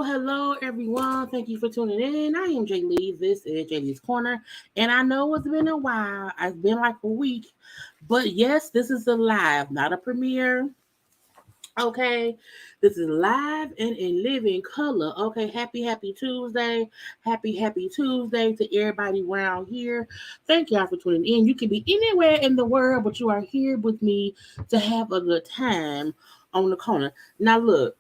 Hello, everyone. Thank you for tuning in. I am Jaylee. This is JayLeesCorner, and I know it's been a while. It's been like a week, but yes, this is a live, not a premiere. Okay, this is live and in living color. Okay, happy Tuesday. Happy Tuesday to everybody around here. Thank y'all for tuning in. You can be anywhere in the world, but you are here with me to have a good time on the corner. Now, look.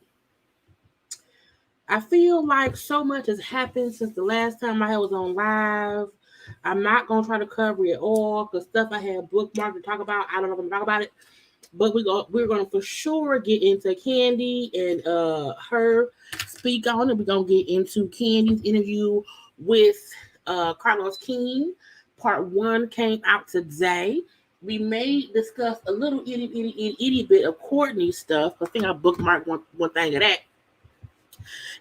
I feel like so much has happened since the last time I was on live. I'm not gonna try to cover it all because stuff I had bookmarked to talk about. I don't know if I'm gonna talk about it, but we're gonna for sure get into Kandi and her speak on it. We're gonna get into Kandi's interview with Carlos King. Part 1 came out today. We may discuss a little itty bit of Courtney's stuff. I think I bookmarked one thing of that.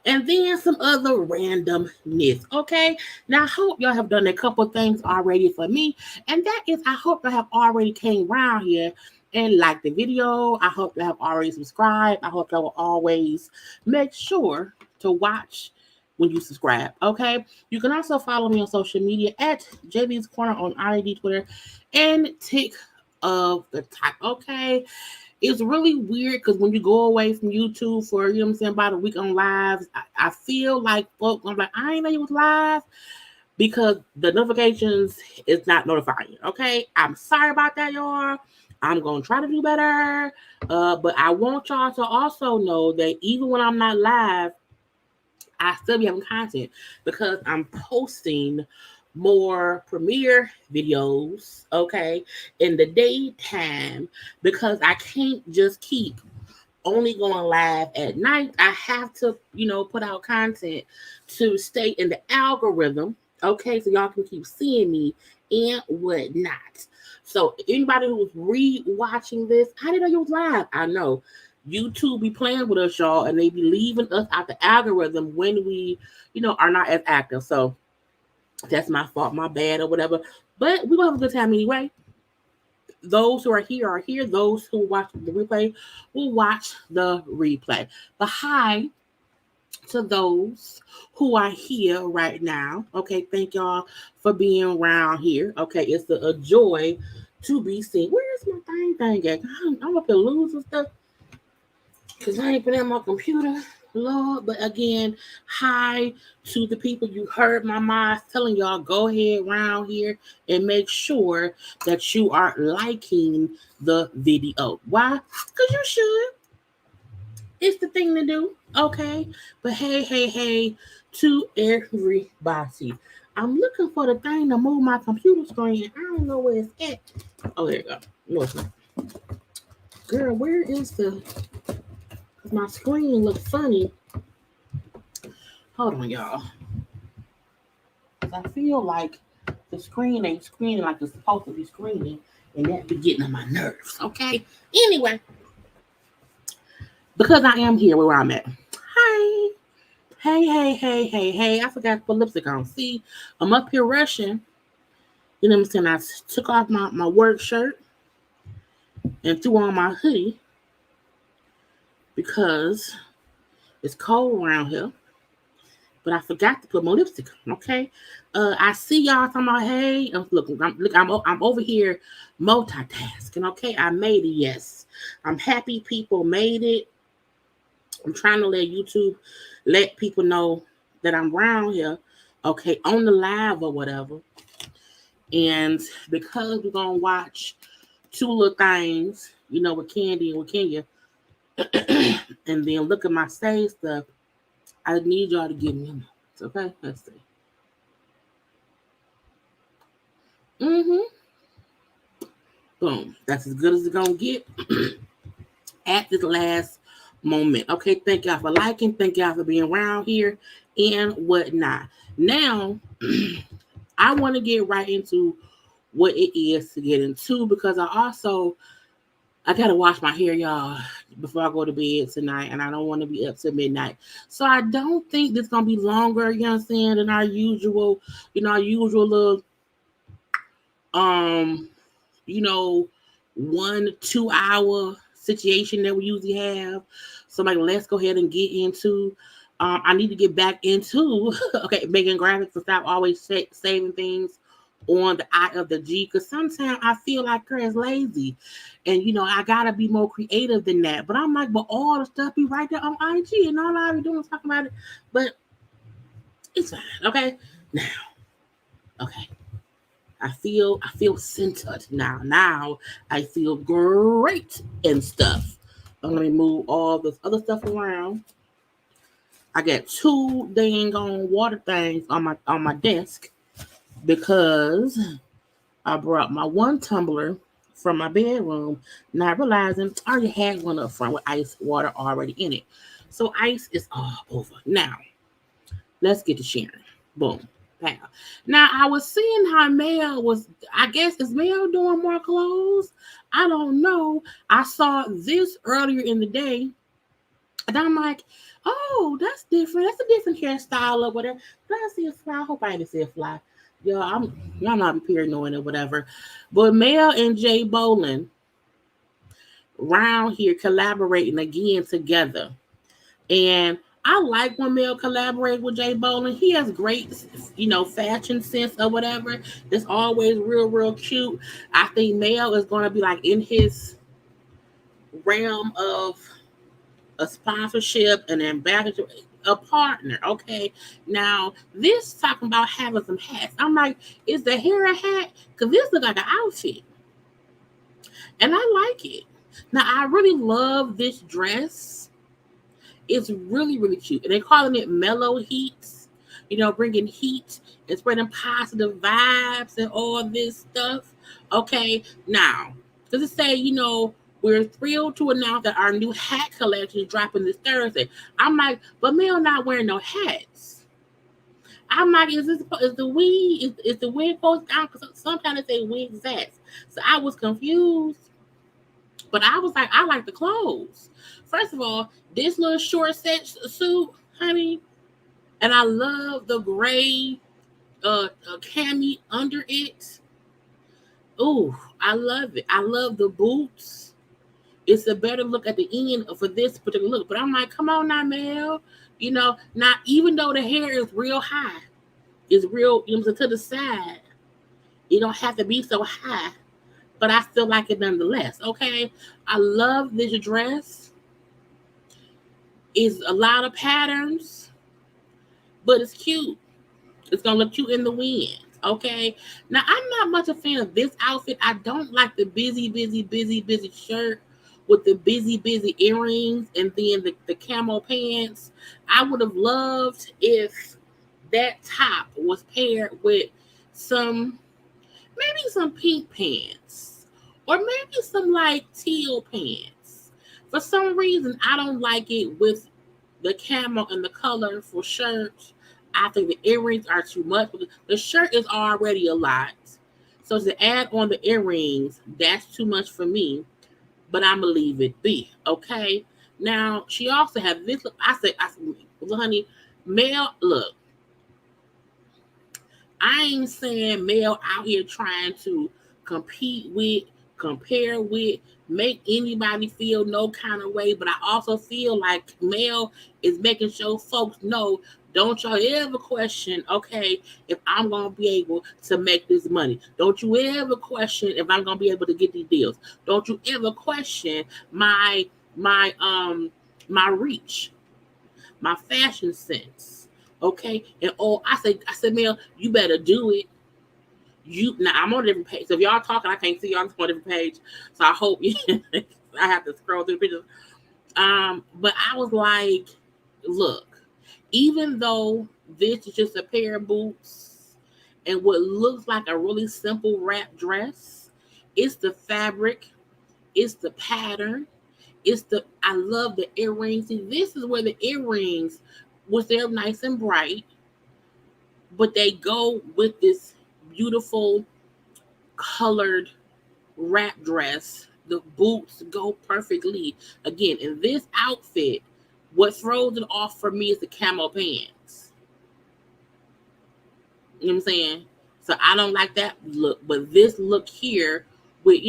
And then some other randomness. Okay. Now I hope y'all have done a couple things already for me. And that is, I hope y'all have already came around here and liked the video. I hope y'all have already subscribed. I hope y'all will always make sure to watch when you subscribe. Okay. You can also follow me on social media at JayLeesCorner on ID, Twitter, and Tick of the Type. Okay. It's really weird because when you go away from YouTube for, you know what I'm saying, about a week on lives, I feel like folks, I'm like, I ain't know you was live because the notifications is not notifying. Okay. I'm sorry about that, y'all. I'm going to try to do better. But I want y'all to also know that even when I'm not live, I still be having content because I'm posting more premiere videos, okay, in the daytime because I can't just keep only going live at night. I have to, put out content to stay in the algorithm, okay, so y'all can keep seeing me and whatnot. So anybody who's re-watching this, I didn't know you was live. I know YouTube be playing with us, y'all, and they be leaving us out the algorithm when we, are not as active. So that's my fault, my bad, or whatever. But we're gonna have a good time anyway. Those who are here are here. Those who watch the replay will watch the replay. But hi to those who are here right now. Okay, thank y'all for being around here. Okay, it's a joy to be seen. Where's my thing at? I'm up here losing stuff because I ain't been on my computer. Lord, but again, hi to the people. You heard my mind telling y'all, go ahead around here and make sure that you are liking the video. Why? Because you should. It's the thing to do, okay? But hey, to everybody. I'm looking for the thing to move my computer screen. I don't know where it's at. Oh, there you go. No, it's not. Girl, where is the... Because my screen looks funny. Hold on, y'all. I feel like the screen ain't screening like it's supposed to be screening, and that be getting on my nerves, okay? Anyway, because I am here where I'm at. Hi. Hey. I forgot to put lipstick on. See, I'm up here rushing. You know what I'm saying? I took off my work shirt and threw on my hoodie because it's cold around here. But I forgot to put my lipstick on, okay? I see y'all talking about, hey, look, I'm over here multitasking, okay? I made it, yes. I'm happy people made it. I'm trying to let people know that I'm around here, okay, on the live or whatever. And because we're going to watch two little things, with Kandi and with Kenya, and then look at my save stuff, I need y'all to give me a moment, okay? Let's see. Boom. That's as good as it's going to get at this last moment. Okay, thank y'all for liking. Thank y'all for being around here and whatnot. Now, I want to get right into what it is to get into because I got to wash my hair, y'all, before I go to bed tonight, and I don't want to be up till midnight. So I don't think this is going to be longer, you know what I'm saying, than our usual little, 1-2 hour situation that we usually have. So let's go ahead and get into, I need to get back into, making graphics and stop always saving things on the I of the G, because sometimes I feel like her is lazy, and I gotta be more creative than that. But I'm like, but all the stuff be right there on IG, and all I be doing is talking about it. But it's fine, okay. Now, okay, I feel centered now. Now I feel great and stuff. I'm gonna move all this other stuff around. I got 2 dang on water things on my desk because I brought my 1 tumbler from my bedroom, not realizing I already had one up front with ice water already in it. So ice is all over. Now, let's get to sharing. Boom. Pow. Now, I was seeing how Mel was, I guess, is Mel doing more clothes? I don't know. I saw this earlier in the day, and I'm like, oh, that's different. That's a different hairstyle or whatever. Did I see a fly? I hope I didn't see a fly. Y'all not paranoid or whatever. But Mel and Jay Bolin round here collaborating again together. And I like when Mel collaborates with Jay Bolin. He has great, fashion sense or whatever. It's always real cute. I think Mel is going to be like in his realm of a sponsorship, an ambassador, a partner. Okay. Now, this talking about having some hats. I'm like, is the hair a hat? Because this looks like an outfit. And I like it. Now, I really love this dress. It's really cute. And they're calling it Mellow Heats, bringing heat and spreading positive vibes and all this stuff. Okay. Now, does it say, we're thrilled to announce that our new hat collection is dropping this Thursday. I'm like, but Mel not wearing no hats. I'm like, is the wig post down? Because sometimes they say wigs hats. So I was confused. But I was like, I like the clothes. First of all, this little short set suit, honey, and I love the gray cami under it. Ooh, I love it. I love the boots. It's a better look at the end for this particular look. But I'm like, come on now, Mel. Not even though the hair is real high, it's real, to the side. It don't have to be so high, but I still like it nonetheless. Okay, I love this dress. It's a lot of patterns, but it's cute. It's gonna look cute in the wind. Okay. Now I'm not much a fan of this outfit. I don't like the busy shirt with the busy earrings and then the camo pants. I would have loved if that top was paired with maybe some pink pants or maybe some like teal pants. For some reason, I don't like it with the camo and the colorful shirt. I think the earrings are too much. The shirt is already a lot. So to add on the earrings, that's too much for me. But I'm going to leave it be. Okay? Now, she also has this. I said, well, honey, Mel, look. I ain't saying Mel out here trying to compete with, compare with, make anybody feel no kind of way. But I also feel like Mel is making sure folks know, don't y'all ever question, okay, if I'm going to be able to make this money. Don't you ever question if I'm going to be able to get these deals. Don't you ever question my reach, my fashion sense. Okay. And I said, Mel, you better do it. Now I'm on a different page. So if y'all talking, I can't see y'all on a different page. So I hope I have to scroll through the pictures. But I was like, look, even though this is just a pair of boots and what looks like a really simple wrap dress, it's the fabric, it's the pattern, I love the earrings. See, this is where the earrings they're nice and bright, but they go with this beautiful colored wrap dress. The boots go perfectly. Again, in this outfit, what throws it off for me is the camo pants. You know what I'm saying? So I don't like that look, but this look here with,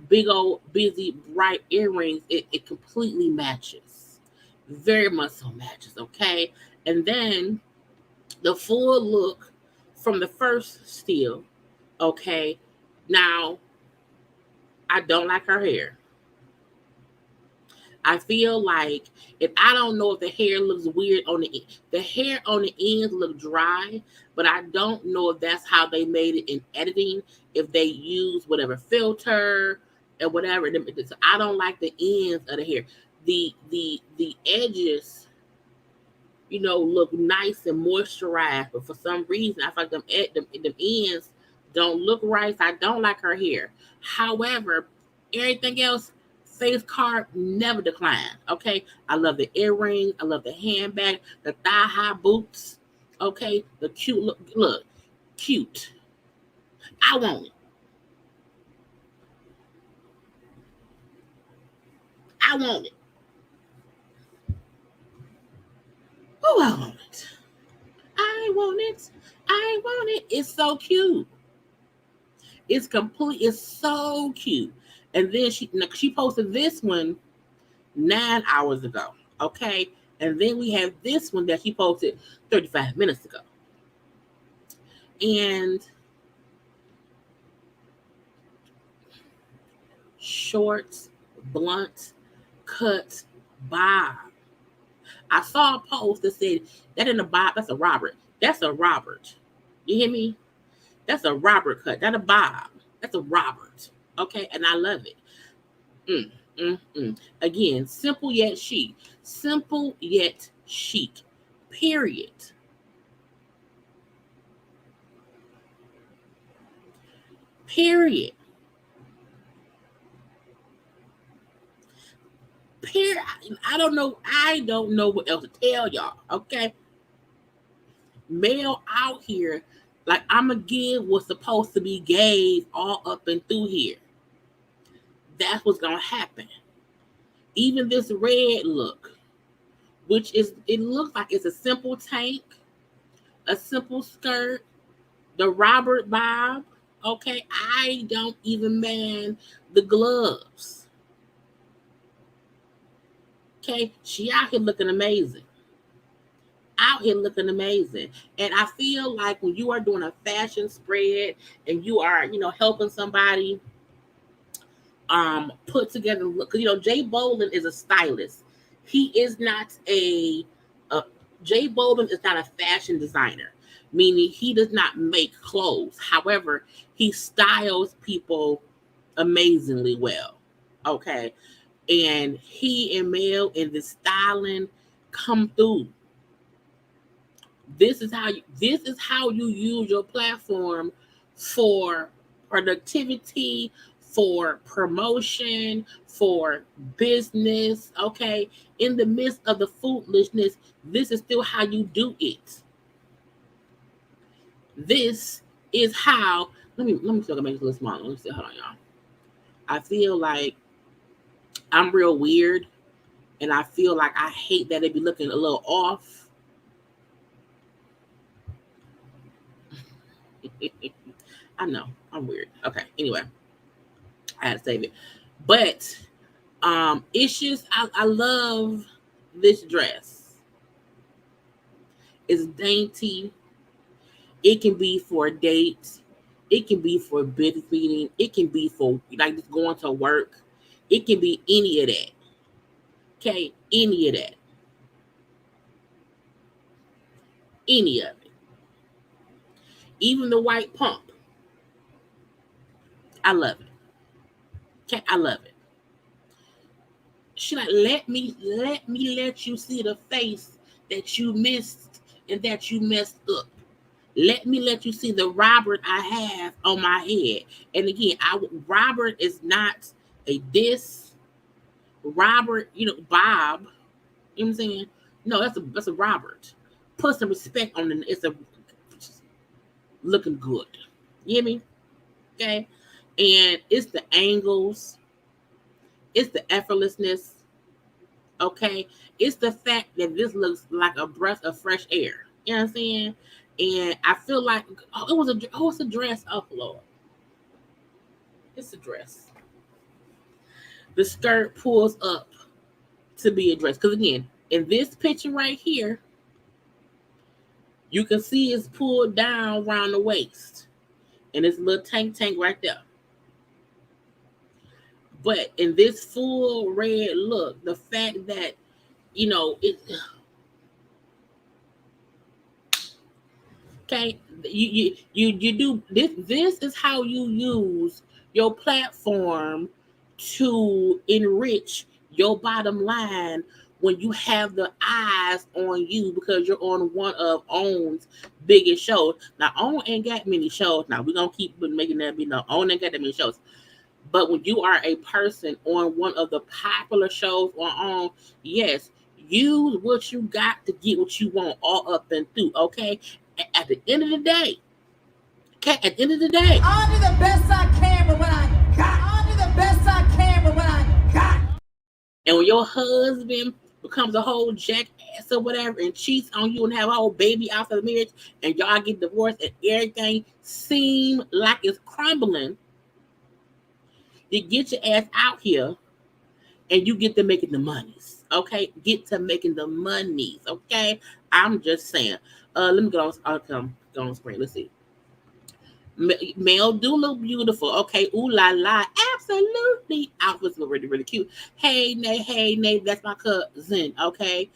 big old busy bright earrings, it completely matches. Very much so matches, okay? And then the full look from the first steal, okay? Now, I don't like her hair. I feel like I don't know if the hair looks weird on the hair on the ends look dry, but I don't know if that's how they made it in editing, if they use whatever filter or whatever. So I don't like the ends of the hair. The edges, look nice and moisturized, but for some reason I feel like them ends don't look right. So I don't like her hair. However, everything else, face card never declined. Okay, I love the earring, I love the handbag, the thigh high boots. Okay, the cute look, cute. I want it. I want it. Oh, I want it. I want it. I want it. It's so cute. It's complete. It's so cute. And then she posted this one 9 hours ago. Okay. And then we have this one that she posted 35 minutes ago. And short, blunt, cut, bob. I saw a post that said that in a bob, that's a Robert. That's a Robert. You hear me? That's a Robert cut. That's a bob. That's a Robert. Okay. And I love it. Again, simple yet chic. Simple yet chic. Period. Period. Period. I don't know what else to tell y'all. Okay. Male out here, like I'ma give what's supposed to be gave all up and through here. That's what's gonna happen. Even this red look, which is, it looks like it's a simple tank, a simple skirt, the Robert Bob. Okay, I don't even man the gloves. Okay, she out here looking amazing. Out here looking amazing. And I feel like when you are doing a fashion spread and you are, helping somebody put together look, because Jay Bolin is a stylist. He is not a Jay Bolin is not a fashion designer, meaning he does not make clothes. However, he styles people amazingly well. Okay. And he and Mel and the styling come through. This is how you use your platform for productivity, for promotion, for business. Okay, in the midst of the foolishness, this is still how you do it. This is how. Let me see if I can make this a little smaller. Let me see. Hold on, y'all. I feel like I'm real weird, and I feel like I hate that it be looking a little off. I know I'm weird. Okay. Anyway, I had to save it. But it's just I love this dress. It's dainty. It can be for a date. It can be for a business meeting. It can be for like just going to work. It can be any of that. Okay, any of that. Any of it. Even the white pump. I love it. Okay, I love it. She like, let you see the face that you missed and that you messed up. Let you see the Robert I have on my head. And again, Robert is not a diss. Robert, Bob. You know what I'm saying? No, that's a Robert. Put some respect on it. It's a looking good. You hear me? Okay. And it's the angles. It's the effortlessness. Okay. It's the fact that this looks like a breath of fresh air. You know what I'm saying? And I feel like it's a dress. Oh Lord. It's a dress. The skirt pulls up to be a dress. Because again, in this picture right here, you can see it's pulled down around the waist. And it's a little tank right there. But in this full red look, the fact that, it. Okay, you do this. This is how you use your platform to enrich your bottom line when you have the eyes on you because you're on one of OWN's biggest shows. Now, OWN ain't got many shows. Now we're gonna keep making that be known. OWN ain't got that many shows. But when you are a person on one of the popular shows on OWN, yes, use what you got to get what you want all up and through. Okay. At the end of the day, okay, at the end of the day, I'll do the best I can with what I got. I'll do the best I can with what I got. And when your husband becomes a whole jackass or whatever and cheats on you and have a whole baby after the marriage and y'all get divorced and everything seems like it's crumbling, you get your ass out here and you get to making the monies. Okay, get to making the monies. Okay, I'm just saying. Let me go on screen. Let's see. Male do look beautiful. Okay, ooh la la, absolutely. Outfits look really, really cute. Hey, Nay, that's my cousin. Okay,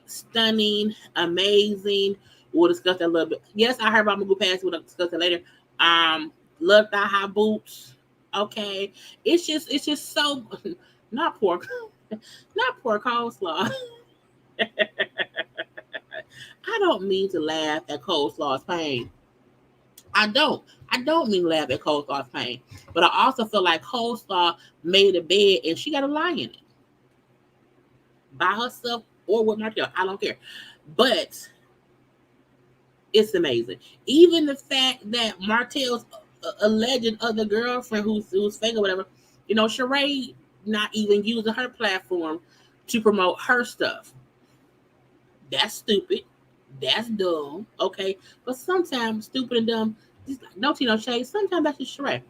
stunning, amazing. We'll discuss that a little bit. Yes, I heard about Mugu Pass. We'll discuss it later. Love thigh high boots. Okay, it's just so not pork, not pork coleslaw. I don't mean to laugh at coleslaw's pain. I don't mean to laugh at coleslaw's pain. But I also feel like coleslaw made a bed and she got to lie in it by herself or with Martell. I don't care. But it's amazing. Even the fact that Martell's alleged other girlfriend who's fake or whatever Sheree not even using her platform to promote her stuff. That's stupid. That's dumb. Okay. But sometimes stupid and dumb, just like no tea, no shade. Sometimes that's just Sheree.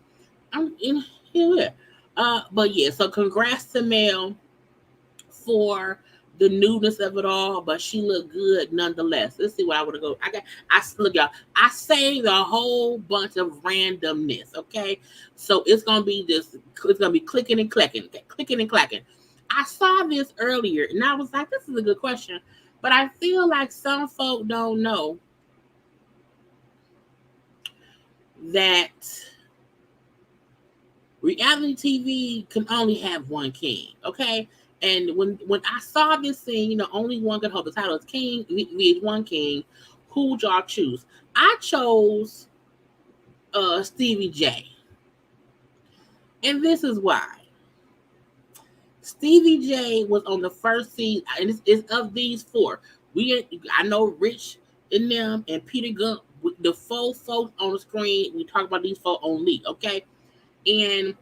I'm in here. But yeah, so congrats to Mel for the newness of it all, but she looked good nonetheless. Let's see what I would go. Look, y'all. I saved a whole bunch of randomness. Okay, so it's gonna be this. It's gonna be clicking and clacking, clicking and clacking. I saw this earlier, and I was like, "This is a good question," but I feel like some folk don't know that reality TV can only have one king. Okay. And when I saw this thing, only one could hold the title as king, VH1 king. Who would y'all choose? I chose Stevie J. And this is why. Stevie J was on the first season, and it's of these four. I know Rich and them and Peter Gunn, the four folks on the screen. We talk about these four only, okay? And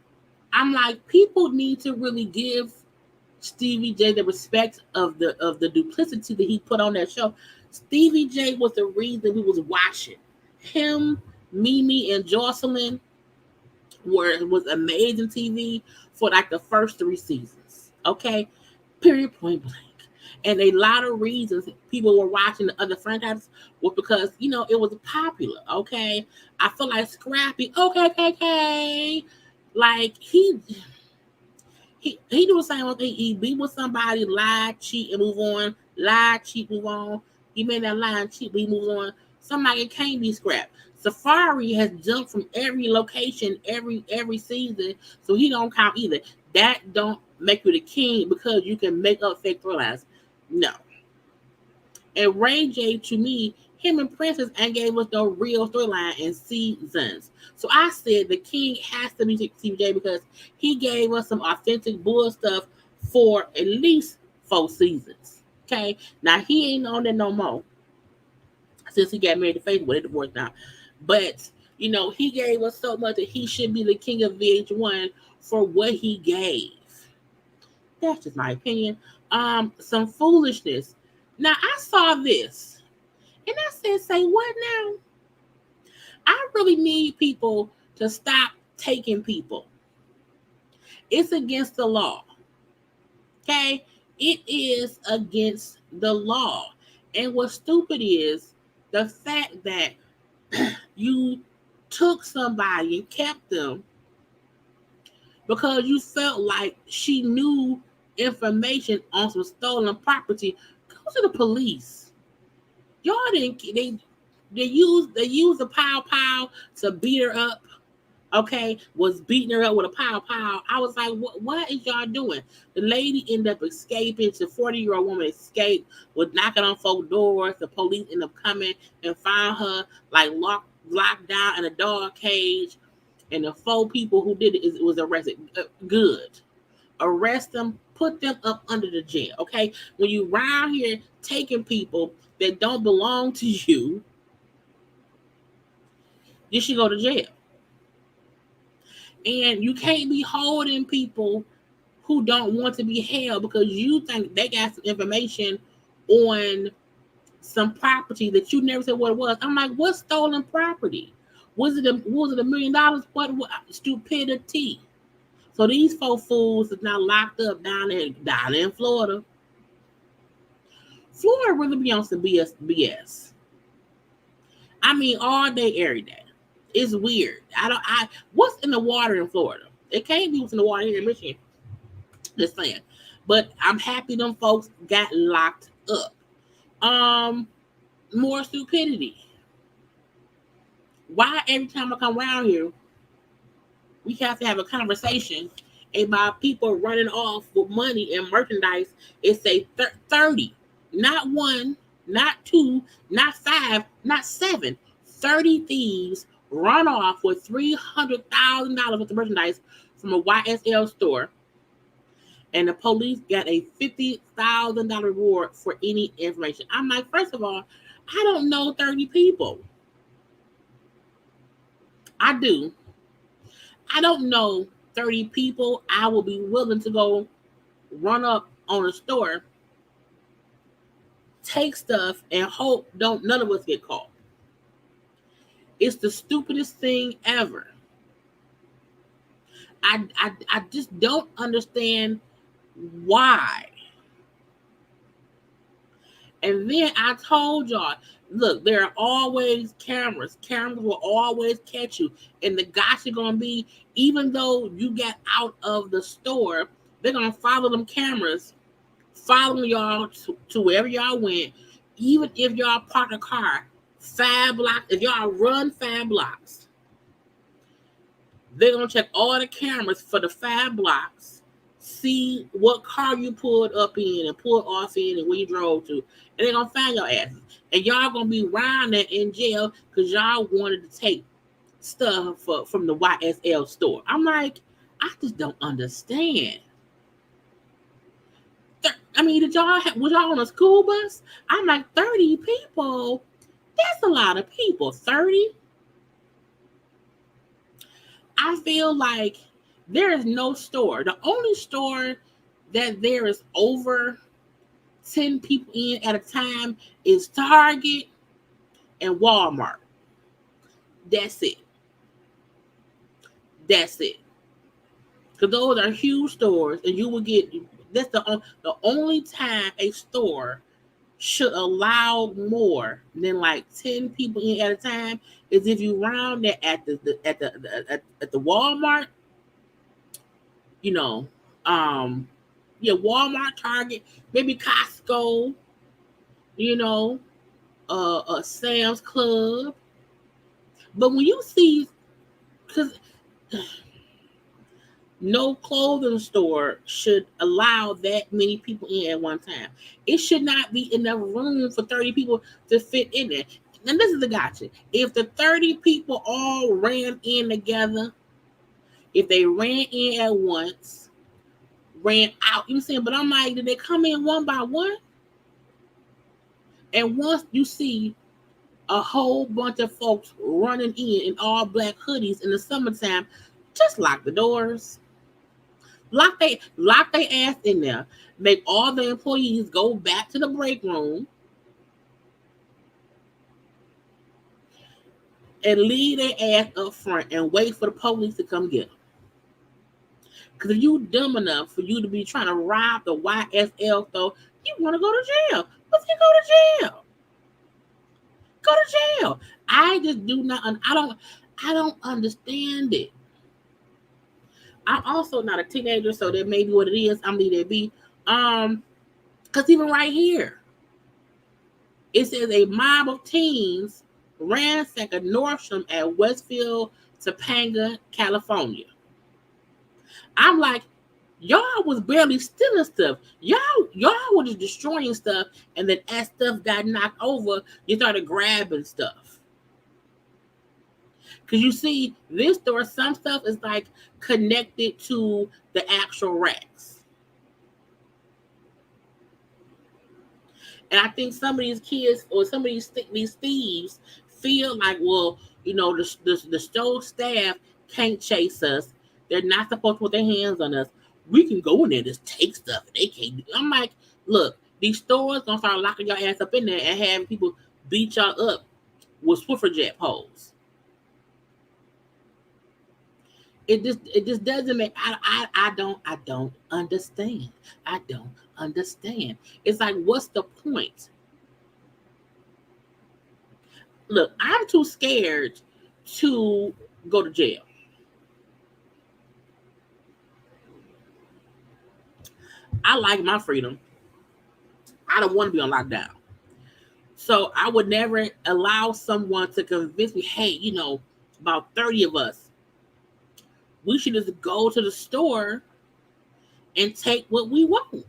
I'm like, people need to really give Stevie J the respect of the duplicity that he put on that show. Stevie J was the reason we was watching. Him, Mimi, and Jocelyn was amazing TV for like the first 3 seasons. Okay, period, point blank. And a lot of reasons people were watching the other franchises was because it was popular. Okay, I feel like Scrappy. Okay. Like he do the same thing. He be with somebody, lie, cheat, and move on. Lie, cheat, move on. He made that lie and cheat, but he moves on. Somebody can't be scrapped. Safari has jumped from every location every season, so he don't count either. That don't make you the king because you can make up fake storylines. No. And Ray J, to me, him and Princess ain't gave us no real storyline in seasons. So I said the king has to be Stevie J because he gave us some authentic bull stuff for at least 4 seasons. Okay, now he ain't on there no more since he got married to Phaedra. Well, it divorced now, but he gave us so much that he should be the king of VH1 for what he gave. That's just my opinion. Some foolishness. Now I saw this, and I said, "Say what now?" I really need people to stop taking people. It's against the law. Okay? It is against the law. And what's stupid is the fact that you took somebody and kept them because you felt like she knew information on some stolen property. Go to the police. Y'all didn't they used the pow to beat her up. Okay, was beating her up with a pow. I was like, what is y'all doing? The lady ended up escaping. The 40-year-old woman escaped, was knocking on folk doors. The police ended up coming and found her like locked down in a dog cage. And the 4 people who did it was arrested. Good. Arrest them, put them up under the jail. Okay, when you around here taking people that don't belong to you, you should go to jail. And you can't be holding people who don't want to be held because you think they got some information on some property that you never said what it was. I'm like, what's stolen property? Was it $1 million? What stupidity? So these 4 fools is now locked up down in Florida. Florida really be on some BS. I mean, all day, every day. It's weird. What's in the water in Florida? It can't be what's in the water here in Michigan. Just saying. But I'm happy them folks got locked up. More stupidity. Why every time I come around here, we have to have a conversation about people running off with money and merchandise? It say 30. Not 1, not 2, not 5, not 7. 30 thieves run off with $300,000 worth of merchandise from a YSL store, and the police got a $50,000 reward for any information. I'm like, first of all, I don't know 30 people. I do. I don't know 30 people, I will be willing to go run up on a store, take stuff, and hope none of us get caught. It's the stupidest thing ever. I just don't understand why. And then I told y'all, look, there are always cameras. Cameras will always catch you. And the gotcha gonna be, even though you got out of the store, they're gonna follow them cameras, following y'all to wherever y'all went. Even if y'all park a car 5 blocks, if y'all run 5 blocks, they're gonna check all the cameras for the 5 blocks, see what car you pulled up in and pulled off in and where you drove to, and they're gonna find your asses. And y'all gonna be around there in jail because y'all wanted to take stuff from the YSL store. I'm like, I just don't understand. I mean, was y'all on a school bus? I'm like, 30 people? That's a lot of people. 30? I feel like there is no store. The only store that there is over 10 people in at a time is Target and Walmart. That's it. That's it. Because those are huge stores, and you will get, that's the only time a store should allow more than like 10 people in at a time is if you round that at the Walmart, Walmart, Target, maybe Costco, Sam's Club. But when you see, because no clothing store should allow that many people in at one time. It should not be enough room for 30 people to fit in there. And this is the gotcha. If the 30 people all ran in together, if they ran in at once, ran out, you know what I'm saying? But I'm like, did they come in one by one? And once you see a whole bunch of folks running in all black hoodies in the summertime, just lock the doors. Lock their ass in there. Make all the employees go back to the break room and leave their ass up front and wait for the police to come get them. Because if you dumb enough for you to be trying to rob the YSL store, you want to go to jail. Let's go to jail. Go to jail. I just do not. I don't understand it. I'm also not a teenager, so that may be what it is. I'm leaving it be. Because even right here, it says a mob of teens ransacked a Nordstrom at Westfield, Topanga, California. I'm like, y'all was barely stealing stuff. Y'all were just destroying stuff, and then as stuff got knocked over, you started grabbing stuff. Because you see, this store, some stuff is like connected to the actual racks. And I think some of these kids or some of these thieves feel like, well, the store staff can't chase us. They're not supposed to put their hands on us. We can go in there and just take stuff. They can't. I'm like, look, these stores gonna start locking your ass up in there and having people beat y'all up with Swiffer jet poles. It just doesn't make. I don't understand. I don't understand. It's like, what's the point? Look, I'm too scared to go to jail. I like my freedom. I don't want to be on lockdown. So I would never allow someone to convince me, hey, about 30 of us, we should just go to the store and take what we want.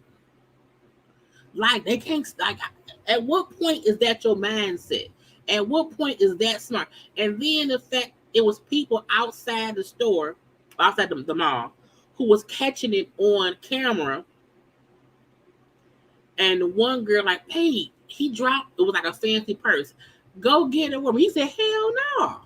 Like, they can't, like, at what point is that your mindset? At what point is that smart? And then the fact it was people outside the store, outside the mall, who was catching it on camera. And the one girl, like, hey, he dropped, it was like a fancy purse. Go get it with me. He said, hell no.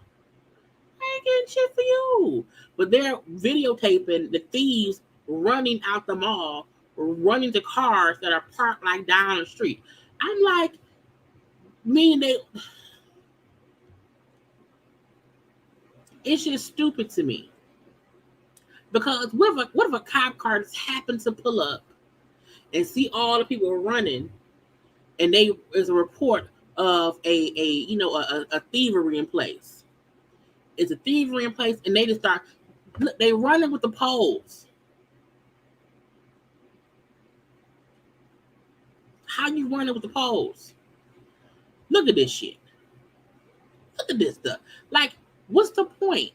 I ain't getting shit for you. But they're videotaping the thieves running out the mall, running to cars that are parked like down the street. I'm like, it's just stupid to me. Because what if a cop car just happens to pull up and see all the people running, and there's a report of a thievery in place. It's a thievery in place, and they just start they running with the poles. How you running with the poles? Look at this shit. Look at this stuff. Like, what's the point?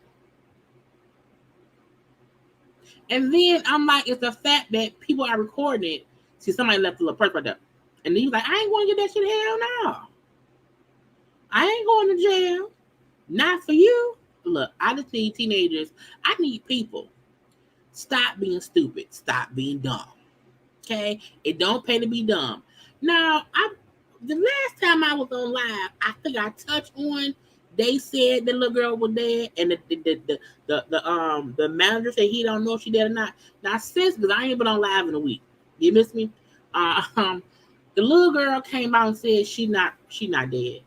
And then I'm like, it's the fact that people are recording it. See, somebody left a little purse right there. And then he's like, I ain't going to get that shit. Hell no. I ain't going to jail. Not for you. Look, I just need teenagers. I need people. Stop being stupid. Stop being dumb. Okay? It don't pay to be dumb. Now, the last time I was on live, I think I touched on, they said the little girl was dead, and the manager said he don't know if she dead or not. Now, since, because I ain't been on live in a week. You miss me? The little girl came out and said she not dead.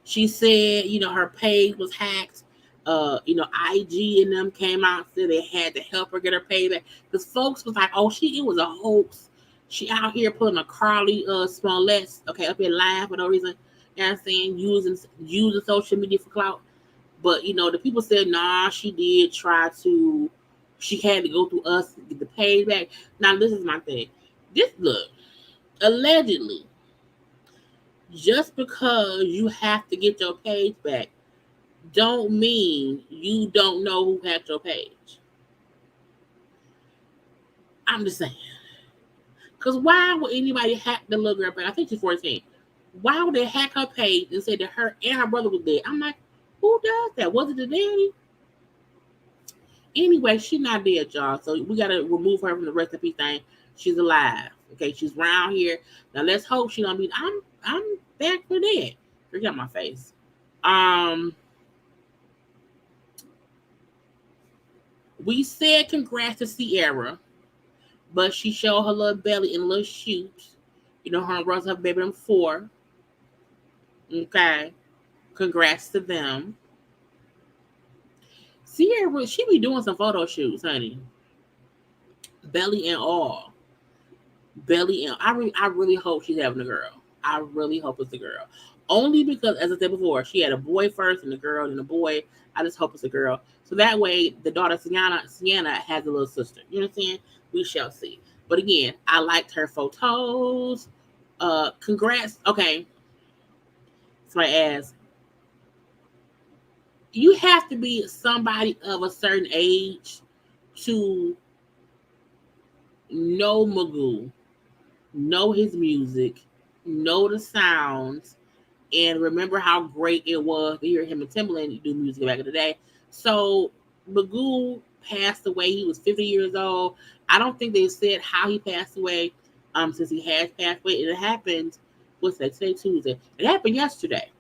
She said, her page was hacked. IG and them came out and said they had to help her get her pay back. Because folks was like, oh, it was a hoax. She out here putting a Carly Smollett, up here live for no reason. You know what I'm saying? Using social media for clout. But, the people said, nah, she did try to, she had to go through us to get the pay back. Now, this is my thing. Look, allegedly, just because you have to get your page back don't mean you don't know who hacked your page. I'm just saying. Because why would anybody hack the little girl page? I think she's 14. Why would they hack her page and say that her and her brother was dead? I'm like, who does that? Was it the daddy? Anyway, she's not dead, y'all. So we got to remove her from the recipe thing. She's alive. Okay, she's around here. Now let's hope she don't be. I'm back for that. Forget my face. We said congrats to Sierra, but she showed her little belly in a little shoot. Her and Rose have baby them 4. Okay. Congrats to them. Sierra, she be doing some photo shoots, honey. Belly and all. Belly and I really hope she's having a girl. I really hope it's a girl. Only because, as I said before, she had a boy first and a girl and a boy. I just hope it's a girl. So that way, the daughter, Sienna, has a little sister. You know what I'm saying? We shall see. But again, I liked her photos. Congrats. Okay. Somebody asked, you have to be somebody of a certain age to know Magoo, know his music, know the sounds, and remember how great it was to hear him and Timbaland do music back in the day. So Magoo passed away. He was 50 years old. I don't think they said how he passed away, since he has passed away. And it happened, what's that, today, Tuesday? It happened yesterday.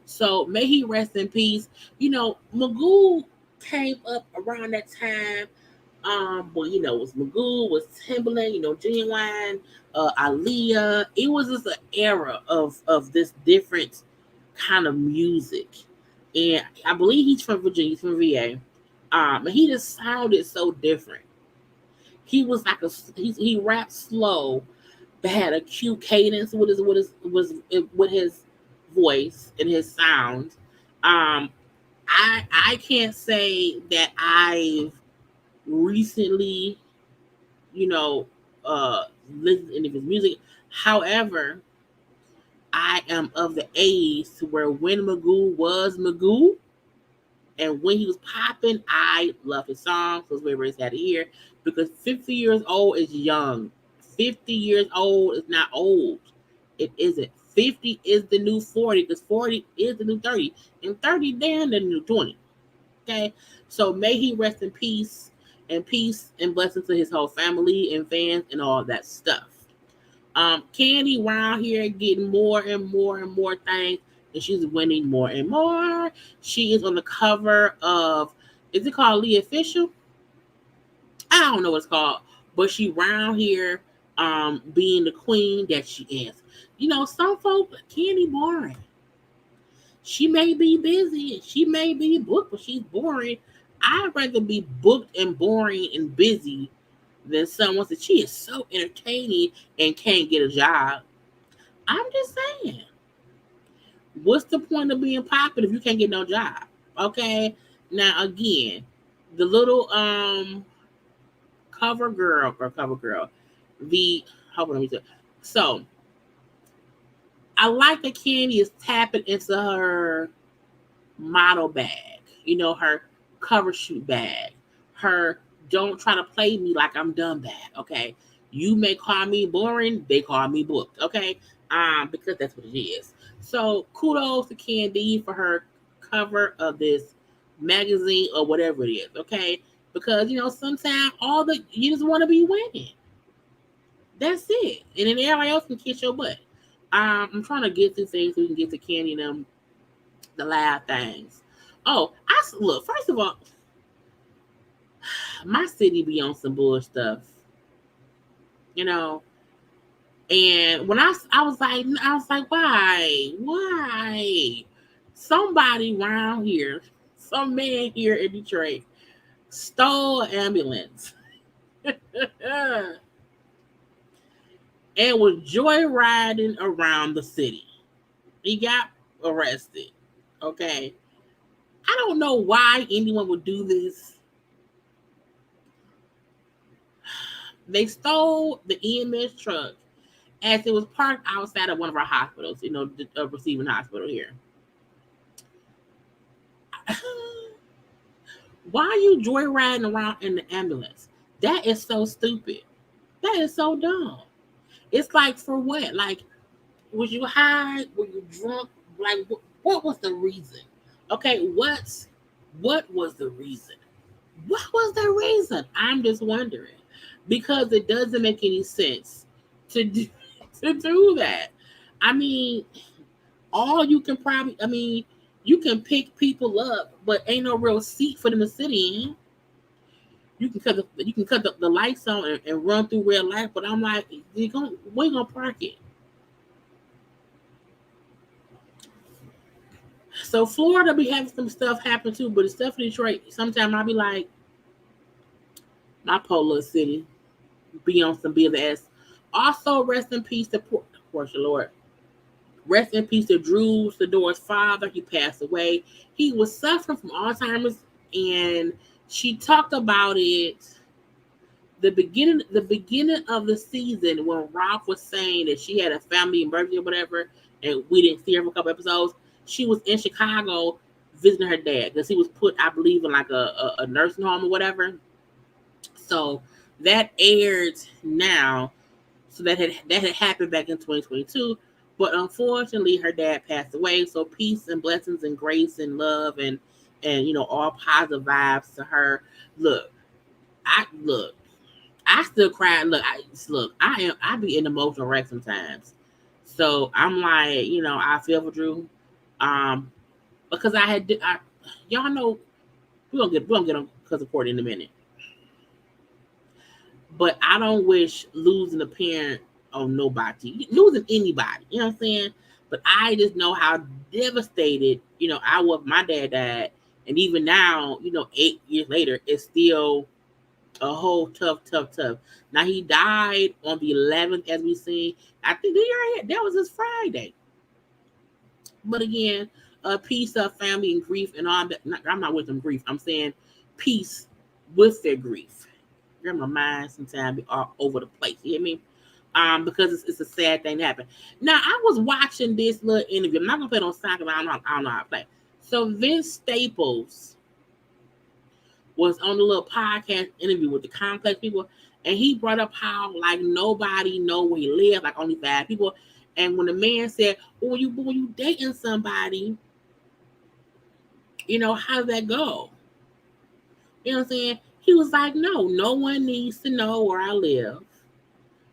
So may he rest in peace. Magoo came up around that time. It was Magoo, was Timbaland, Genuine, Aaliyah. It was just an era of this different kind of music. And I believe he's from Virginia, he's from VA. And he just sounded so different. He was like he rapped slow, but had a cute cadence with his voice and his sound. I can't say that I've recently, listened to any of his music. However, I am of the age to where when Magoo was Magoo and when he was popping, I love his songs. So it's very, very sad to hear, because 50 years old is young. 50 years old is not old. It isn't. 50 is the new 40, because 40 is the new 30, and 30 damn the new 20. Okay, so may he rest in peace and blessings to his whole family and fans and all that stuff. Kandi around here getting more and more and more things. and she's winning more and more. She is on the cover of, is it called Lee Official? I don't know what it's called, but she round here, being the queen that she is. Some folks, Kandi boring. She may be busy, she may be booked, but she's boring. I'd rather be booked and boring and busy than someone that she is so entertaining and can't get a job. I'm just saying, what's the point of being popular if you can't get no job? Okay. Now again, the little cover girl, the hold on, let me see. So I like that Kandi is tapping into her model bag, her cover shoot bag, her don't try to play me like I'm done bag. Okay. You may call me boring, they call me booked, okay? Because that's what it is. So kudos to Kandi for her cover of this magazine or whatever it is, okay? Because sometimes you just want to be winning. That's it. And then everybody else can kiss your butt. I'm trying to get through things so we can get to Kandi and them, the loud things. Oh, look, first of all, my city be on some bull stuff. And when I was like, why? Somebody around here, some man here in Detroit, stole an ambulance and was joyriding around the city. He got arrested. Okay. I don't know why anyone would do this. They stole the EMS truck as it was parked outside of one of our hospitals, the receiving hospital here. Why are you joyriding around in the ambulance? That is so stupid. That is so dumb. It's like, for what? Like, was you high? Were you drunk? Like, what was the reason? Okay, what was the reason? What was the reason? I'm just wondering. Because it doesn't make any sense to do that. I mean, you can pick people up, but ain't no real seat for them to sit in. You can cut the lights on and run through red light, but I'm like, we're gonna park it. So Florida be having some stuff happen too, but the stuff in Detroit, sometimes I'll be like, my polar city be on some BS. Also, rest in peace to Portia Lord. Rest in peace to Drew Sador's father. He passed away. He was suffering from Alzheimer's, and she talked about it the beginning of the season when Ralph was saying that she had a family emergency or whatever, and we didn't see her for a couple episodes. She was in Chicago visiting her dad because he was put, I believe, in like a nursing home or whatever. So that aired now. So that had happened back in 2022. But unfortunately, her dad passed away. So peace and blessings and grace and love and all positive vibes to her. I still cry. I be in emotional wreck sometimes. So I'm like, I feel for Drew. Because y'all know we're gonna get on cousin Court in a minute. But I don't wish losing a parent on nobody, losing anybody. You know what I'm saying? But I just know how devastated, I was. My dad died. And even now, 8 years later, it's still a whole tough. Now, he died on the 11th, as we see. I think that was his Friday. But again, peace of family and grief and all that. I'm not with them grief. I'm saying peace with their grief. My mind sometimes be all over the place. You hear me? Because it's a sad thing to happen. Now, I was watching this little interview. I'm not gonna play it on sound because I don't know how to play. So Vince Staples was on a little podcast interview with the Complex people, and he brought up how like nobody know where he lives, like only 5 people. And when the man said, when you dating somebody, how does that go? You know what I'm saying? He was like, no one needs to know where I live.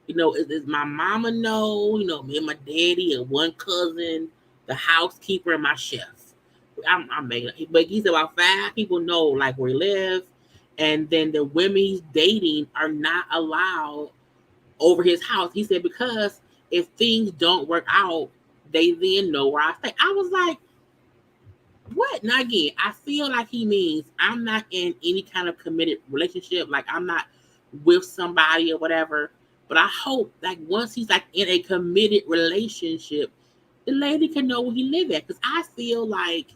Is my mama know, me and my daddy and one cousin the housekeeper, and my chef. I'm making it. But he said about 5 people know like where he lives. And then the women he's dating are not allowed over his house. He said because if things don't work out, they then know where I stay. I was like, what? Now again, I feel like he means I'm not in any kind of committed relationship. Like I'm not with somebody or whatever. But I hope like once he's like in a committed relationship, the lady can know where he live at. Because I feel like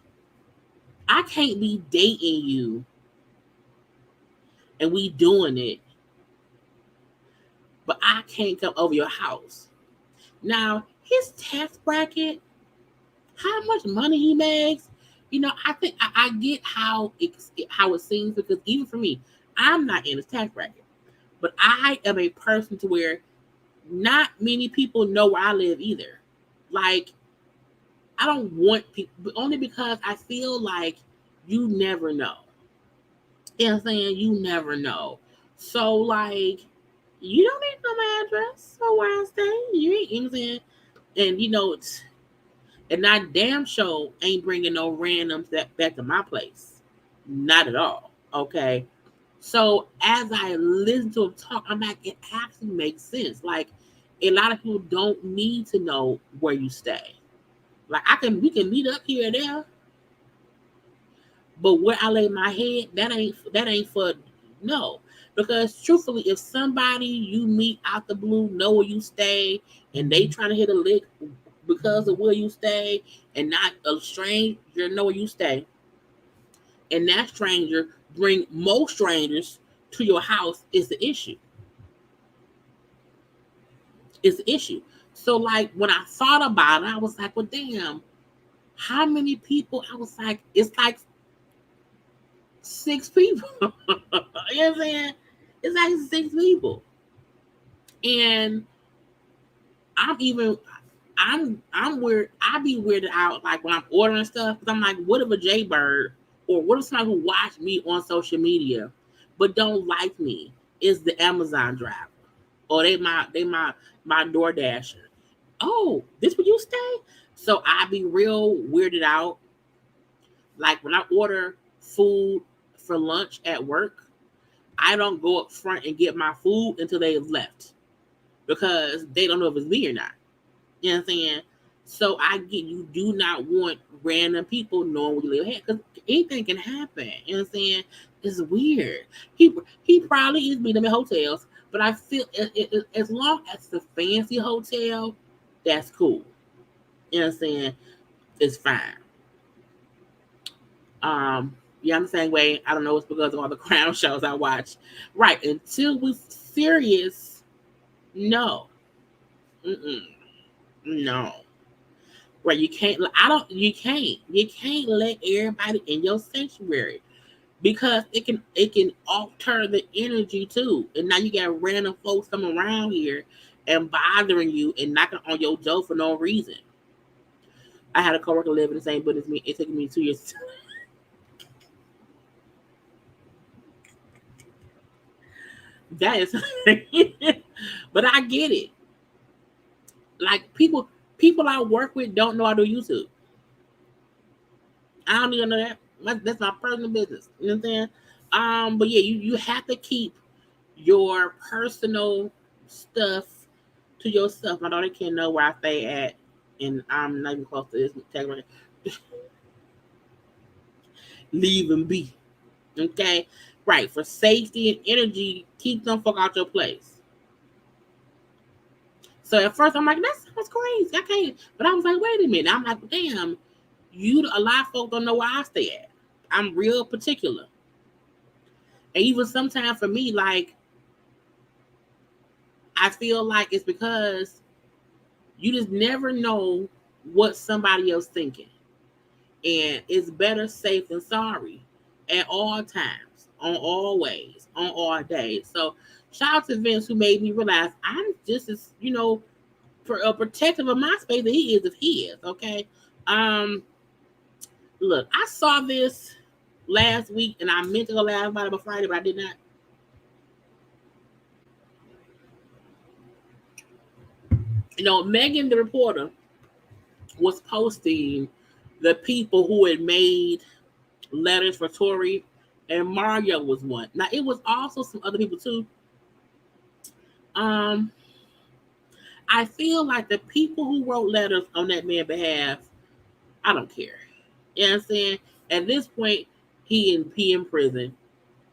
I can't be dating you and we doing it, but I can't come over your house. Now, his tax bracket, how much money he makes, I think I get how it seems because even for me, I'm not in his tax bracket, but I am a person to where not many people know where I live either. Like, I don't want people, but only because I feel like you never know. You know what I'm saying? You never know. So, like, you don't need to know my address or where I stay. You ain't, you know what I'm saying? And, and I damn sure ain't bringing no randoms back to my place. Not at all. Okay. So, as I listen to him talk, I'm like, it actually makes sense. Like, a lot of people don't need to know where you stay. Like, we can meet up here and there, but where I lay my head, that ain't for no. Because truthfully, if somebody you meet out the blue know where you stay and they trying to hit a lick because of where you stay and not a stranger know where you stay, and that stranger bring most strangers to your house is the issue. It's the issue. So like when I thought about it, I was like, well damn, how many people? I was like, it's like 6 people. You know what I'm saying? It's like 6 people. And I'm even I'm weird. I be weirded out like when I'm ordering stuff because I'm like, what if a JayBird or what if somebody who watch me on social media but don't like me is the Amazon driver or my door dasher. Oh, this where you stay? So I be real weirded out. Like when I order food for lunch at work, I don't go up front and get my food until they've left because they don't know if it's me or not. You know what I'm saying? So I get you do not want random people knowing where you live because anything can happen. You know what I'm saying? It's weird. He probably is meeting them in hotels, but I feel as long as it's a fancy hotel, that's cool. You know what I'm saying? It's fine. Yeah, I'm the same way. I don't know it's because of all the crown shows I watch. Right. Until we're serious, no. Mm-mm. No. Right. You can't let everybody in your sanctuary because it can alter the energy too. And now you got random folks coming around here and bothering you and knocking on your door for no reason. I had a coworker live in the same building as me. It took me 2 years. That is, but I get it. Like people I work with don't know I do YouTube. I don't even know that. That's my personal business. You know what I'm saying? But yeah, you have to keep your personal stuff to yourself. My daughter can't know where I stay at, and I'm not even close to this. Leave and be. Okay? Right. For safety and energy, keep them fuck out your place. So at first I'm like, that sounds crazy. I can't. But I was like, wait a minute. I'm like, damn, a lot of folks don't know where I stay at. I'm real particular. And even sometimes for me, like, I feel like it's because you just never know what somebody else thinking. And it's better safe than sorry at all times, on all ways, on all days. So shout out to Vince who made me realize I'm just as, for a protective of my space that he is if he is. Okay. Look, I saw this last week and I meant to go laugh about it on Friday, but I did not. Megan the reporter was posting the people who had made letters for Tory, and Mario was one. Now it was also some other people too. Um, I feel like the people who wrote letters on that man's behalf, I don't care. You know what I'm saying? At this point, he in prison,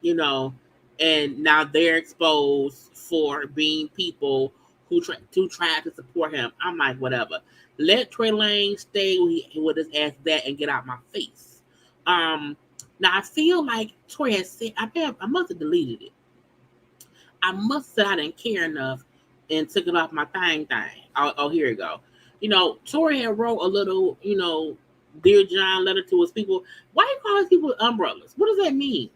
you know, and now they're exposed for being people who try to support him. I'm like, whatever. Let Trey Lane stay with his ass that and get out my face. Now I feel like Tory has said I must have deleted it. I must have said I didn't care enough and took it off my thing. Oh, here we go. You know, Tory had wrote a little, Dear John letter to his people. Why do you call his people umbrellas? What does that mean?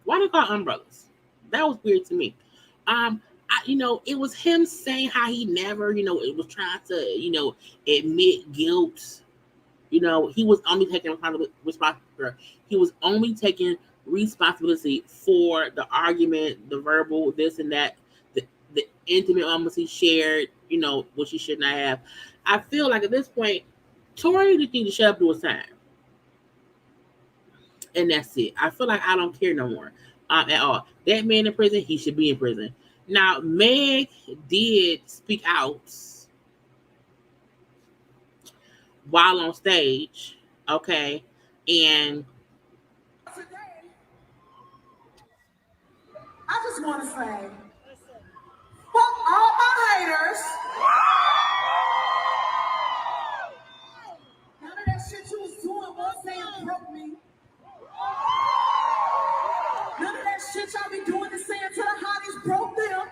Why do they call umbrellas? That was weird to me. It was him saying how he never, it was trying to, admit guilt. He was only taking responsibility. He was only taking responsibility for the argument, the verbal, this and that, the intimate moments he shared, which he should not have. I feel like at this point, Tory just needs to shut up to his time. And that's it. I feel like I don't care no more at all. That man in prison, he should be in prison. Now, Meg did speak out while on stage, okay? And Today, I just want to say, fuck all my haters. None of that shit you was doing was saying broke me. None of that shit y'all be doing is saying to the hotties broke them.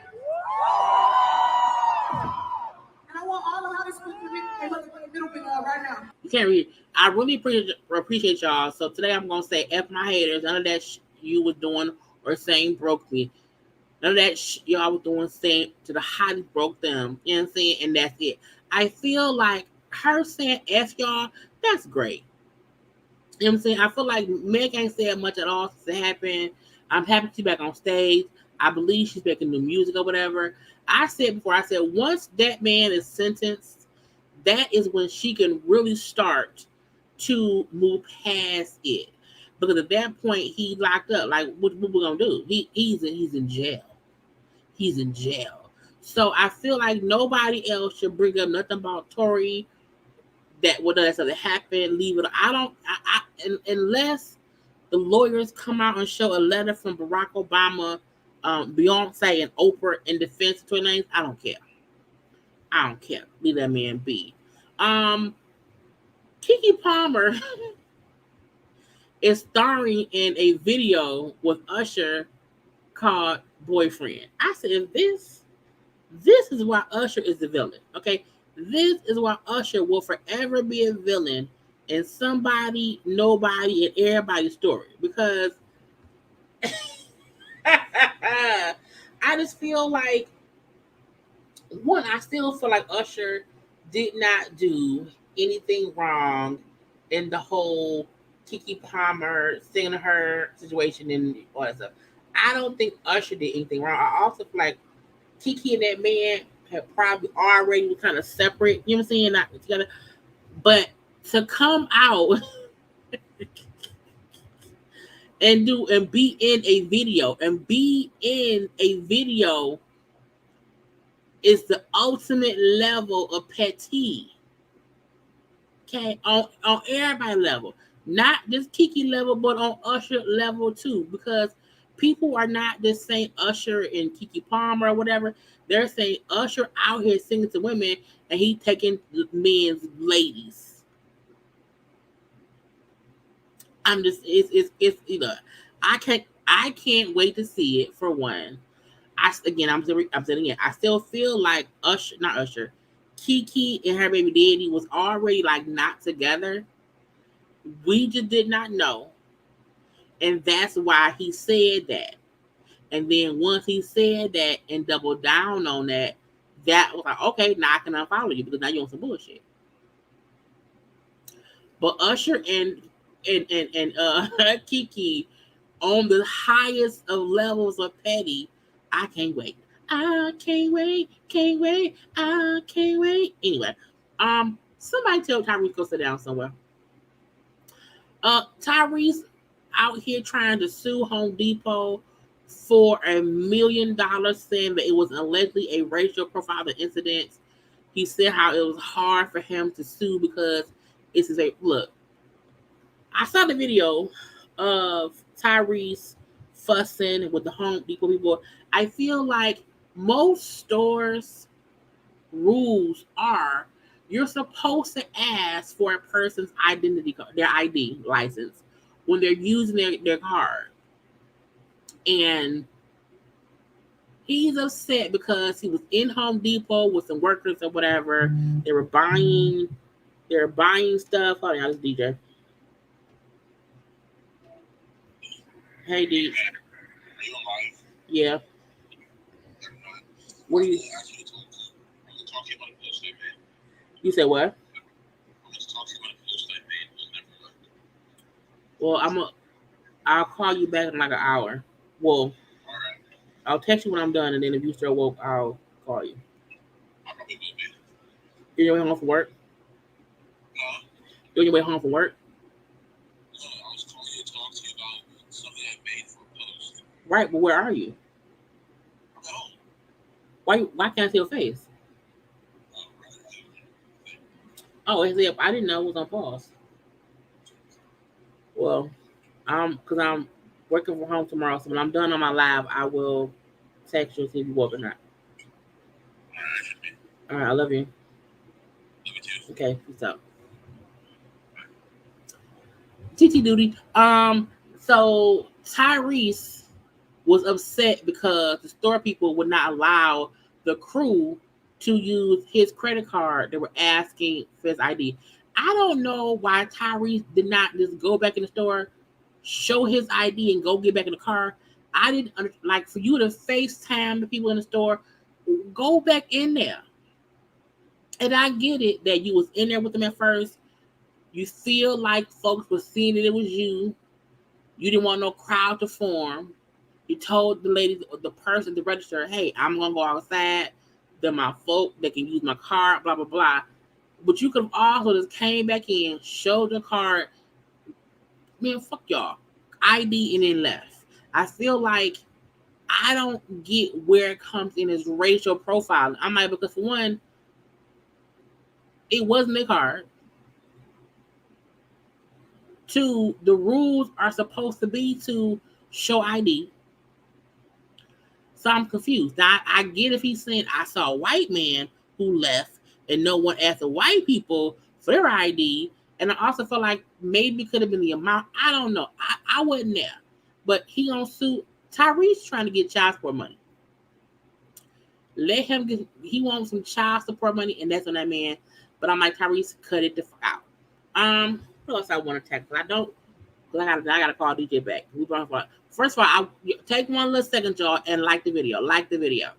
And I want all the hotties to read a little bit right now. You can't read. I really appreciate y'all. So today I'm going to say F my haters. None of that you was doing or saying broke me. None of that y'all was doing saying to the hotties broke them. You know what I'm saying? And that's it. I feel like her saying F y'all, that's great. You know what I'm saying? I feel like Meg ain't said much at all since it happened. I'm happy she's back on stage. I believe she's making new music or whatever. I said once that man is sentenced, that is when she can really start to move past it. Because at that point, he locked up. Like, what we gonna do? He's in jail. He's in jail. So I feel like nobody else should bring up nothing about Tory. That what does something happen? Leave it. Unless the lawyers come out and show a letter from Barack Obama, Beyonce, and Oprah in defense of Tory Lanez, I don't care. Leave that man be. Keke Palmer is starring in a video with Usher called Boyfriend. I said, this is why Usher is the villain. Okay, this is why Usher will forever be a villain in somebody, nobody, and everybody's story. Because I just feel like, one, I still feel like Usher did not do anything wrong in the whole Keke Palmer singing her situation and all that stuff. I don't think Usher did anything wrong. I also feel like Keke and that man had probably already kind of separate, you know what I'm saying, not together. But to come out and be in a video is the ultimate level of petty. Okay, on everybody level, not just Keke level, but on Usher level too, because people are not just saying Usher and Keke Palmer or whatever. They're saying Usher out here singing to women and he taking men's ladies. It's I can't wait to see it for one. I'm saying again, I still feel like Keke and her baby daddy was already like not together. We just did not know. And that's why he said that. And then once he said that and doubled down on that, that was like, okay, now I can unfollow you because now you're on some bullshit. But Usher and Keke on the highest of levels of petty, I can't wait. I can't wait. Anyway, Somebody tell Tyrese go sit down somewhere. Tyrese out here trying to sue Home Depot for $1 million, saying that it was allegedly a racial profiling incident. He said how it was hard for him to sue because it's a look. I saw the video of Tyrese fussing with the Home Depot people. I feel like most stores' rules are you're supposed to ask for a person's identity card, their ID license, when they're using their card. And he's upset because he was in Home Depot with some workers or whatever. They were buying stuff. Hold on, this DJ. Hey, D. Yeah. What are you? You said what? Well, I'll call you back in like an hour. Well, I'll text you when I'm done, and then if you still woke, I'll call you. You're on your way home from work? You're on your way home from work? I was calling you to talk to you about something I made for a post. Right, but where are you? I'm at home. Why can't I see your face? Oh, I didn't know it was on pause. Well, because I'm working from home tomorrow, so when I'm done on my live, I will text you and see if you woke or not. All right, I love you. Love you too. Okay, peace out. TT duty. So Tyrese was upset because the store people would not allow the crew to use his credit card. They were asking for his ID. I don't know why Tyrese did not just go back in the store, show his ID, and go get back in the car. I didn't like for you to FaceTime the people in the store. Go back in there. And I get it that you was in there with them at first. You feel like folks were seeing that it was you. You didn't want no crowd to form. You told the lady, the person, the register, hey, I'm going to go outside. They're my folk. They can use my card, blah, blah, blah. But you could have also just came back in, showed the card. Man, fuck y'all. ID and then left. I feel like I don't get where it comes in as racial profiling. I'm like, because for one, it wasn't a card. Two, the rules are supposed to be to show ID. So I'm confused. Now, I get if he's saying I saw a white man who left and no one asked the white people for their ID. And I also feel like maybe it could have been the amount. I don't know. I wasn't there. But he gonna sue. Tyrese trying to get child support money. Let him get, he wants some child support money, and that's on that man. But I'm like, Tyrese, cut it the fuck out. What else I want to text? I don't. I gotta call DJ back. First of all, I take one little second, y'all, and like the video. Like the video.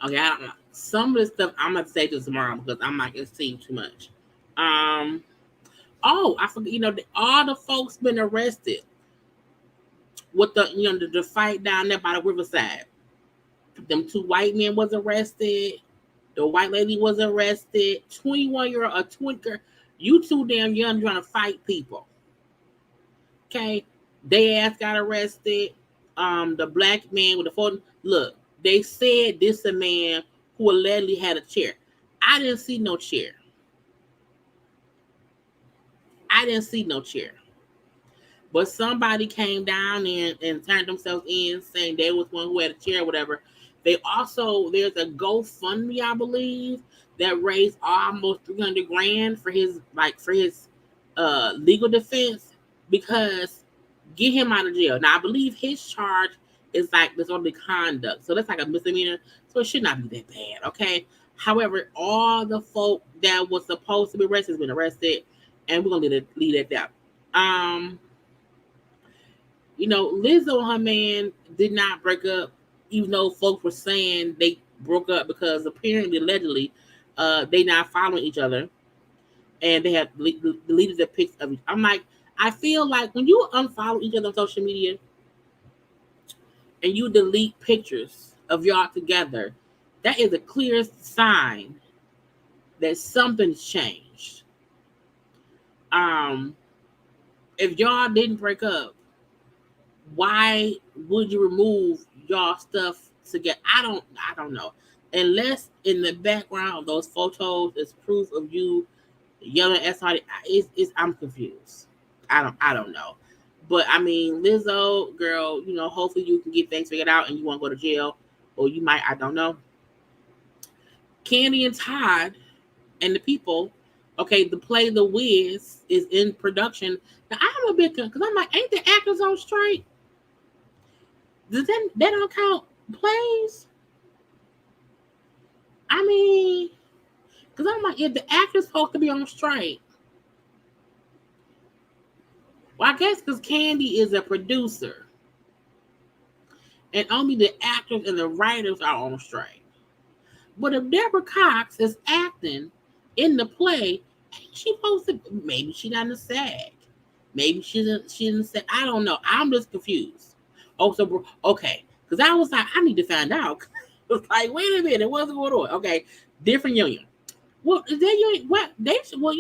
Okay, I don't know. Some of this stuff I'm gonna say to tomorrow because I'm like, it's seeing too much. Oh, I forget. You know, all the folks been arrested with the fight down there by the riverside. Them two white men was arrested. The white lady was arrested. 21-year-old, a 20 girl. You too damn young trying to fight people. Okay, they ass got arrested. The black man with the phone. Look. They said this a man who allegedly had a chair. I didn't see no chair. But somebody came down and turned themselves in saying they was one who had a chair or whatever. There's a GoFundMe, I believe, that raised almost $300,000 for his legal defense because get him out of jail. Now I believe his charge it's like disorderly conduct. So that's like a misdemeanor. So it should not be that bad, okay? However, all the folk that was supposed to be arrested has been arrested, and we're gonna leave it at that. Lizzo and her man did not break up, even though folks were saying they broke up because apparently, allegedly, they not following each other, and they have deleted the pics of each. I'm like, I feel like when you unfollow each other on social media and you delete pictures of y'all together, that is a clear sign that something's changed. If y'all didn't break up, why would you remove y'all stuff together? I don't know. Unless in the background of those photos is proof of you yelling at somebody, I'm confused. I don't know. But I mean, Lizzo, girl, hopefully you can get things figured out and you won't go to jail, or you might. I don't know. Kandi and Todd and the people. Okay, the play The Wiz is in production. Now I'm a bit because I'm like, ain't the actors on strike? Does that don't count plays? I mean, because I'm like, if the actor's supposed to be on strike, well, I guess because Kandi is a producer, and only the actors and the writers are on strike. But if Deborah Cox is acting in the play, ain't she supposed to? Maybe she's not in the SAG. Maybe she's in the SAG. I don't know. I'm just confused. Oh, so okay, because I was like, I need to find out. It's like, wait a minute, what's going on? Okay, different union. Well, is that union? What they? Well,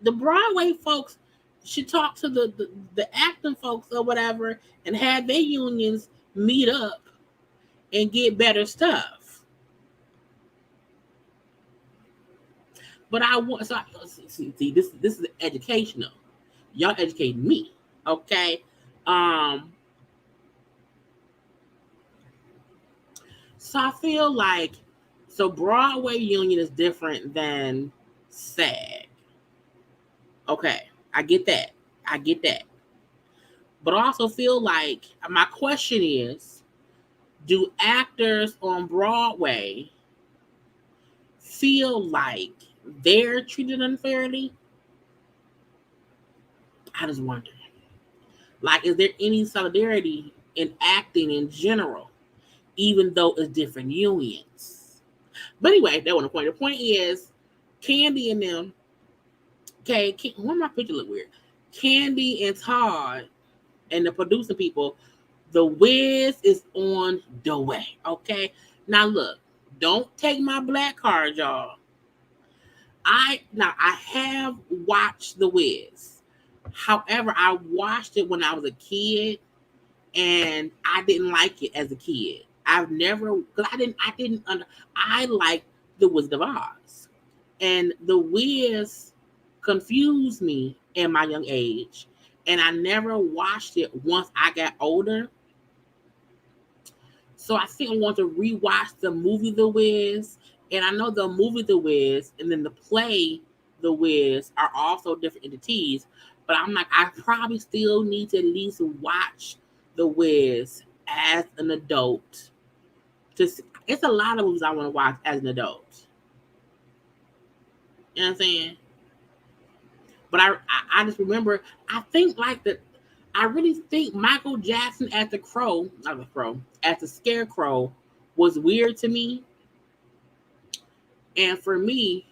the Broadway folks should talk to the acting folks or whatever, and have their unions meet up and get better stuff. But I want see this is educational. Y'all educate me, okay? So I feel like Broadway union is different than SAG. Okay, I get that. But I also feel like my question is, do actors on Broadway feel like they're treated unfairly? I just wonder. Like, is there any solidarity in acting in general, even though it's different unions? But anyway, that wasn't the point. The point is, Kandi and them. Okay, why my picture look weird? Kandi and Todd and the producing people, The Wiz is on the way. Okay, now look, don't take my black card, y'all. I have watched The Wiz. However, I watched it when I was a kid, and I didn't like it as a kid. I've never, because I like The Wizard of Oz, and The Wiz confused me in my young age, and I never watched it once I got older. So I think I want to rewatch the movie The Wiz, and I know the movie The Wiz and then the play The Wiz are also different entities, but I'm like, I probably still need to at least watch The Wiz as an adult. It's a lot of movies I want to watch as an adult. You know what I'm saying? But I just remember, I really think Michael Jackson as the Scarecrow was weird to me. And for me,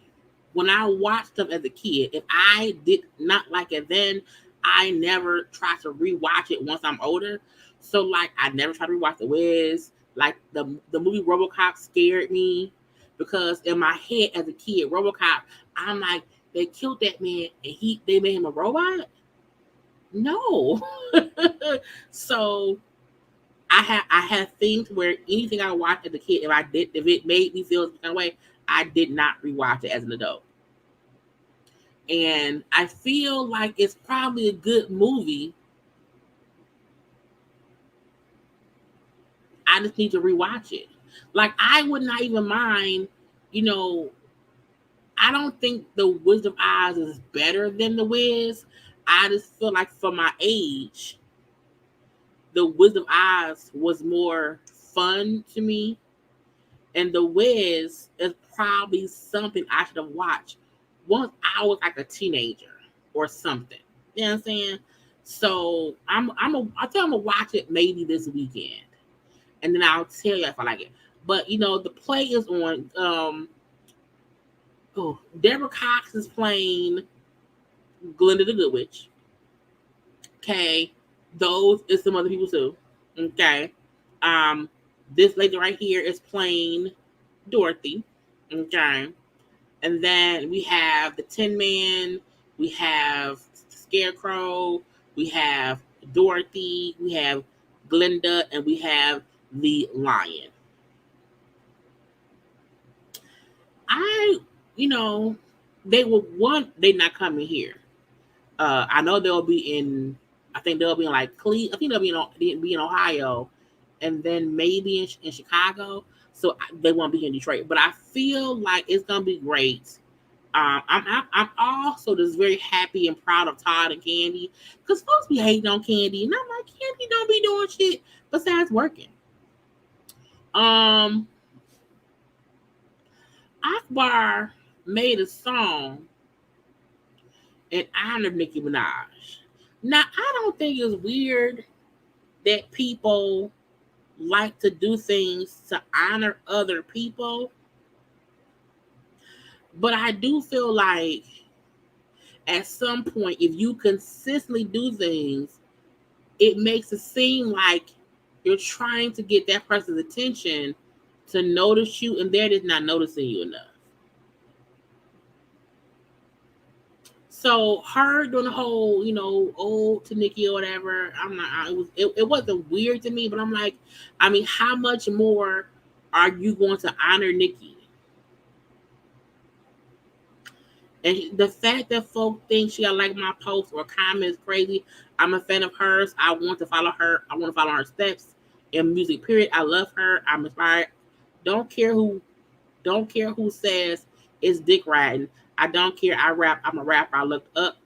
when I watched them as a kid, if I did not like it then, I never try to rewatch it once I'm older. So like, I never try to rewatch The Wiz. Like the movie RoboCop scared me because in my head as a kid, RoboCop, I'm like, they killed that man and they made him a robot? No. So I have things where anything I watched as a kid, if it made me feel a kind of way, I did not rewatch it as an adult. And I feel like it's probably a good movie. I just need to rewatch it. Like, I would not even mind, I don't think The Wizard of Oz is better than The Wiz. I just feel like for my age, the Wizard of Oz was more fun to me, and The Wiz is probably something I should have watched once I was like a teenager or something. You know what I'm saying? So I think I'm gonna watch it maybe this weekend, and then I'll tell you if I like it. But the play is on. Deborah Cox is playing Glinda the Good Witch. Okay, those is some other people too. Okay, um, this lady right here is playing Dorothy. Okay, and then we have the Tin Man, we have Scarecrow, we have Dorothy, we have Glinda, and we have the Lion. I, you know, they not coming here. I know they'll be in. I think they'll be in like I think they'll be in Ohio, and then maybe in Chicago. So they won't be in Detroit. But I feel like it's gonna be great. I'm also just very happy and proud of Todd and Kandi, because folks be hating on Kandi, and I'm like, Kandi don't be doing shit besides working. Um, Akbar made a song in honor of Nicki Minaj. Now, I don't think it's weird that people like to do things to honor other people, but I do feel like at some point, if you consistently do things, it makes it seem like you're trying to get that person's attention to notice you, and they're just not noticing you enough. So her doing the whole, old to Nikki or whatever, I'm not. It wasn't weird to me, but I'm like, I mean, how much more are you going to honor Nikki? And the fact that folk think she like my post or comment is crazy. I'm a fan of hers. I want to follow her. I want to follow her steps in music. Period. I love her. I'm inspired. Don't care who. Don't care who says it's dick riding. I don't care. I rap. I'm a rapper. I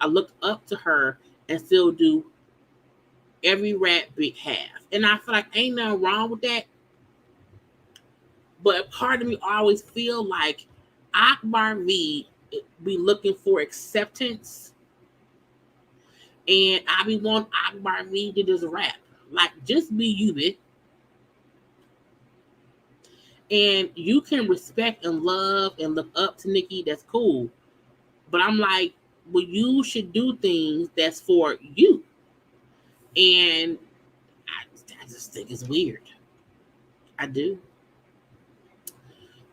looked up to her and still do every rap big half. And I feel like ain't nothing wrong with that. But part of me always feel like Akbar V be looking for acceptance, and I be wanting Akbar V to just rap. Like, just be you, bitch. And you can respect and love and look up to Nikki, that's cool. But I'm like, well, you should do things that's for you. And I just think it's weird. I do.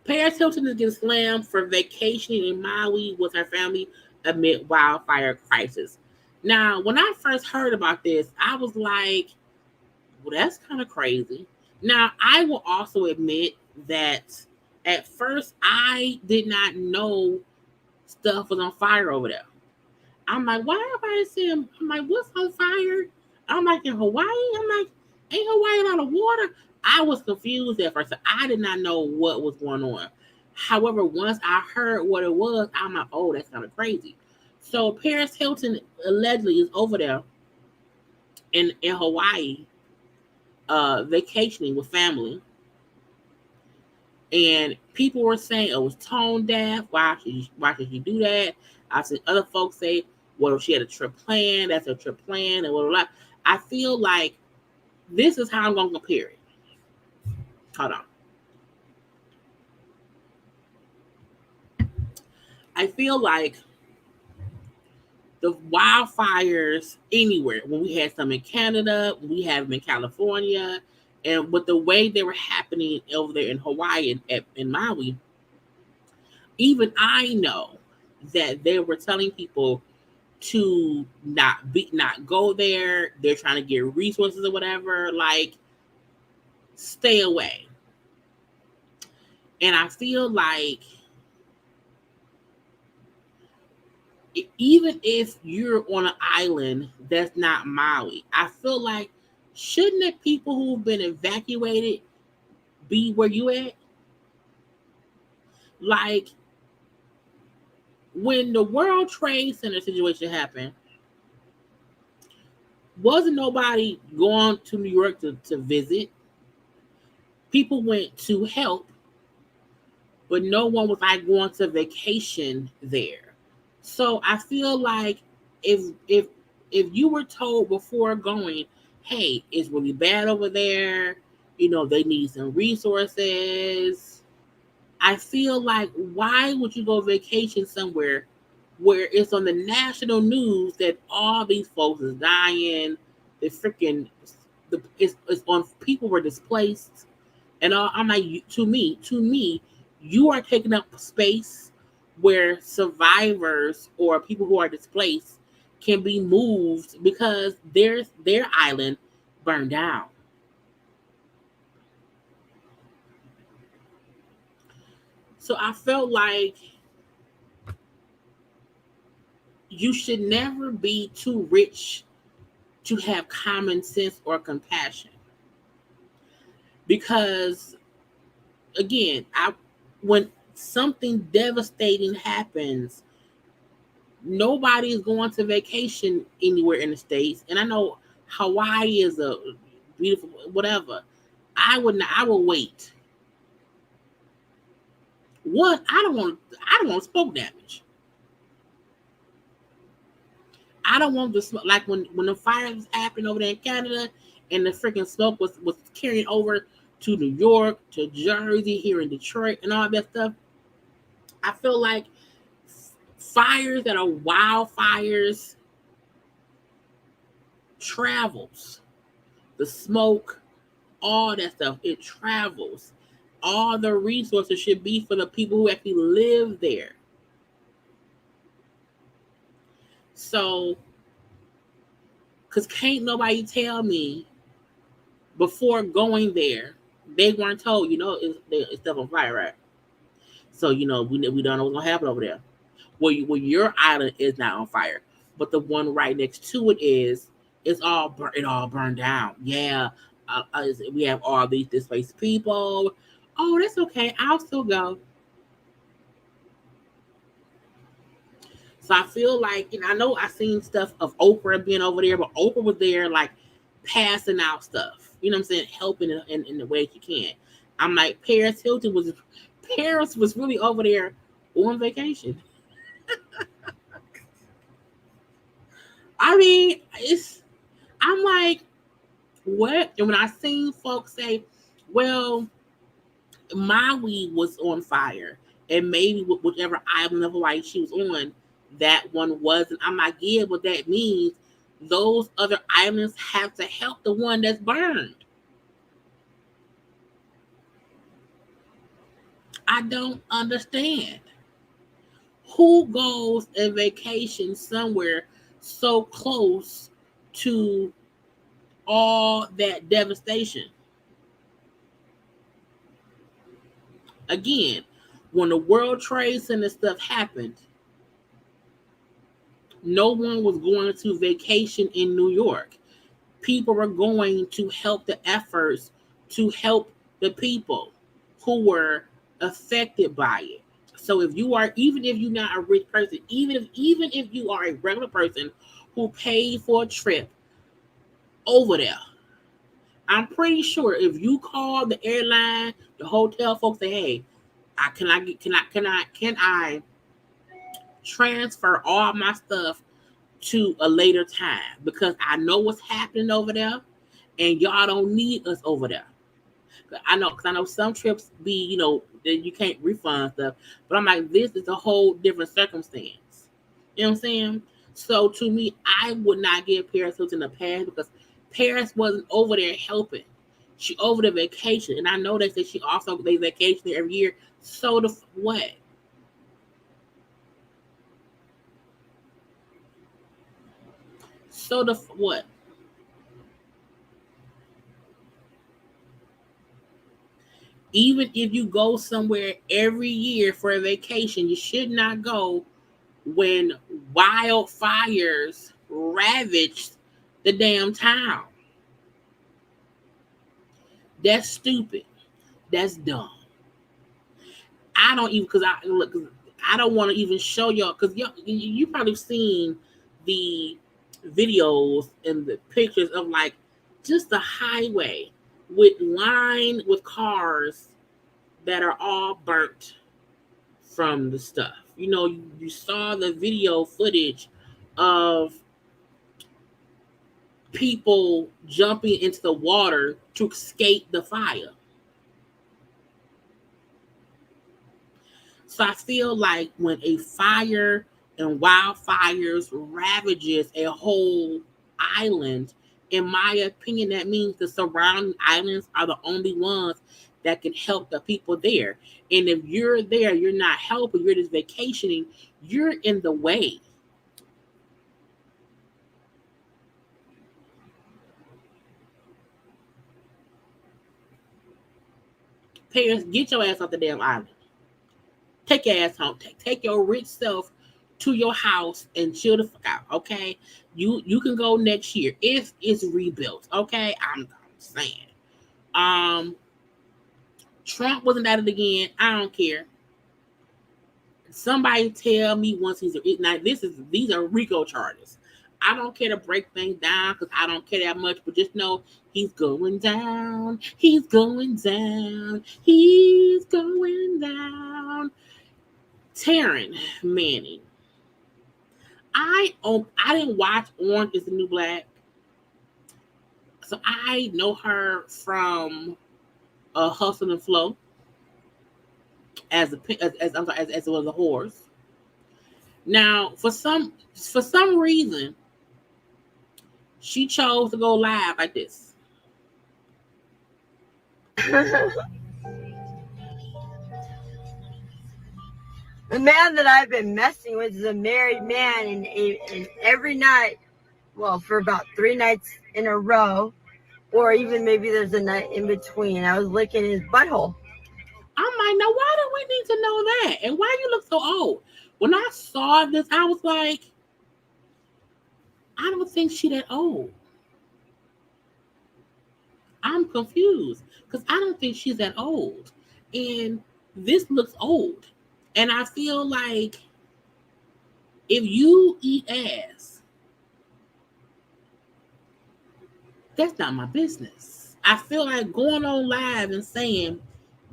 Paris Hilton is getting slammed for vacationing in Maui with her family amid wildfire crisis. Now, when I first heard about this, I was like, well, that's kind of crazy. Now, I will also admit that at first I did not know stuff was on fire over there. I'm like, why everybody saying, I'm like, what's on fire? I'm like, in Hawaii? I'm like, ain't Hawaii out of water? I was confused at first. I did not know what was going on. However, once I heard what it was, I'm like, oh, that's kind of crazy. So Paris Hilton allegedly is over there in Hawaii, vacationing with family. And people were saying it was tone deaf. Why should she do that? I've seen other folks say, well, if she had a trip plan, that's a trip plan, and blah, blah, blah. I feel like this is how I'm going to compare it. Hold on. I feel like the wildfires anywhere, when we had some in Canada, we have them in California, and with the way they were happening over there in Hawaii and in Maui, even I know that they were telling people to not go there. They're trying to get resources or whatever. Like, stay away. And I feel like even if you're on an island that's not Maui, I feel like shouldn't the people who've been evacuated be where you at? Like, when the World Trade Center situation happened, Wasn't nobody going to New York to visit. People went to help, but no one was like going to vacation there. So I feel like if if if you were told before going, hey, it's really bad over there, they need some resources. I feel like why would you go vacation somewhere where it's on the national news that all these folks is dying, the freaking it's on people were displaced and all. I'm like, to me, you are taking up space where survivors or people who are displaced can be moved because their island burned down. So I felt like you should never be too rich to have common sense or compassion. Because again, I when something devastating happens, nobody is going to vacation anywhere in the States. And I know Hawaii is a beautiful whatever. I will wait. One, I don't want smoke damage. I don't want the smoke like when the fires happened over there in Canada and the freaking smoke was carrying over to New York, to Jersey, here in Detroit, and all that stuff. I feel like fires that are wildfires travels. The smoke, all that stuff, it travels. All the resources should be for the people who actually live there. So, because can't nobody tell me before going there, they weren't told, it's stuff on fire, right? So, we don't know what's going to happen over there. Well, your island is not on fire, but the one right next to it is, it all burned down. Yeah, we have all these displaced people. Oh, that's okay. I'll still go. So I feel like, I know I seen stuff of Oprah being over there, but Oprah was there like passing out stuff. You know what I'm saying? Helping in the way she can. I'm like, Paris was really over there on vacation. I mean, I'm like, what? And when I seen folks say, well, Maui was on fire, and maybe whichever island of Hawaii she was on, that one wasn't. I'm like, yeah, but that means those other islands have to help the one that's burned. I don't understand. Who goes and vacation somewhere so close to all that devastation? Again, when the World Trade Center stuff happened, no one was going to vacation in New York. People were going to help the efforts to help the people who were affected by it. So if you are, even if you're not a rich person, even if you are a regular person who paid for a trip over there, I'm pretty sure if you call the airline, the hotel folks, say, "Hey, can I transfer all my stuff to a later time because I know what's happening over there, and y'all don't need us over there." I know some trips be, that you can't refund stuff, but I'm like, this is a whole different circumstance. You know what I'm saying? So to me, I would not give Paris Hilton a pass because Paris wasn't over there helping. She over the vacation, and I know they said she also they vacation there every year. So the what? So the what? Even if you go somewhere every year for a vacation, you should not go when wildfires ravaged the damn town. That's stupid. That's dumb. I don't even because I look. I don't want to even show y'all because you probably seen the videos and the pictures of like just the highway lined with cars that are all burnt from the stuff. You saw the video footage of people jumping into the water to escape the fire. So I feel like when a fire and wildfires ravages a whole island, in my opinion, that means the surrounding islands are the only ones that can help the people there. And if you're there, you're not helping, you're just vacationing, you're in the way. Parents, get your ass off the damn island. Take your ass home. Take your rich self to your house and chill the fuck out, okay? You can go next year if it's rebuilt, okay? I'm saying. Trump wasn't at it again. I don't care. Somebody tell me once he's now these are RICO charges. I don't care to break things down because I don't care that much, but just know he's going down. He's going down. He's going down. Taryn Manning. I didn't watch Orange Is the New Black, so I know her from Hustle and Flow as it was a horse. Now, for some reason, she chose to go live like this. The man that I've been messing with is a married man, and every night, well, for about 3 nights in a row, or even maybe there's a night in between, I was licking his butthole. I'm like, now why do we need to know that? And why you look so old? When I saw this, I was like, I don't think she that old. I'm confused because I don't think she's that old. And this looks old. And I feel like if you eat ass, that's not my business. I feel like going on live and saying,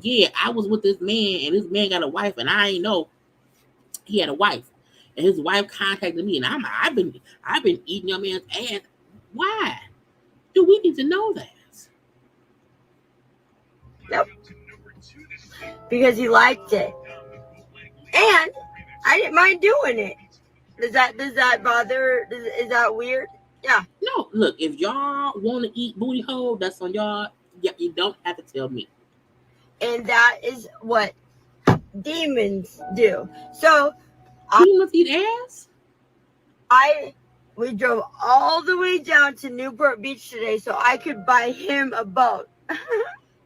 yeah, I was with this man and this man got a wife and I ain't know he had a wife. And his wife contacted me and I've been eating your man's ass. Why do we need to know that? Yep. Because he liked it. And I didn't mind doing it. Does that bother? Is that weird? Yeah. No, look, if y'all want to eat booty hole, that's on y'all. Yeah, you don't have to tell me. And that is what demons do. So demons eat ass? We drove all the way down to Newport Beach today so I could buy him a boat.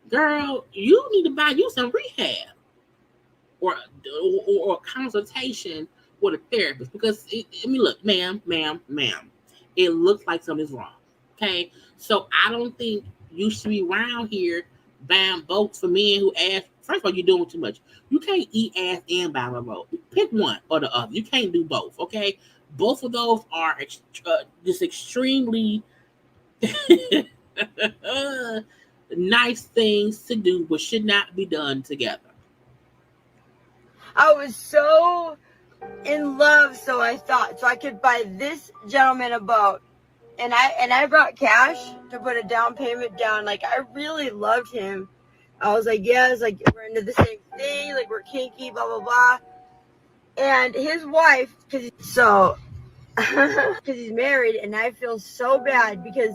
Girl, you need to buy you some rehab or a consultation with a therapist because look, ma'am, it looks like something's wrong. Okay, so I don't think you should be around here buying boats for men who ask. First of all, you're doing too much. You can't eat ass and buy a boat. Pick one or the other. You can't do both. Okay, both of those are just extremely nice things to do, but should not be done together. I was so in love, so I thought so I could buy this gentleman a boat, and I brought cash to put a down payment down. Like I really loved him. I was like, yes, like we're into the same thing, like we're kinky, blah blah blah. And his wife, because he's married, and I feel so bad because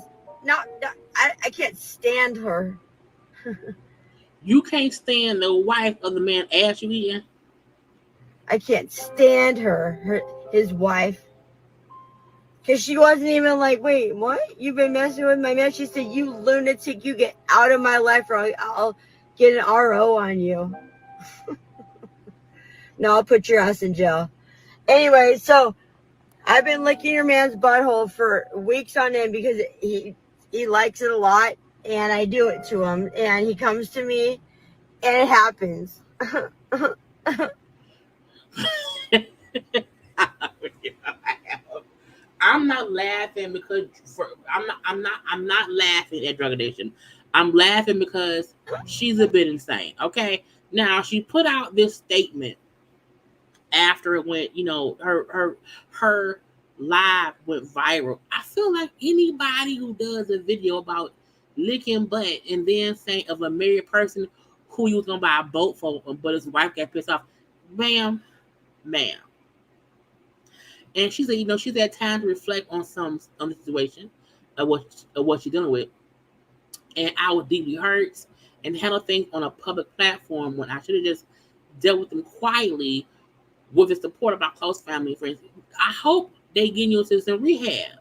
I can't stand her. You can't stand the wife of the man ass you eating? I can't stand his wife. Because she wasn't even like, wait, what? You've been messing with my man? She said, you lunatic, you get out of my life or I'll get an RO on you. No, I'll put your ass in jail. Anyway, so I've been licking your man's butthole for weeks on end because he likes it a lot. And I do it to him. And he comes to me and it happens. I'm not laughing because I'm not laughing at drug addiction. I'm laughing because she's a bit insane. Okay. Now she put out this statement after it went, her live went viral. I feel like anybody who does a video about licking butt and then saying of a married person who you was gonna buy a boat for, but his wife got pissed off, ma'am. And she said, she's had time to reflect on the situation of what she's dealing with. And I was deeply hurt and handled things on a public platform when I should have just dealt with them quietly with the support of my close family and friends. I hope they get you into some rehab.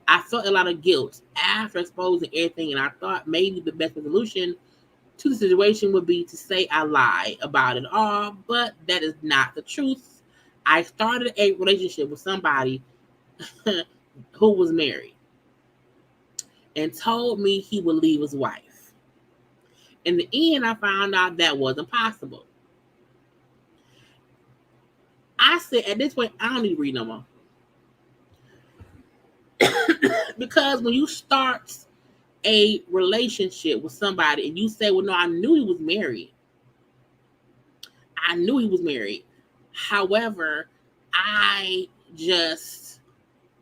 I felt a lot of guilt after exposing everything, and I thought maybe the best resolution to the situation would be to say I lied about it all, but that is not the truth. I started a relationship with somebody who was married and told me he would leave his wife. In the end, I found out that wasn't possible. I said, at this point, I don't need to read no more. Because when you start a relationship with somebody and you say, well, no, I knew he was married. However, I just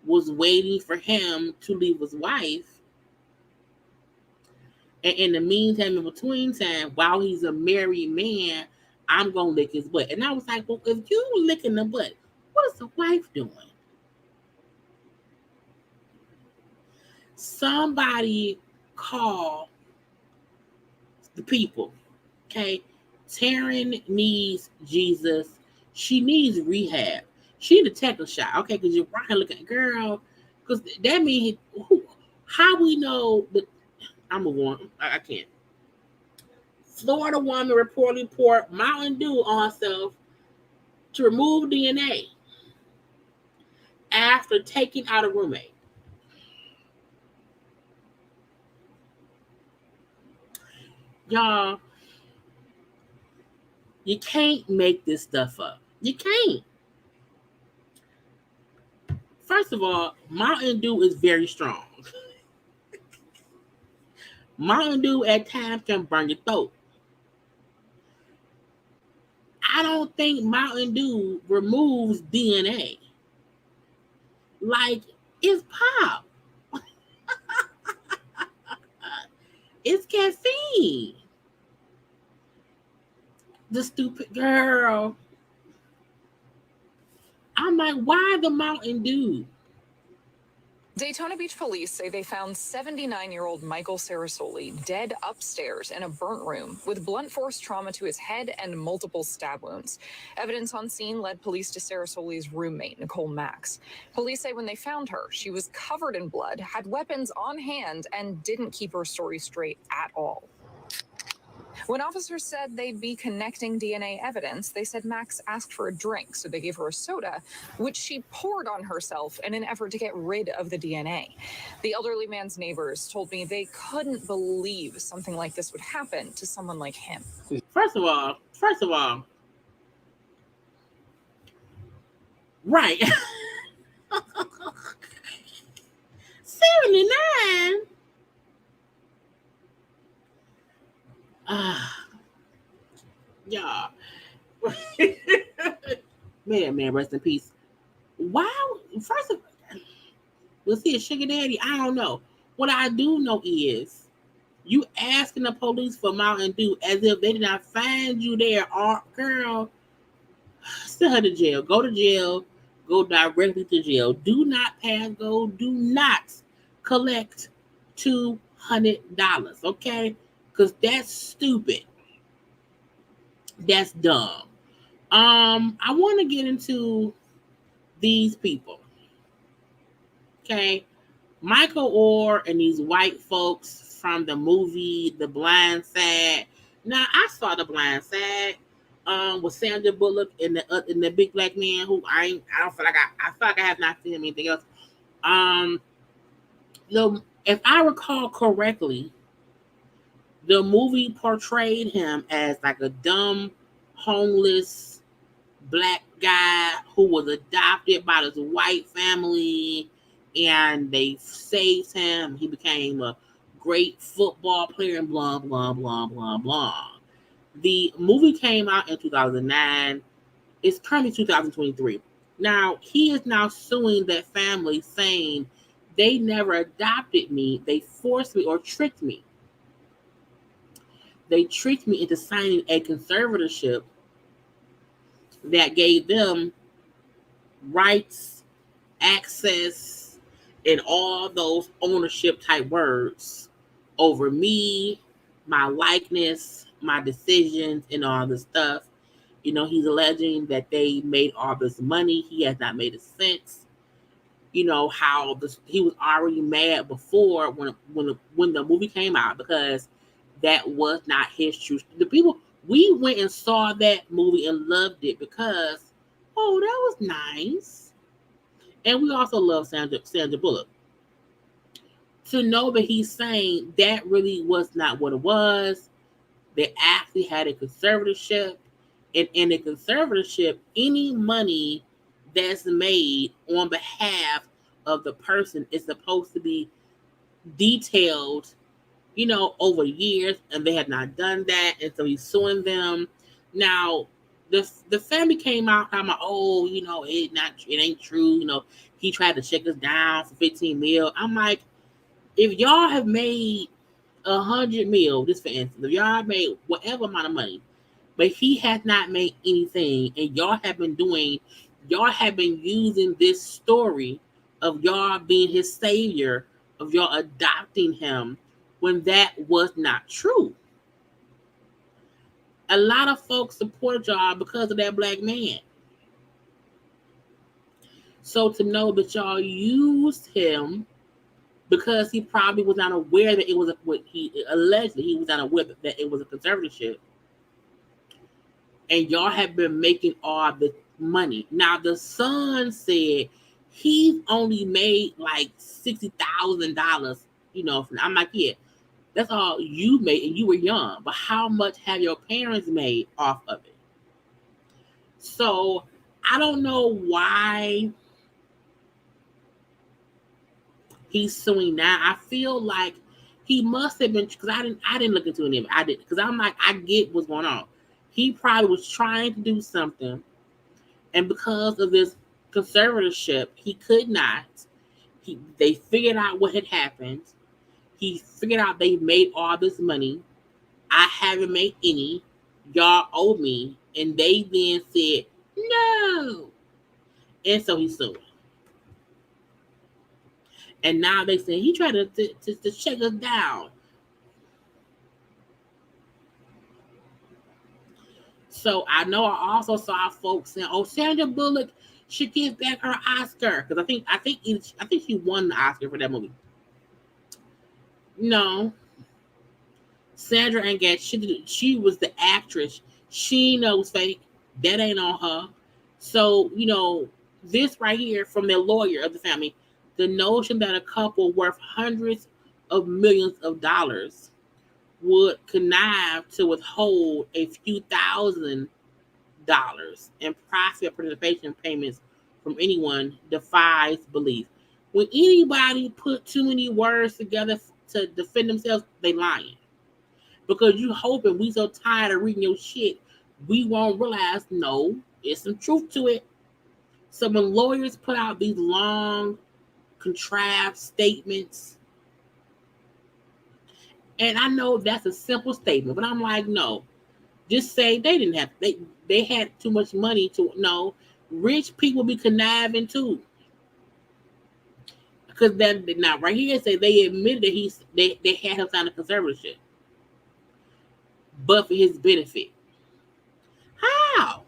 was waiting for him to leave his wife. And in the meantime, in between time, while he's a married man, I'm going to lick his butt. And I was like, well, if you licking the butt, what is the wife doing? Somebody call the people, okay? Taryn needs Jesus. She needs rehab. She needs a technical shot, okay? Because you're right looking, girl. Because that means, how we know that, I'm moving on. I can't. Florida woman reportedly poured Mountain Dew on herself to remove DNA after taking out a roommate. Y'all, you can't make this stuff up. You can't. First of all, Mountain Dew is very strong. Mountain Dew at times can burn your throat. I don't think Mountain Dew removes DNA. Like, it's pop. It's caffeine. The stupid girl. I'm like, why the Mountain Dew? Daytona Beach police say they found 79-year-old Michael Sarasoli dead upstairs in a burnt room with blunt force trauma to his head and multiple stab wounds. Evidence on scene led police to Sarasoli's roommate, Nicole Max. Police say when they found her, she was covered in blood, had weapons on hand, and didn't keep her story straight at all. When officers said they'd be connecting DNA evidence, they said Max asked for a drink, so they gave her a soda, which she poured on herself in an effort to get rid of the DNA. The elderly man's neighbors told me they couldn't believe something like this would happen to someone like him. First of all, right. 79? Yeah. Man, rest in peace. Wow. First of all, was he a sugar daddy? I don't know. What I do know is you asking the police for Mountain Dew as if they did not find you there. Girl, send her to jail. Go to jail. Go directly to jail. Do not pass go. Do not collect $200. Okay? Because that's stupid. That's dumb. I want to get into these people. Okay. Michael Orr and these white folks from the movie The Blind Side. Now, I saw The Blind Side with Sandra Bullock and the big black man who I don't feel like I feel like I have not seen him anything else. If I recall correctly, the movie portrayed him as like a dumb, homeless black guy who was adopted by this white family, and they saved him. He became a great football player and blah, blah, blah, blah, blah. The movie came out in 2009. It's currently 2023. Now, he is now suing that family, saying they never adopted me. They forced me or tricked me. They tricked me into signing a conservatorship that gave them rights, access, and all those ownership type words over me, my likeness, my decisions, and all this stuff. You know, he's alleging that they made all this money. He has not made a cent. You know how this, he was already mad before when the movie came out, because that was not his truth. The people, we went and saw that movie and loved it because, oh, that was nice, and we also love Sandra Bullock. To know that he's saying that really was not what it was. They actually had a conservatorship, and in a conservatorship, any money that's made on behalf of the person is supposed to be detailed, you know, over years, and they have not done that, and so he's suing them. Now, the family came out talking about, oh, you know, it ain't true. You know, he tried to check us down for 15 mil. I'm like, if y'all have made 100 mil, just for instance, if y'all have made whatever amount of money, but he has not made anything, and y'all have been using this story of y'all being his savior, of y'all adopting him, when that was not true. A lot of folks support y'all because of that black man. So to know that y'all used him because he probably was not aware that it was what he allegedly he was not aware that it was a conservatorship, and y'all have been making all the money. Now the son said he's only made like $60,000. You know, I'm like, yeah, that's all you made, and you were young. But how much have your parents made off of it? So I don't know why he's suing now. I feel like he must have been, because I didn't look into any of it. I did, because I'm like, I get what's going on. He probably was trying to do something, and because of this conservatorship, he could not. They figured out what had happened. He figured out they made all this money. I haven't made any. Y'all owe me. And they then said, no. And so he sued. And now they say he tried to shake us down. So I know I also saw folks saying, oh, Sandra Bullock should give back her Oscar. Because I think she won the Oscar for that movie. No. Sandra ain't got shit. She was the actress. She knows fake. That ain't on her. So, you know, this right here from the lawyer of the family, the notion that a couple worth hundreds of millions of dollars would connive to withhold a few $1,000s in profit participation payments from anyone defies belief. When anybody put too many words together to defend themselves, they lying. Because you hoping we so tired of reading your shit, we won't realize, no, there's some truth to it. So when lawyers put out these long, contrived statements, and I know that's a simple statement, but I'm like, no, just say they didn't have, they had too much money to, no, rich people be conniving too. Because then, now right here, say they admitted that they had him sign a conservatorship, but for his benefit. How?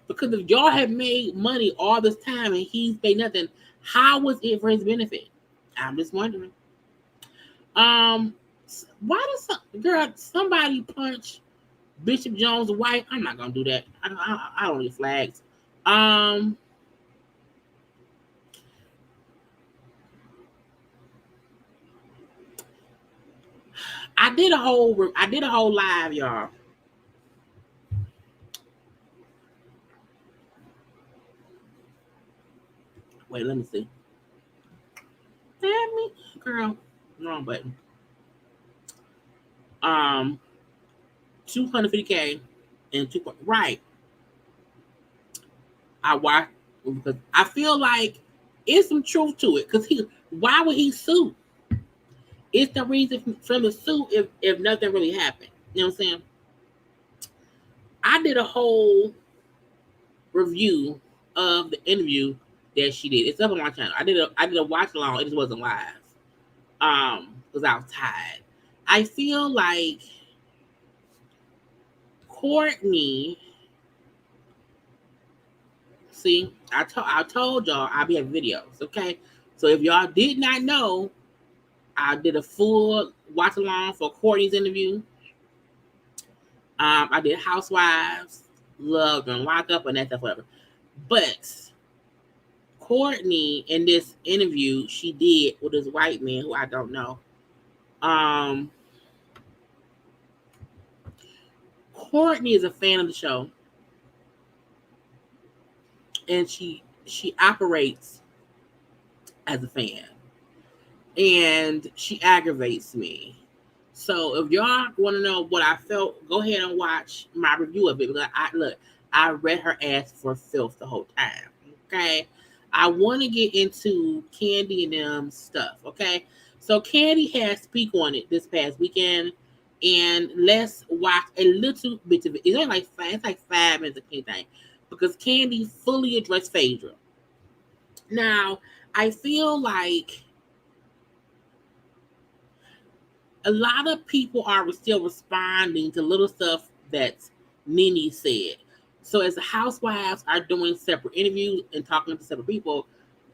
Because if y'all have made money all this time and he's paid nothing, how was it for his benefit? I'm just wondering. Why does somebody punch Bishop Jones' wife? I'm not gonna do that. I don't need flags. I did a whole live, y'all, Wait, let me see. Damn me, girl. Wrong button. 250K and 2. Right. I watched because I feel like it's some truth to it. Because why would he sue? It's the reason for him to sue if nothing really happened. You know what I'm saying? I did a whole review of the interview that she did. It's up on my channel. I did a watch along. It just wasn't live. Because I was tired. I feel like Courtney. See, I told y'all I'll be having videos. Okay, so if y'all did not know, I did a full watch along for Courtney's interview. I did Housewives, Love and Lock Up, and that stuff, whatever. But Courtney, in this interview she did with this white man who I don't know, Courtney is a fan of the show, and she operates as a fan, and she aggravates me. So if y'all want to know what I felt, go ahead and watch my review of it. Because I read her ass for filth the whole time. Okay, I want to get into Kandi and them stuff. Okay, so Kandi had speak on it this past weekend, and let's watch a little bit of it. It's only like 5 minutes of anything, because Kandi fully addressed Phaedra. Now I feel like a lot of people are still responding to little stuff that Nene said. So as the housewives are doing separate interviews and talking to separate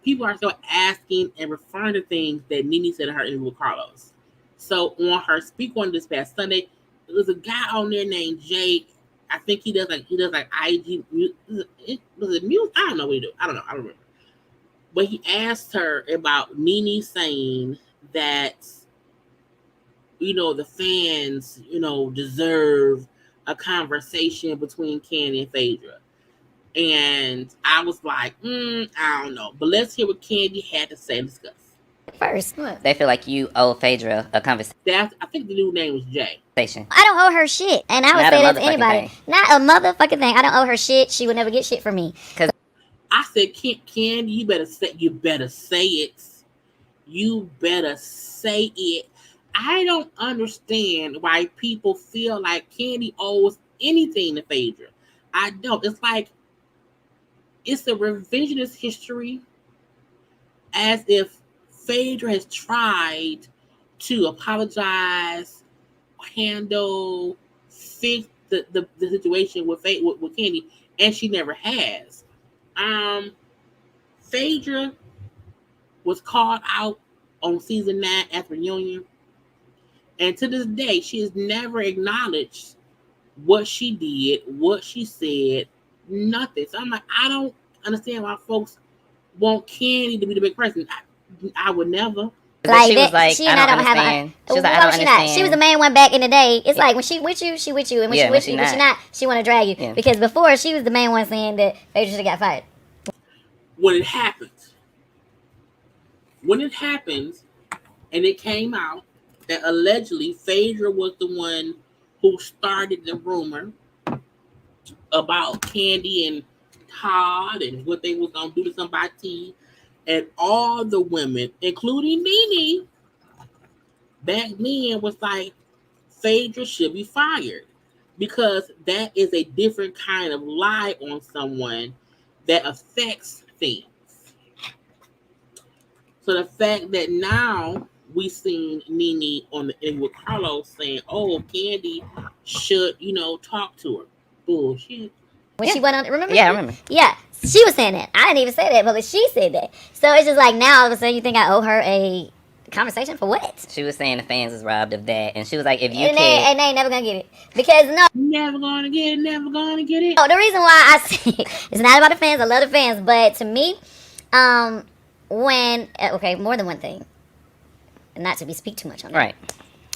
people are still asking and referring to things that Nene said in her interview with Carlos. So on her speak on this past Sunday, there's a guy on there named Jay. I think he does like IG. Was it music? I don't know what he do. I don't remember. But he asked her about Nene saying that, the fans, deserve a conversation between Kandi and Phaedra. And I was like, I don't know. But let's hear what Kandi had to say and discuss. First, they feel like you owe Phaedra a conversation. I think the new name was Jay. I don't owe her shit. And I would say that to anybody. Not a motherfucking thing. I don't owe her shit. She would never get shit from me. Because I said, Kandi, you better say it. You better say it. I don't understand why people feel like Kandi owes anything to Phaedra. I don't. It's like it's a revisionist history, as if Phaedra has tried to apologize, handle, fix the situation with Kandi, and she never has. Phaedra was called out on season 9 at the reunion. And to this day, she has never acknowledged what she did, what she said, nothing. So I'm like, I don't understand why folks want Kandi to be the big person. I would never. Like, she was like, she and I don't understand. She was like, I don't understand. She was the main one back in the day. It's like when she with you, she with you. And when she with you, when she not, she want to drag you. Yeah. Because before, she was the main one saying that Phaedra should have got fired. When it happens, and it came out that allegedly Phaedra was the one who started the rumor about Kandi and Todd and what they was going to do to somebody. And all the women, including Nene, back then was like, Phaedra should be fired. Because that is a different kind of lie on someone that affects things. So the fact that now we seen Nene on the interview with Carlos saying, "Oh, Kandi should, talk to her." Bullshit. When she went on, remember? Yeah, I remember. Yeah, she was saying that. I didn't even say that, but she said that. So it's just like now all of a sudden you think I owe her a conversation for what? She was saying the fans is robbed of that, and she was like, "If you and they ain't never gonna get it because never gonna get it. No, the reason why I say it's not about the fans. I love the fans, but to me, more than one thing. Not to speak too much on that. Right.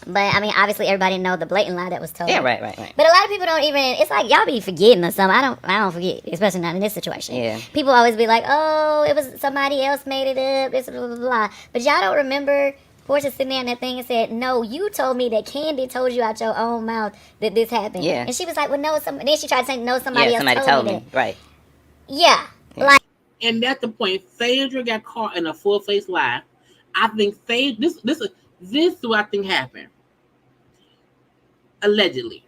But I mean, obviously, everybody know the blatant lie that was told. Yeah, right. But a lot of people don't even. It's like y'all be forgetting or something. I don't forget, especially not in this situation. Yeah. People always be like, "Oh, it was somebody else made it up." This blah blah blah. But y'all don't remember Portia sitting there in that thing and said, "No, you told me that Kandi told you out your own mouth that this happened." Yeah. And she was like, "Well, no, then she tried to say, "No, somebody else told me that." Right. Yeah. Like. And that's the point. Phaedra got caught in a full-face lie. I think this is what I think happened. Allegedly.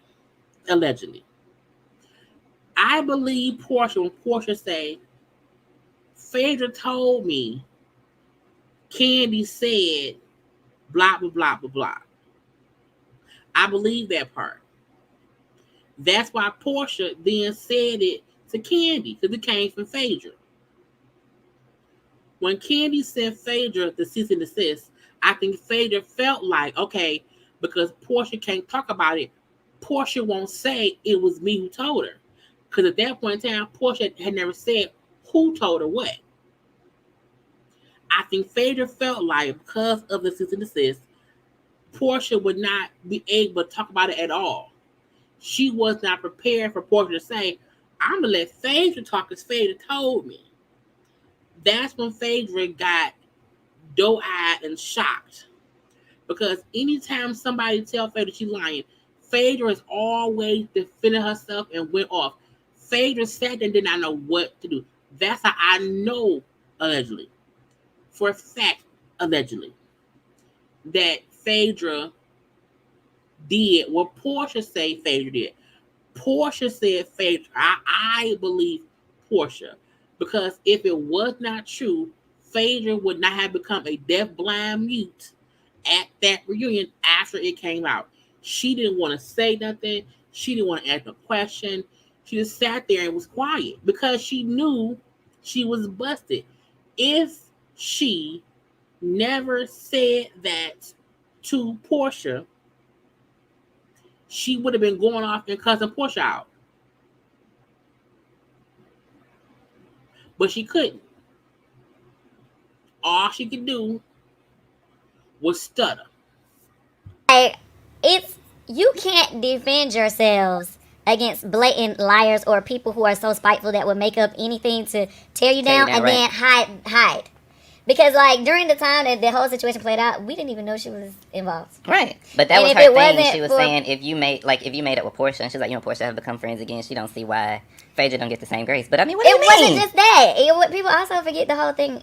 I believe Portia when Portia say, Phaedra told me Kandi said blah, blah, blah, blah, blah. I believe that part. That's why Portia then said it to Kandi, because it came from Phaedra. When Kandi sent Phaedra the cease and desist, I think Phaedra felt like, okay, because Portia can't talk about it, Portia won't say it was me who told her. Because at that point in time, Portia had never said who told her what. I think Phaedra felt like because of the cease and desist, Portia would not be able to talk about it at all. She was not prepared for Portia to say, I'm going to let Phaedra talk because Phaedra told me. That's when Phaedra got doe-eyed and shocked. Because anytime somebody tells Phaedra she's lying, Phaedra is always defending herself and went off. Phaedra sat there and did not know what to do. That's how I know, allegedly, for a fact, allegedly, that Phaedra did what Portia said Phaedra did. Portia said Phaedra. I believe Portia. Because if it was not true, Phaedra would not have become a deaf, blind mute at that reunion after it came out. She didn't want to say nothing. She didn't want to ask a question. She just sat there and was quiet because she knew she was busted. If she never said that to Portia, she would have been going off and cussing Portia out. But she couldn't. All she could do was stutter. You can't defend yourselves against blatant liars or people who are so spiteful that would make up anything to tear you down and then hide. Because like during the time that the whole situation played out, we didn't even know she was involved. Right. But that was her thing. She was saying if you made up with Portia, and she's like, you know, Portia have become friends again. She don't see why Phaedra don't get the same grace. But I mean, what do you mean? It wasn't just that. People also forget the whole thing.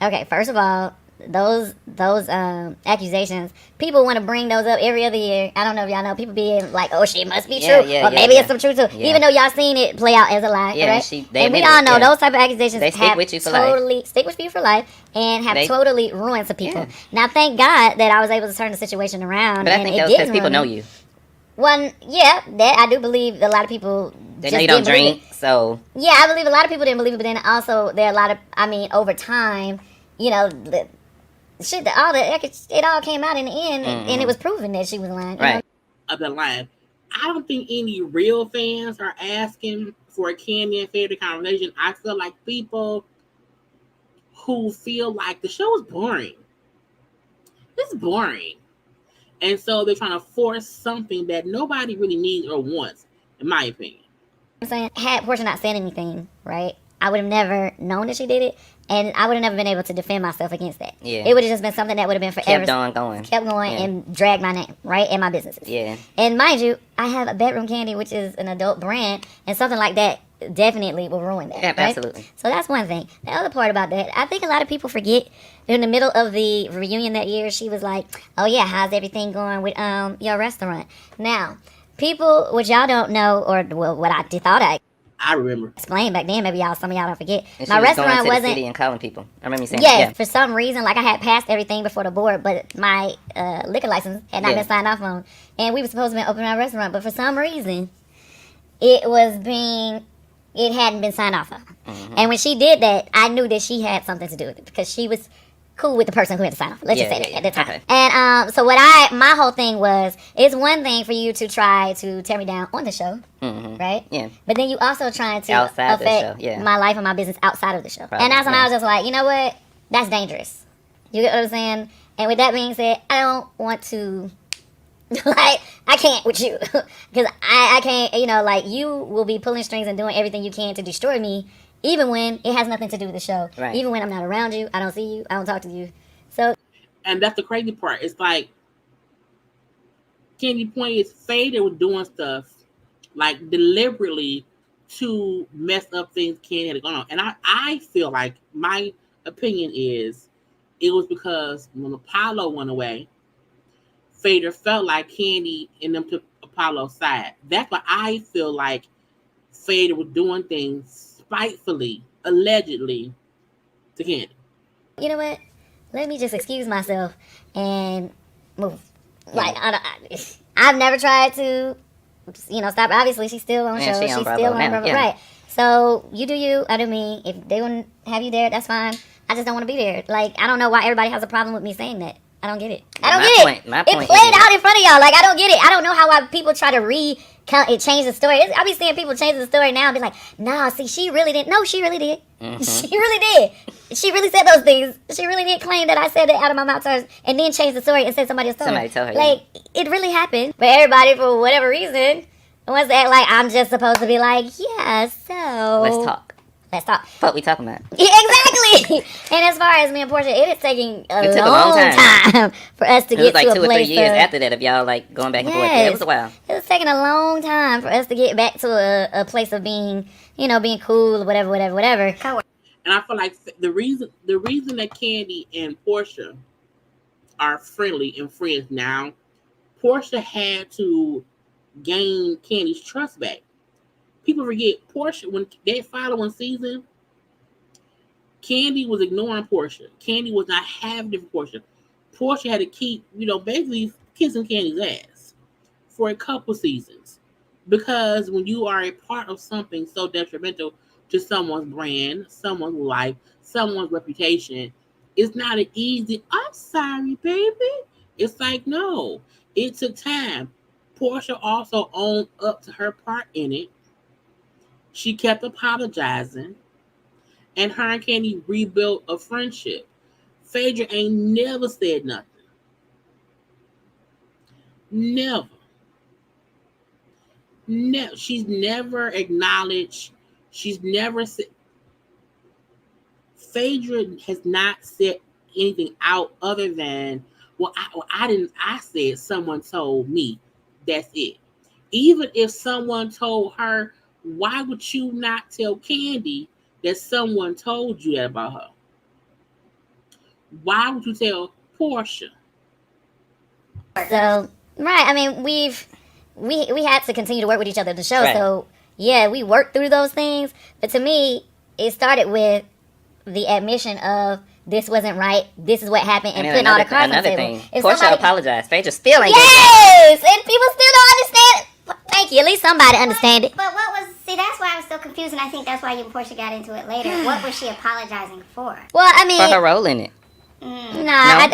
Okay, first of all, those accusations, people want to bring those up every other year. I don't know if y'all know, people being like, oh, she must be true, or maybe it's some truth too, even though y'all seen it play out as a lie, right? And we all know those type of accusations stick with you for life and have totally ruined some people. Now, thank God that I was able to turn the situation around. But I think that was because people know you. One, that I do believe a lot of people. They know you don't drink, so. Yeah, I believe a lot of people didn't believe it, but then also there are a lot of, over time, you know, it all came out in the end, and it was proven that she was lying. Right. Of the line. I don't think any real fans are asking for a Kandi and Phaedra conversation. I feel like people who feel like the show is boring. It's boring. And so they're trying to force something that nobody really needs or wants, in my opinion. I'm saying, had Portia not said anything, right, I would have never known that she did it, and I would have never been able to defend myself against that. Yeah. It would have just been something that would have been forever. Kept going and dragged my name, right, and my businesses. Yeah. And mind you, I have a Bedroom Kandi, which is an adult brand, and something like that definitely will ruin that. Yeah, right? absolutely. So that's one thing. The other part about that, I think a lot of people forget, in the middle of the reunion that year, she was like, oh yeah, how's everything going with your restaurant? Now, people, what y'all don't know, or what I thought I remember. Explain back then, maybe some of y'all don't forget. And my restaurant going to wasn't. The city and calling people. I remember you saying. Yes, for some reason, like I had passed everything before the board, but my liquor license had not been signed off on, and we were supposed to be opening our restaurant, but for some reason, it hadn't been signed off on. Mm-hmm. And when she did that, I knew that she had something to do with it because she was cool with the person who had to sign off. Let's just say that at the time. Okay. And so my whole thing was, it's one thing for you to try to tear me down on the show, right? Yeah. But then you also trying to affect my life and my business outside of the show. Probably, and that's when I was just like, you know what? That's dangerous. You get what I'm saying? And with that being said, I don't want to, like, I can't with you. Because I can't, you know, like, you will be pulling strings and doing everything you can to destroy me, even when it has nothing to do with the show. Right. Even when I'm not around you, I don't see you, I don't talk to you. So. And that's the crazy part. It's like, Kandi point is Phaedra was doing stuff, like, deliberately to mess up things Kandi had going on. And I feel like, my opinion is, it was because when Apollo went away, Phaedra felt like Kandi and them took Apollo's side. That's why I feel like Phaedra was doing things spitefully, allegedly, to Kandi. You know what? Let me just excuse myself and move. Like, I've never tried to, you know, stop. Obviously, she's still on show. She's still on Bravo. Right. So, you do you, I do me. If they wouldn't have you there, that's fine. I just don't want to be there. Like, I don't know why everybody has a problem with me saying that. I don't get it. I don't get it. It played out in front of y'all. Like, I don't get it. I don't know how people try to change the story. I be seeing people change the story now and be like, nah, see, she really didn't. No, she really did. Mm-hmm. She really did. She really said those things. She really did claim that I said it out of my mouth first and then changed the story and said somebody else told her. Somebody told her. Like, it really happened. But everybody, for whatever reason, wants to act like I'm just supposed to be like, yeah, so. Let's talk. What we talking about? Yeah, exactly. And as far as me and Portia, it is taking a long time for us to get to a place. It was like 2 or 3 years after that of y'all like going back and forth. Yeah, it was a while. It was taking a long time for us to get back to a place of being, you know, being cool or whatever. And I feel like the reason that Kandi and Portia are friendly and friends now, Portia had to gain Candy's trust back. People forget Portia, when that following season, Kandi was ignoring Portia. Kandi was not having it for Portia. Portia had to keep, you know, basically kissing Candy's ass for a couple seasons. Because when you are a part of something so detrimental to someone's brand, someone's life, someone's reputation, it's not an easy, I'm sorry, baby. It's like, no, it took time. Portia also owned up to her part in it. She kept apologizing, and her and Kandi rebuilt a friendship. Phaedra ain't never said nothing. Never. She's never acknowledged. She's never said. Phaedra has not said anything out other than, I said someone told me. That's it. Even if someone told her, why would you not tell Kandi that someone told you that about her? Why would you tell Portia? So, right, I mean, we had to continue to work with each other in the show. Right. So, yeah, we worked through those things. But to me, it started with the admission of this wasn't right, this is what happened, and putting all the cards on the table. Portia apologized. Phaedra still ain't Yes! And people still don't understand. Thank you. At least somebody understand it. But what was... See, that's why I was so confused, and I think that's why you and Portia got into it later. What was she apologizing for? Well, I mean... For her role in it. That's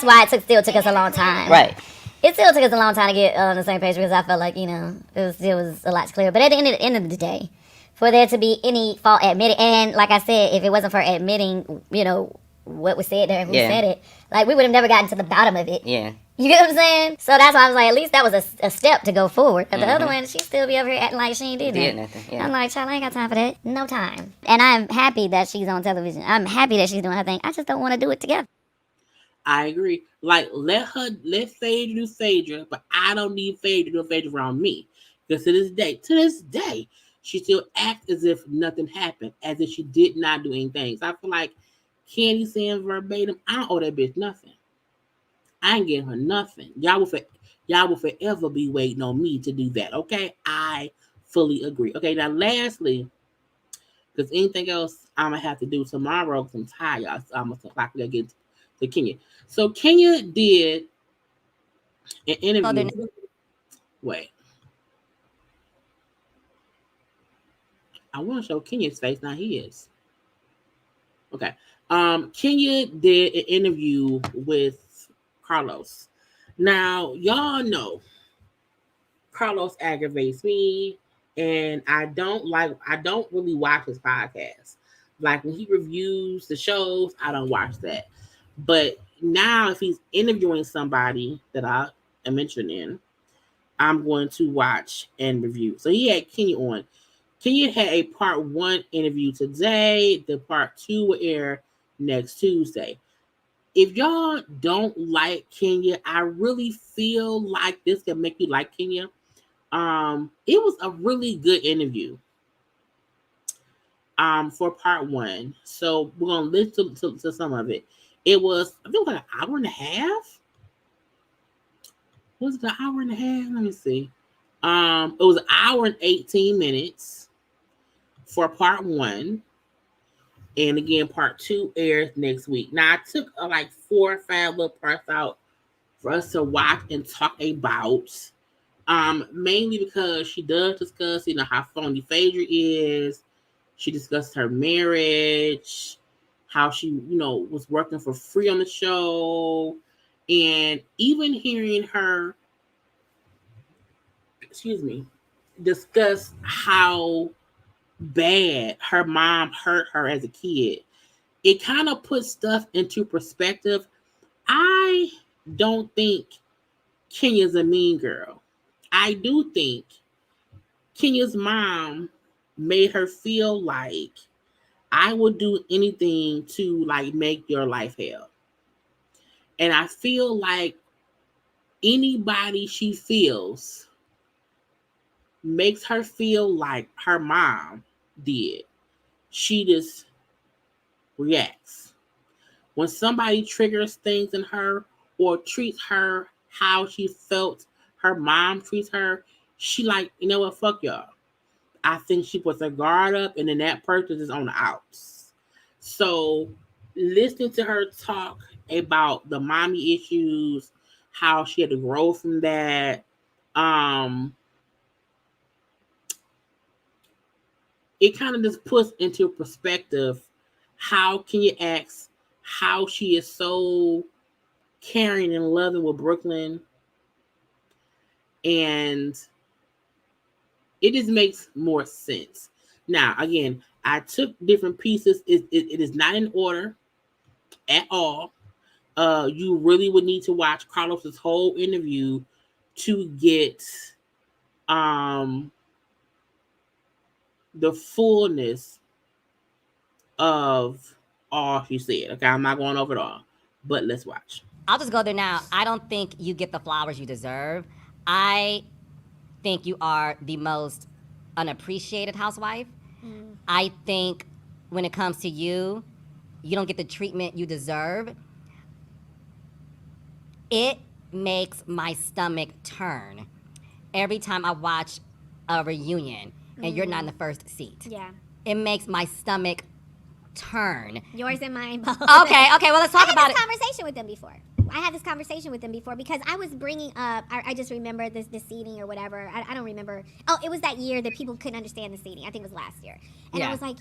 why it still took us a long time. Right. It still took us a long time to get on the same page because I felt like, you know, it was a lot clearer. But at the end of the day, for there to be any fault admitted, and like I said, if it wasn't for admitting, you know, what was said there and who said it, like, we would have never gotten to the bottom of it. Yeah. You get what I'm saying? So that's why I was like, at least that was a step to go forward. But the other one, she still be over here acting like she ain't did nothing. Yeah. I'm like, child, I ain't got time for that. No time. And I'm happy that she's on television. I'm happy that she's doing her thing. I just don't want to do it together. I agree. Like, let Phaedra do Phaedra, but I don't need Phaedra to do Phaedra around me. Because to this day, she still acts as if nothing happened, as if she did not do anything. So I feel like Kandi saying verbatim, I don't owe that bitch nothing. I ain't getting her nothing. Y'all will forever be waiting on me to do that. Okay? I fully agree. Okay, now lastly, because anything else I'm going to have to do tomorrow because I'm tired, y'all. So I'm going to get to Kenya. So Kenya did an interview. Wait. I want to show Kenya's face, not his. Okay. Kenya did an interview with Carlos. Now, y'all know Carlos aggravates me, and I don't really watch his podcast. Like when he reviews the shows, I don't watch that. But now if he's interviewing somebody that I am mentioned in, I'm going to watch and review. So he had Kenya on. Kenya had a part 1 interview today. The part 2 will air next Tuesday. If y'all don't like Kenya, I really feel like this can make you like Kenya. It was a really good interview. For part 1. So we're gonna listen to some of it. It was, I think it was like an hour and a half. Was it an hour and a half? Let me see. It was an hour and 18 minutes for part 1. And again, part 2 airs next week. Now I took like 4 or 5 little parts out for us to watch and talk about. Mainly because she does discuss, how phony Phaedra is. She discussed her marriage, how she, was working for free on the show, and even hearing her, discuss how bad her mom hurt her as a kid. It kind of puts stuff into perspective. I don't think Kenya's a mean girl. I do think Kenya's mom made her feel like I would do anything to make your life hell. And I feel like anybody she feels makes her feel like her mom did. She just reacts. When somebody triggers things in her or treats her how she felt her mom treats her, she like, you know what, fuck y'all. I think she puts her guard up and then that person is on the outs. So listening to her talk about the mommy issues, how she had to grow from that, it kind of just puts into perspective how Kenya acts, how she is so caring and loving with Brooklyn. And it just makes more sense. Now, again, I took different pieces. It is not in order at all. You really would need to watch Carlos's whole interview to get the fullness of all she said. Okay, I'm not going over it all, but let's watch. I'll just go there now. I don't think you get the flowers you deserve. I think you are the most unappreciated housewife. I think when it comes to you, you don't get the treatment you deserve. It makes my stomach turn every time I watch a reunion and you're not in the first seat. Yeah. It makes my stomach turn. Yours and mine both. Okay, well, let's talk about it. I had this conversation with them before because I was bringing up, I just remember the seating or whatever. I don't remember. Oh, it was that year that people couldn't understand the seating. I think it was last year. And I was like,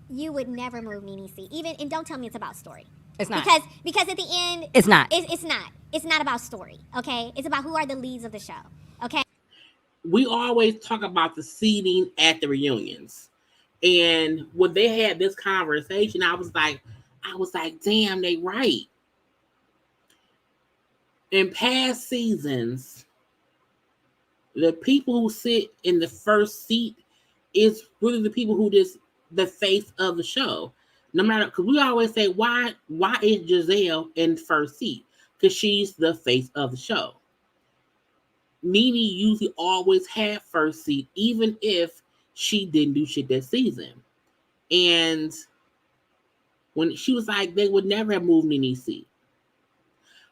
you would never move Nene's seat. And don't tell me it's about story. It's not. Because at the end. It's not. It's not. It's not about story, okay? It's about who are the leads of the show, okay? We always talk about the seating at the reunions. And when they had this conversation, I was like, damn, they right. In past seasons, the people who sit in the first seat is really the people who just the face of the show. No matter, because we always say, why is Giselle in first seat? Because she's the face of the show. Nene usually always had first seat, even if she didn't do shit that season. And when she was like, they would never have moved Nene's seat.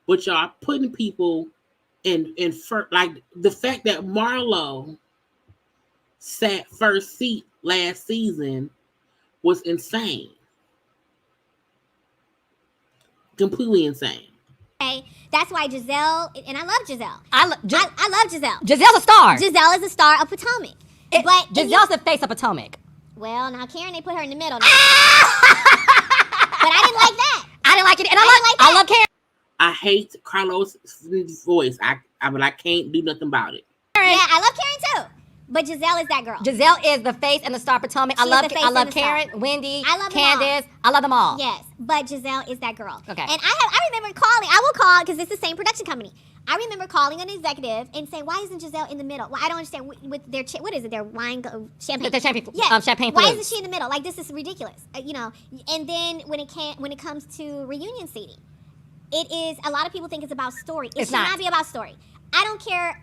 But y'all putting people in first, like the fact that Marlo sat first seat last season was insane. Completely insane. Okay, that's why Giselle, and I love Giselle. I love Giselle. Giselle's a star. Giselle is the star of Potomac. But Giselle's the face of Potomac. Well, now Karen, they put her in the middle. But I didn't like that. I didn't like it, and I love Karen. I hate Carlos' voice. But I can't do nothing about it. Yeah, I love Karen too. But Giselle is that girl. Giselle is the face and the star Potomac. I love Karen, Wendy, I love Candace. I love them all. Yes, but Giselle is that girl. Okay. And I remember calling. I will call because it's the same production company. I remember calling an executive and saying, "Why isn't Giselle in the middle? Well, I don't understand with their what is it? Their wine champagne? Their champagne. Yeah. Champagne. Why flute. isn't she in the middle? Like this is ridiculous, you know." And then when it comes to reunion seating, it is a lot of people think it's about story. It should not be about story. I don't care.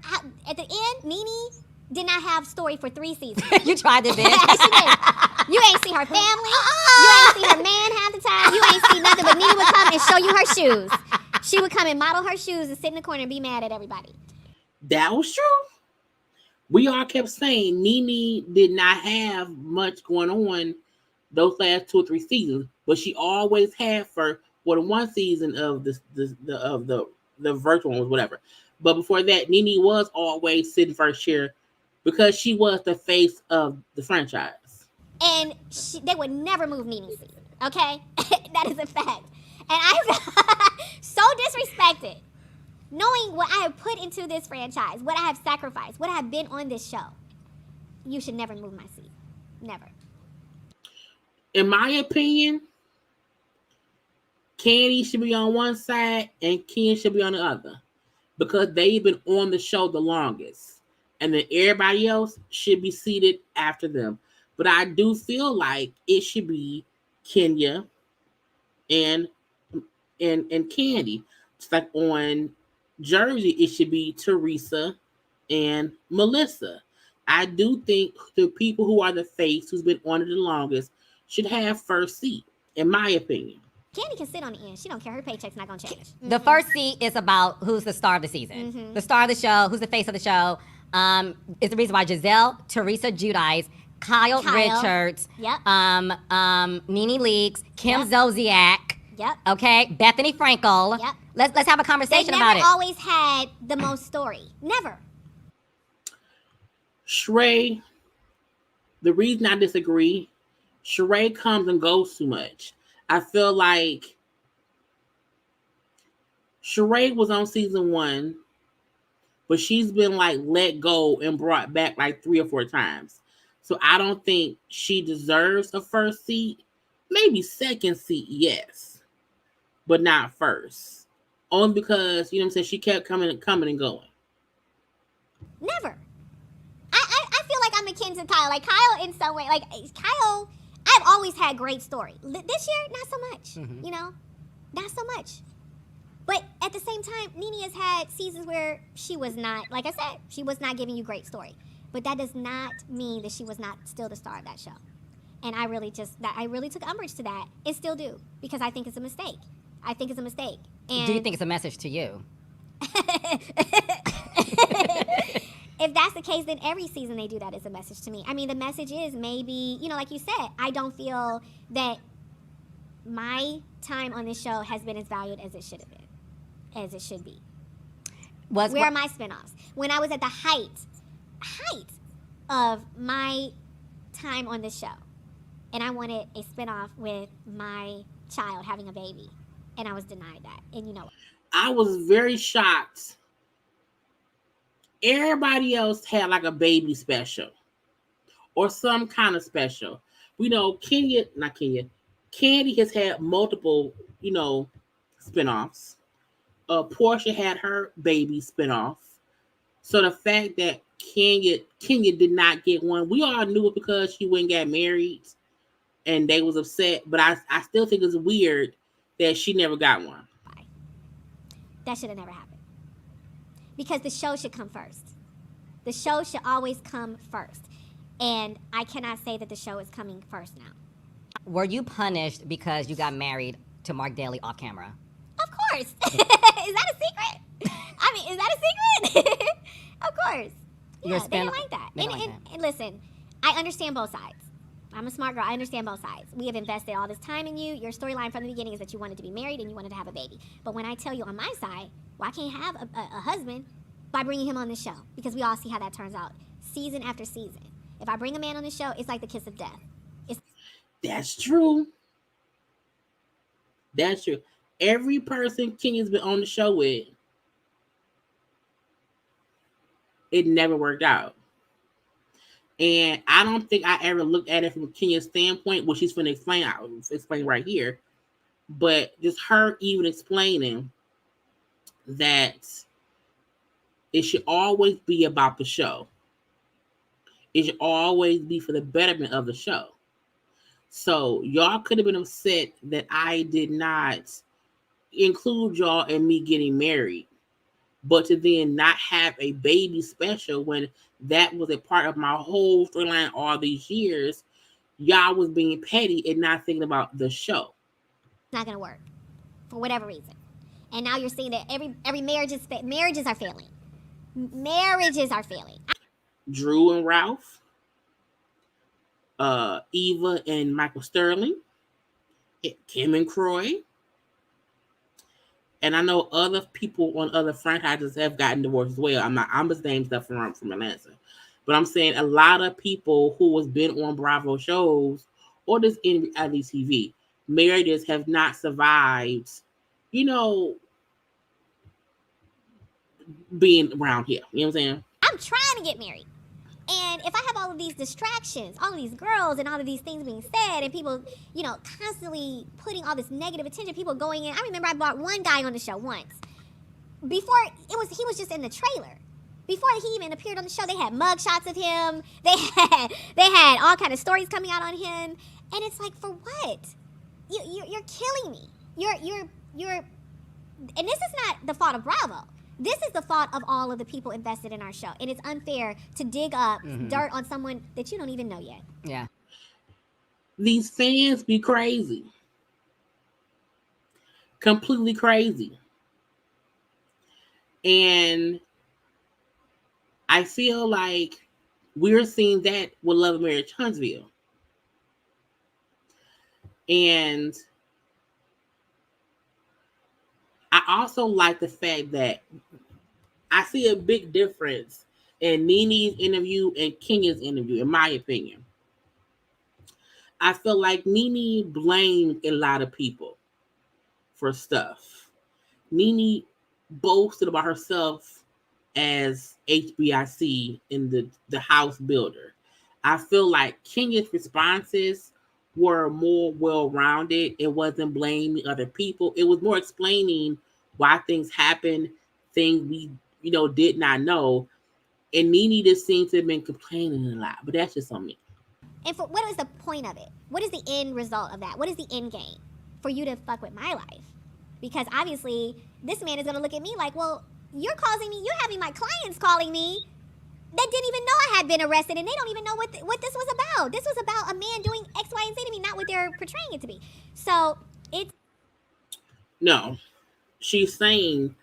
At the end, Nene did not have story for 3 seasons. You tried it, bitch. She did. You ain't see her family. You ain't see her man half the time. You ain't see nothing. But Nene would come and show you her shoes. She would come and model her shoes and sit in the corner and be mad at everybody. That was true. We all kept saying Nene did not have much going on those last 2 or 3 seasons, but she always had for one season of the virtual one was whatever. But before that, Nene was always sitting first chair because she was the face of the franchise. And they would never move Nene's seat. Okay, that is a fact. And I so disrespected, knowing what I have put into this franchise, what I have sacrificed, what I have been on this show. You should never move my seat. Never. In my opinion, Kandi should be on one side and Ken should be on the other because they've been on the show the longest. And then everybody else should be seated after them. But I do feel like it should be Kenya and Kandi. It's like on Jersey, it should be Teresa and Melissa. I do think the people who are the face, who's been on it the longest, should have first seat, in my opinion. Kandi can sit on the end. She don't care. Her paycheck's not going to change. The first seat is about who's the star of the season. The star of the show, who's the face of the show. Is the reason why Giselle, Teresa Giudice, Kyle Richards, Nene Leakes, Kim Zolciak, okay, Bethany Frankel. Let's have a conversation about it. They never always had the most story. Never. Sheree, the reason I disagree, Sheree comes and goes too much. I feel like Sheree was on season 1, but she's been like let go and brought back like 3 or 4 times. So I don't think she deserves a first seat. Maybe second seat, yes, but not first. Only because, you know what I'm saying, she kept coming and going. Never. I feel like I'm akin to Kyle. Like Kyle in some way, like Kyle, I've always had great story. This year, not so much. You know, not so much. But at the same time, Nene has had seasons where she was not, like I said, she was not giving you great story. But that does not mean that she was not still the star of that show. And I really took umbrage to that, and still do, because I think it's a mistake. And do you think it's a message to you? If that's the case, then every season they do that is a message to me. I mean, the message is maybe, you know, like you said, I don't feel that my time on this show has been as valued as it should have been, as it should be. Where are my spinoffs? When I was at the height of my time on this show, and I wanted a spinoff with my child having a baby, and I was denied that. And you know what? I was very shocked. Everybody else had like a baby special or some kind of special. We know Kandi has had multiple, you know, spinoffs. Portia had her baby spinoff. So the fact that Kenya did not get one, we all knew it because she went and got married and they was upset. But I still think it's weird that she never got one. That should have never happened. Because the show should come first. The show should always come first. And I cannot say that the show is coming first now. Were you punished because you got married to Mark Daly off camera? Of course. Is that a secret? I mean, is that a secret? Of course. Yeah, they didn't like that. And listen, I understand both sides. I'm a smart girl. I understand both sides. We have invested all this time in you. Your storyline from the beginning is that you wanted to be married and you wanted to have a baby. But when I tell you on my side, well, I can't have a husband by bringing him on the show, because we all see how that turns out season after season. If I bring a man on the show, it's like the kiss of death. That's true. That's true. Every person Kenya's been on the show with, it never worked out. And I don't think I ever looked at it from Kenya's standpoint, which she's going to explain. I'll explain right here. But just her even explaining that it should always be about the show. It should always be for the betterment of the show. So y'all could have been upset that I did not include y'all in me getting married. But to then not have a baby special when that was a part of my whole storyline all these years, y'all was being petty and not thinking about the show. It's not gonna work for whatever reason, and now you're seeing that every marriages are failing. Marriages are failing. Drew and Ralph, Eva and Michael Sterling, Kim and Croy. And I know other people on other franchises have gotten divorced as well. I'm just naming stuff from Atlanta. But I'm saying a lot of people who has been on Bravo shows or just in reality TV, marriages have not survived, being around here. You know what I'm saying? I'm trying to get married. And if I have all of these distractions, all of these girls and all of these things being said and people, constantly putting all this negative attention, people going in. I remember I brought one guy on the show once. Before he was just in the trailer. Before he even appeared on the show, they had mug shots of him. They had all kind of stories coming out on him. And it's like, for what? You're killing me. You're and this is not the fault of Bravo. This is the fault of all of the people invested in our show. And it's unfair to dig up dirt on someone that you don't even know yet. Yeah. These fans be crazy. Completely crazy. And I feel like we're seeing that with Love and Marriage Huntsville. And I also like the fact that I see a big difference in Nene's interview and Kenya's interview, in my opinion. I feel like Nene blamed a lot of people for stuff. Nene boasted about herself as HBIC in the house builder. I feel like Kenya's responses were more well-rounded. It wasn't blaming other people. It was more explaining why things happened, things we, did not know. And Nene just seems to have been complaining a lot, but that's just on me. And what is the point of it? What is the end result of that? What is the end game for you to fuck with my life? Because obviously, this man is going to look at me like, well, you're having my clients calling me that didn't even know I had been arrested, and they don't even know what this was about. This was about a man doing X, Y, and Z to me, not what they're portraying it to be. So it's... No. She's saying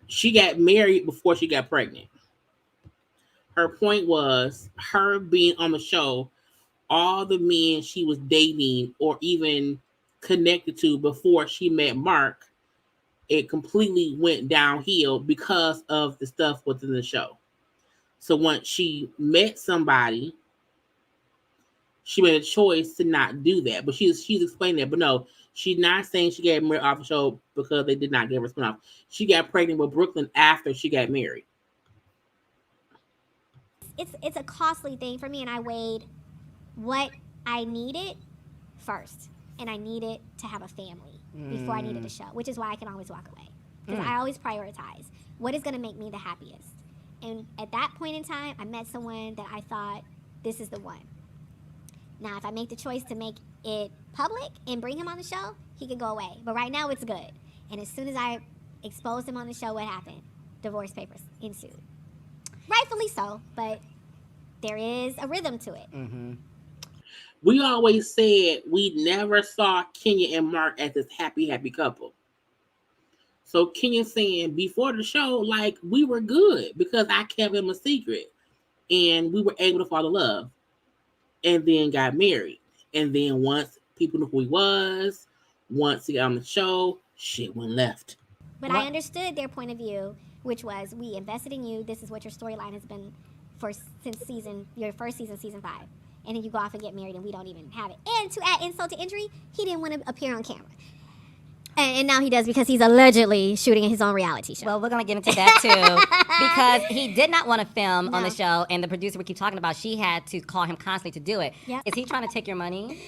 she got married before she got pregnant. Her point was her being on the show, all the men she was dating or even connected to before she met Mark, it completely went downhill because of the stuff within the show. So once she met somebody, she made a choice to not do that. But she's explaining that. But no, she's not saying she got married off the show because they did not give her spin-off. She got pregnant with Brooklyn after she got married. It's a costly thing for me, and I weighed what I needed first. And I needed to have a family before I needed a show, which is why I can always walk away. Because I always prioritize what is going to make me the happiest. And at that point in time, I met someone that I thought, this is the one. Now, if I make the choice to make it public and bring him on the show, he could go away. But right now, it's good. And as soon as I exposed him on the show, what happened? Divorce papers ensued. Rightfully so, but there is a rhythm to it. Mm-hmm. We always said we never saw Kenya and Mark as this happy couple. So Kenya's saying before the show, like, we were good because I kept him a secret and we were able to fall in love and then got married. And then once people knew who he was, once he got on the show, shit went left. But I understood their point of view, which was, we invested in you. This is what your storyline has been since your first season, season 5. And then you go off and get married and we don't even have it. And to add insult to injury, he didn't want to appear on camera. And now he does because he's allegedly shooting his own reality show. Well, we're going to get into that too. Because he did not want to film on the show, and the producer we keep talking about, she had to call him constantly to do it. Yep. Is he trying to take your money?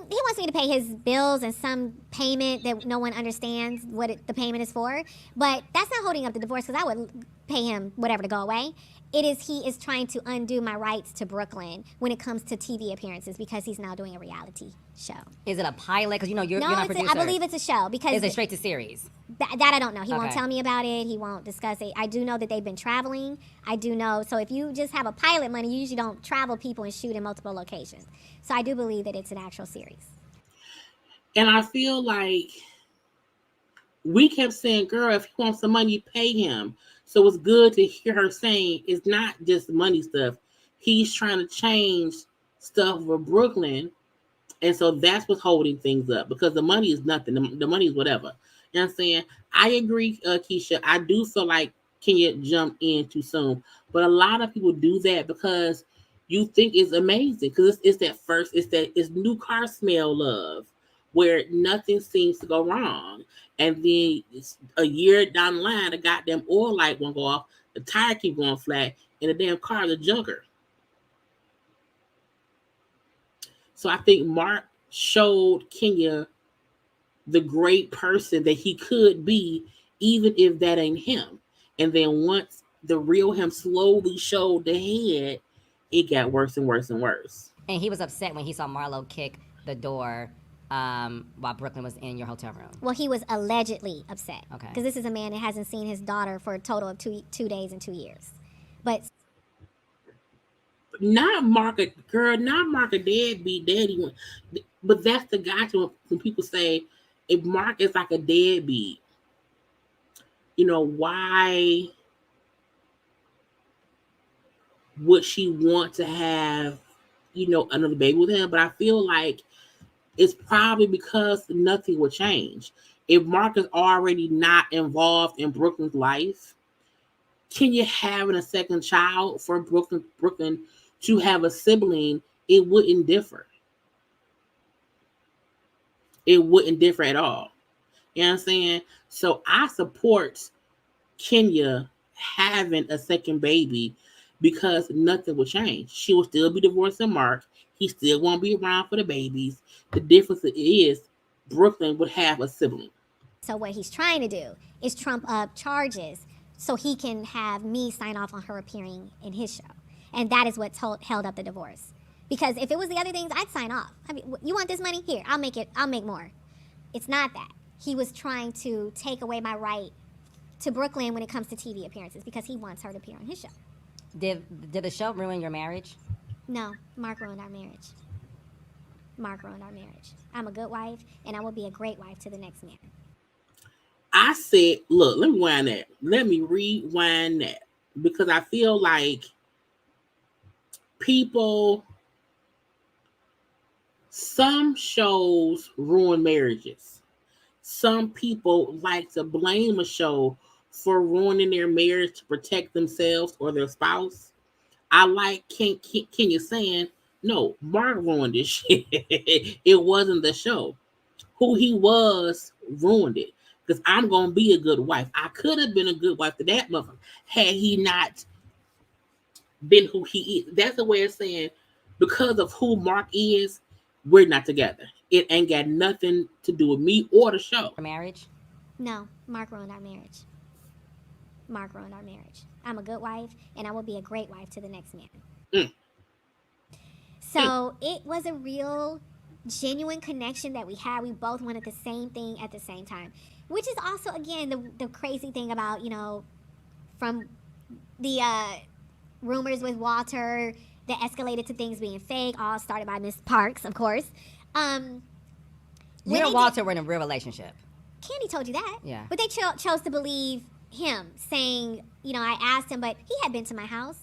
He wants me to pay his bills and some payment that no one understands what the payment is for. But that's not holding up the divorce because I would pay him whatever to go away. He is trying to undo my rights to Brooklyn when it comes to TV appearances because he's now doing a reality show. Is it a pilot? Because you're not a producer. I believe it's a show because is it straight to series? That I don't know. He won't tell me about it. He won't discuss it. I do know that they've been traveling. I do know. So if you just have a pilot money, you usually don't travel people and shoot in multiple locations. So I do believe that it's an actual series. And I feel like we kept saying, girl, if he wants some money, pay him. So it's good to hear her saying it's not just money stuff. He's trying to change stuff for Brooklyn. And so that's what's holding things up because the money is nothing. The money is whatever. You know what I'm saying? I agree, Keisha. I do feel like Kenya jumped in too soon. But a lot of people do that because you think it's amazing. Because it's new car smell love where nothing seems to go wrong. And then a year down the line, the goddamn oil light won't go off, the tire keep going flat, and the damn car is a junker. So I think Mark showed Kenya the great person that he could be, even if that ain't him. And then once the real him slowly showed the head, it got worse and worse and worse. And he was upset when he saw Marlo kick the door while Brooklyn was in your hotel room. Well, he was allegedly upset. Okay. Because this is a man that hasn't seen his daughter for a total of 2 days and 2 years. But not Mark a deadbeat daddy. But that's the guy to when people say if Mark is like a deadbeat, why would she want to have, another baby with him? But I feel like it's probably because nothing will change. If Mark is already not involved in Brooklyn's life, can you having a second child for Brooklyn to have a sibling? It wouldn't differ. It wouldn't differ at all. You know what I'm saying? So I support Kenya having a second baby because nothing will change. She will still be divorcing Mark. He still won't be around for the babies. The difference is Brooklyn would have a sibling. So what he's trying to do is trump up charges so he can have me sign off on her appearing in his show. And that is what held up the divorce. Because if it was the other things, I'd sign off. I mean, you want this money? Here, I'll make more. It's not that. He was trying to take away my right to Brooklyn when it comes to TV appearances because he wants her to appear on his show. Did the show ruin your marriage? No, Mark ruined our marriage. Mark ruined our marriage. I'm a good wife, and I will be a great wife to the next man. I said, look, let me rewind that. Because I feel like some shows ruin marriages. Some people like to blame a show for ruining their marriage to protect themselves or their spouse. I like Kenya saying, no, Mark ruined this shit. It wasn't the show. Who he was ruined it. Because I'm going to be a good wife. I could have been a good wife to that motherfucker had he not been who he is. That's a way of saying, because of who Mark is, we're not together. It ain't got nothing to do with me or the show. Marriage? No, Mark ruined our marriage. Mark ruined our marriage. I'm a good wife, and I will be a great wife to the next man. So it was a real, genuine connection that we had. We both wanted the same thing at the same time, which is also, again, the crazy thing about, from the rumors with Walter that escalated to things being fake, all started by Miss Parks, of course. You and Walter were in a real relationship. Kandi told you that. Yeah. But they chose to believe him, saying, I asked him, but he had been to my house.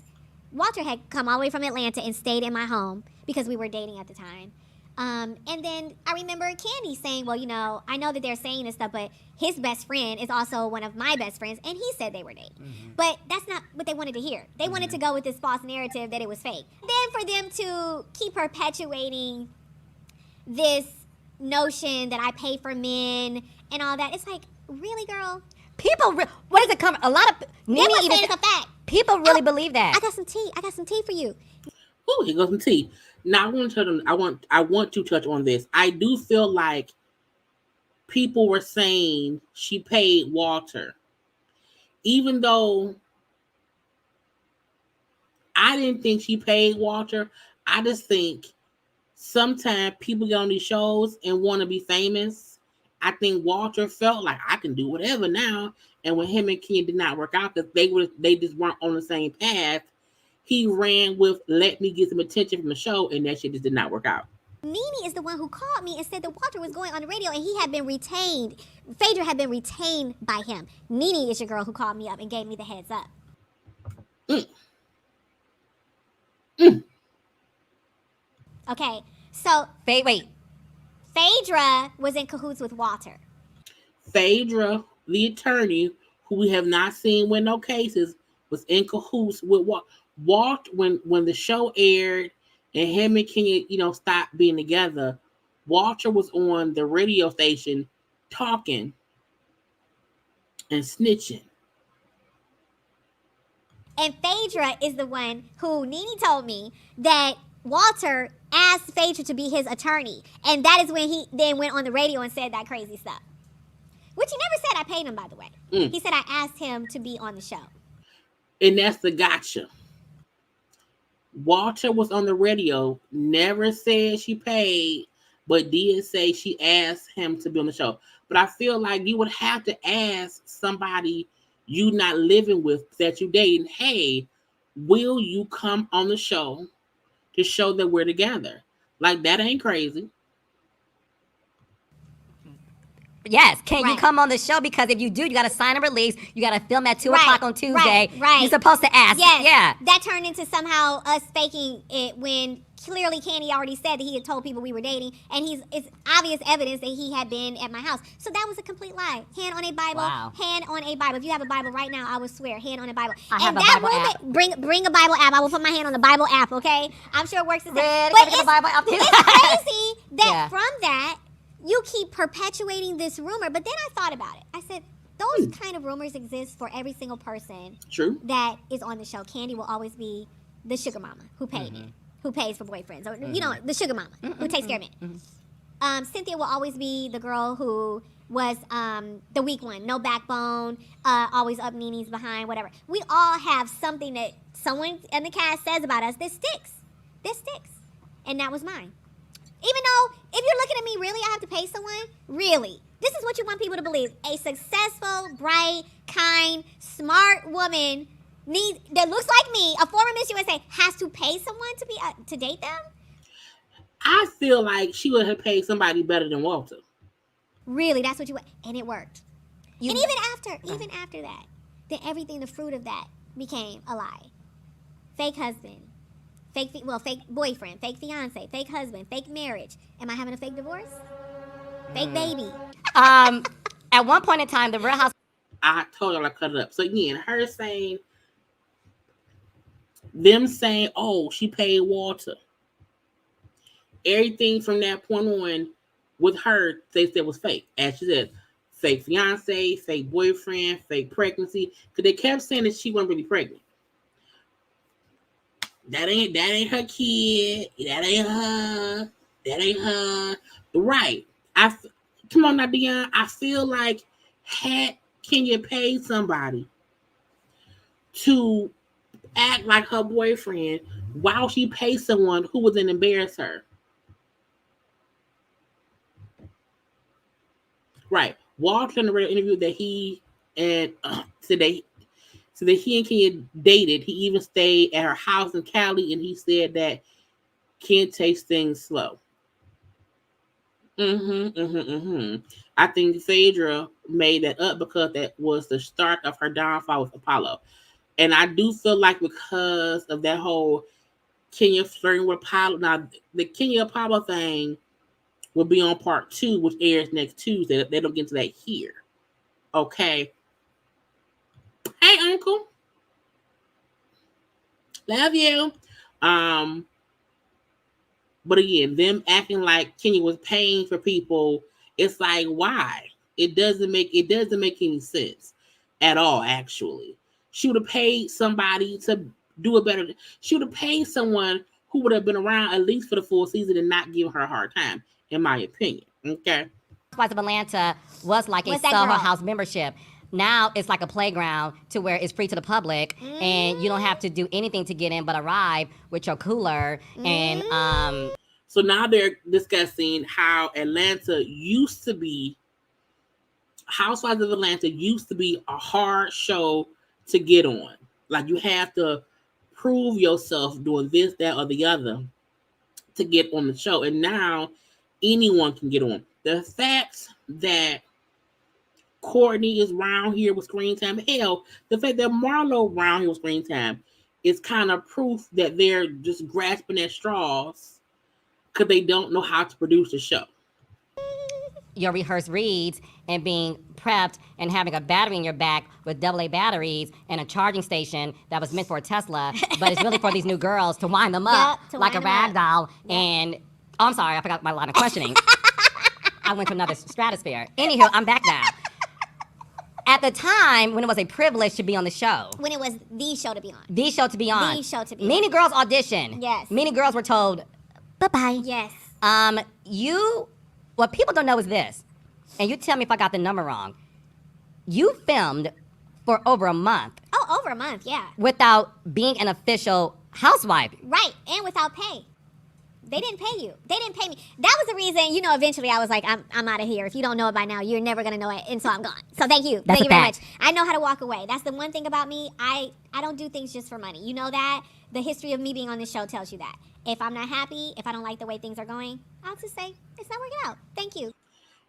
Walter had come all the way from Atlanta and stayed in my home because we were dating at the time. And then I remember Kandi saying, well, I know that they're saying this stuff, but his best friend is also one of my best friends, and he said they were dating. Mm-hmm. But that's not what they wanted to hear. They wanted to go with this false narrative that it was fake. Then for them to keep perpetuating this notion that I pay for men and all that. It's like, really, girl? People, what does it come? A lot of They Nene were even saying it's a fact. people really believe that. I got some tea. I got some tea for you. Oh, here goes some tea. Now I want to touch on this. I do feel like people were saying she paid Walter, even though I didn't think she paid Walter. I just think sometimes people get on these shows and want to be famous. I think Walter felt like I can do whatever now, and when him and Ken did not work out because they just weren't on the same path, he ran with let me get some attention from the show, and that shit just did not work out. Nene is the one who called me and said that Walter was going on the radio and he had been retained. Phaedra had been retained by him. Nene is your girl who called me up and gave me the heads up. Okay, so Wait. Phaedra was in cahoots with Walter. Phaedra, the attorney, who we have not seen win no cases, was in cahoots with Walter when the show aired and him and Kenya, stopped being together. Walter was on the radio station talking and snitching. And Phaedra is the one who Nene told me that Walter asked Phaedra to be his attorney. And that is when he then went on the radio and said that crazy stuff. Which he never said I paid him, by the way. He said I asked him to be on the show. And that's the gotcha. Walter was on the radio, never said she paid, but did say she asked him to be on the show. But I feel like you would have to ask somebody you not living with that you dating, hey, will you come on the show to show that we're together? Like, that ain't crazy. Yes, can you come on the show? Because if you do, you got to sign a release. You got to film at 2 o'clock on Tuesday. Right. You're supposed to ask. Yes. Yeah. That turned into somehow us faking it when clearly Kandi already said that he had told people we were dating, and it's obvious evidence that he had been at my house. So that was a complete lie. Hand on a Bible. Wow. Hand on a Bible. If you have a Bible right now, I will swear, hand on a Bible. I have a Bible app. Bring a Bible app. I will put my hand on the Bible app, okay? I'm sure it works the same. But it's crazy that from that, you keep perpetuating this rumor. But then I thought about it. I said, those kind of rumors exist for every single person that is on the show. Kandi will always be the sugar mama who paid me, who pays for boyfriends, or the sugar mama who takes care of me. Cynthia will always be the girl who was the weak one, no backbone, always up Nene's behind, whatever. We all have something that someone in the cast says about us that sticks. And that was mine. Even though, if you're looking at me, really, I have to pay someone? Really? This is what you want people to believe. A successful, bright, kind, smart woman that looks like me, a former Miss USA, has to pay someone to date them? I feel like she would have paid somebody better than Walter. Really? That's what you want? And it worked. And even after that, then everything, the fruit of that, became a lie. Fake husband. Fake boyfriend, fake fiance, fake husband, fake marriage. Am I having a fake divorce? Fake baby. At one point in time, the Real House. I told y'all I cut it up. So again, them saying, oh, she paid Walter. Everything from that point on with her, they said was fake. As she said, fake fiance, fake boyfriend, fake pregnancy. Because they kept saying that she wasn't really pregnant. That ain't her kid. That ain't her. Right. Come on now, Dion. I feel like had Kenya paid somebody to act like her boyfriend while she paid someone who would then embarrass her. Right. Walter in the radio interview that he and so that he and Kenya dated. He even stayed at her house in Cali, and he said that Ken takes things slow. I think Phaedra made that up because that was the start of her downfall with Apollo. And I do feel like because of that whole Kenya flirting with Apollo, now the Kenya Apollo thing will be on part 2, which airs next Tuesday. They don't get into that here. Okay. Hey, Uncle. Love you. But again, them acting like Kenya was paying for people, it's like, why? It doesn't make any sense at all, actually. She would have paid somebody to do a better. She would have paid someone who would have been around at least for the full season and not give her a hard time, in my opinion. Okay. Housewives of Atlanta was like What's a that Soho girl? House membership. Now it's like a playground to where it's free to the public, and you don't have to do anything to get in but arrive with your cooler and So now they're discussing how Atlanta used to be. Housewives of Atlanta used to be a hard show to get on. Like, you have to prove yourself doing this, that, or the other to get on the show. And now anyone can get on. The fact that Courtney is round here with screen time, hell, the fact that Marlo round here with screen time is kind of proof that they're just grasping at straws because they don't know how to produce a show. your rehearsed reads and being prepped and having a battery in your back with AA batteries and a charging station that was meant for a Tesla, but it's really for these new girls to wind them up like a rag doll. And oh, I'm sorry, I forgot my line of questioning. I went to another stratosphere. Anywho, I'm back now. At the time when it was a privilege to be on the show. When it was the show to be on. The show to be on. The show to be on. Many girls auditioned. Yes. Many girls were told, bye-bye. Yes. What people don't know is this, and you tell me if I got the number wrong. You filmed for over a month. Oh, over a month, yeah. Without being an official housewife. Right, and without pay. They didn't pay you. They didn't pay me. That was the reason, eventually I was like, I'm out of here. If you don't know it by now, you're never going to know it, and so I'm gone. So thank you. That's thank you very fact. much. I know how to walk away. That's the one thing about me. I don't do things just for money. You know that? The history of me being on this show tells you that. If I'm not happy, if I don't like the way things are going, I'll just say, it's not working out. Thank you.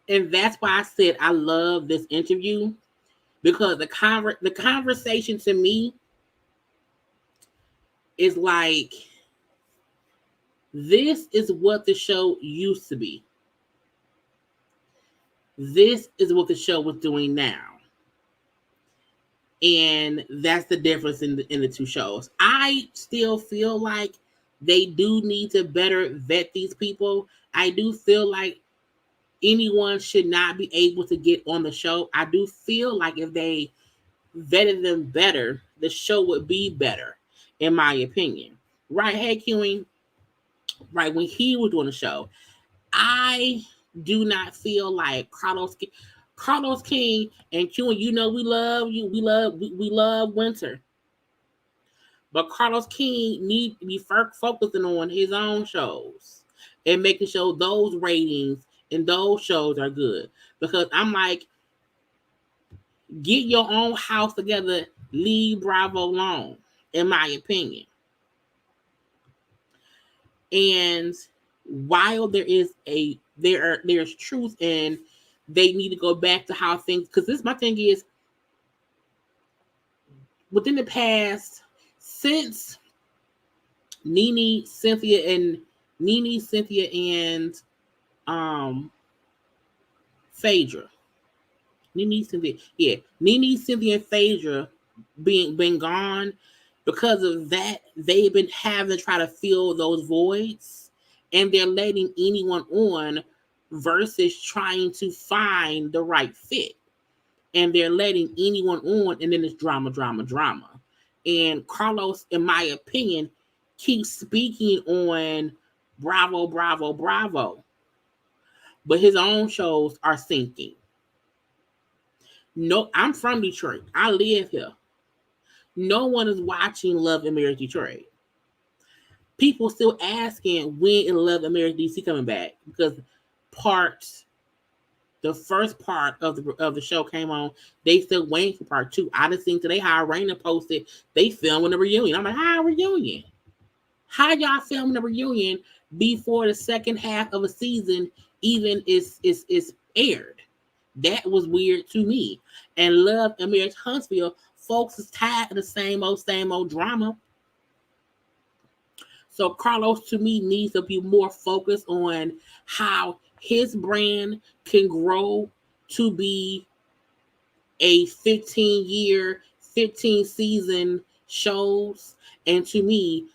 And that's why I said I love this interview, because the conversation to me is like, this is what the show used to be. This is what the show was doing now. And that's the difference in the two shows. I still feel like they do need to better vet these people. I do feel like anyone should not be able to get on the show. I do feel like if they vetted them better, the show would be better, in my opinion. Right, hey, Kiwi? Right, when he was doing the show, I do not feel like Carlos King and Q, we love you. We love Winter. But Carlos King needs to be focusing on his own shows and making sure those ratings and those shows are good. Because I'm like, get your own house together, leave Bravo alone, in my opinion. And while there's truth, and they need to go back to how things, because my thing is, within the past, since Nene, Cynthia, and Phaedra. Nene, Cynthia, and Phaedra being gone, because of that, they've been having to try to fill those voids, and they're letting anyone on versus trying to find the right fit. And they're letting anyone on, and then it's drama. And Carlos, in my opinion, keeps speaking on Bravo. But his own shows are sinking. No, I'm from Detroit. I live here. No one is watching Love and Marriage Detroit. People still asking when is Love and Marriage DC coming back, because the first part of the show came on. They still waiting for part 2. I just think today how Raina posted they filming a reunion. I'm like, how a reunion? How y'all filming a reunion before the second half of a season even is aired? That was weird to me. And Love and Marriage Huntsville, folks is tired of the same old drama. So Carlos, to me, needs to be more focused on how his brand can grow to be a 15 season shows. And to me,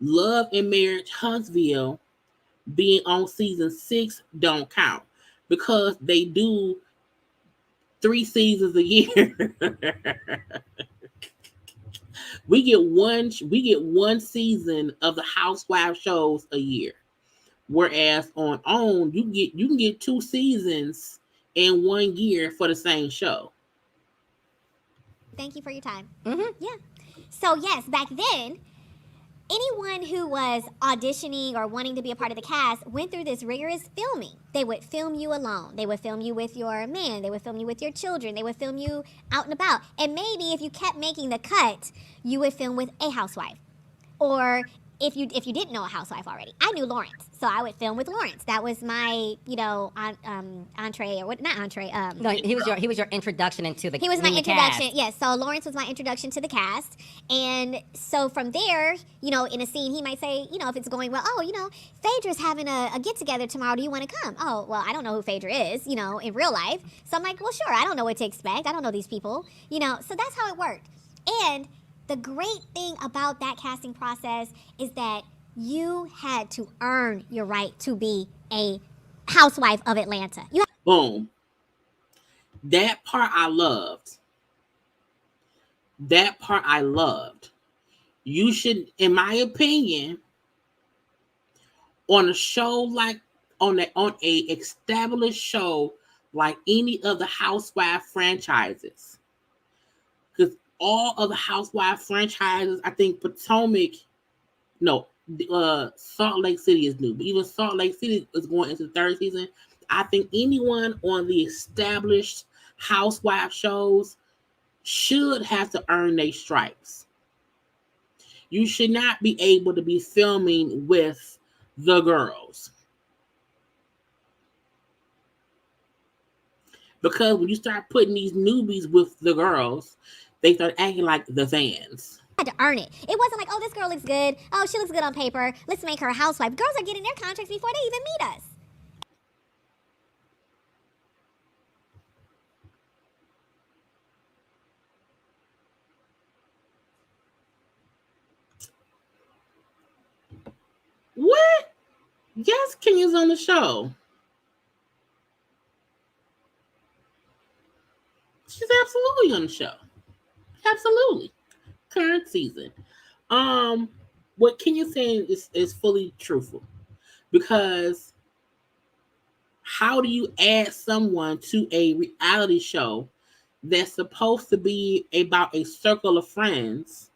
Love and Marriage Huntsville being on season 6 don't count because they do 3 seasons a year. we get one season of the housewife shows a year. Whereas on OWN, you can get 2 seasons in 1 year for the same show. Thank you for your time. Mm-hmm. Yeah. So yes, back then, anyone who was auditioning or wanting to be a part of the cast went through this rigorous filming. They would film you alone. They would film you with your man. They would film you with your children. They would film you out and about. And maybe if you kept making the cut, you would film with a housewife. Or if you didn't know a housewife already, I knew Lawrence, so I would film with Lawrence. That was my entree or what? Not entree. No, he was your introduction into the. He was my introduction. Cast. Yes, so Lawrence was my introduction to the cast, and so from there, in a scene, he might say, if it's going well, Phaedra's having a get together tomorrow. Do you want to come? Oh, well, I don't know who Phaedra is, in real life. So I'm like, well, sure. I don't know what to expect. I don't know these people, So that's how it worked, and the great thing about that casting process is that you had to earn your right to be a housewife of Atlanta. Boom. That part I loved. You should, in my opinion, on a show like on a established show like any of the housewife franchises. Because all of the housewife franchises, I think Salt Lake City is new, but even Salt Lake City is going into the 3rd season. I think anyone on the established housewife shows should have to earn their stripes. You should not be able to be filming with the girls. Because when you start putting these newbies with the girls, they start acting like the fans. Had to earn it. It wasn't like, oh, this girl looks good. Oh, she looks good on paper. Let's make her a housewife. Girls are getting their contracts before they even meet us. What? Yes, Kenya's on the show. She's absolutely on the show. Absolutely. Current season. What Kenya's saying is fully truthful. Because how do you add someone to a reality show that's supposed to be about a circle of friends,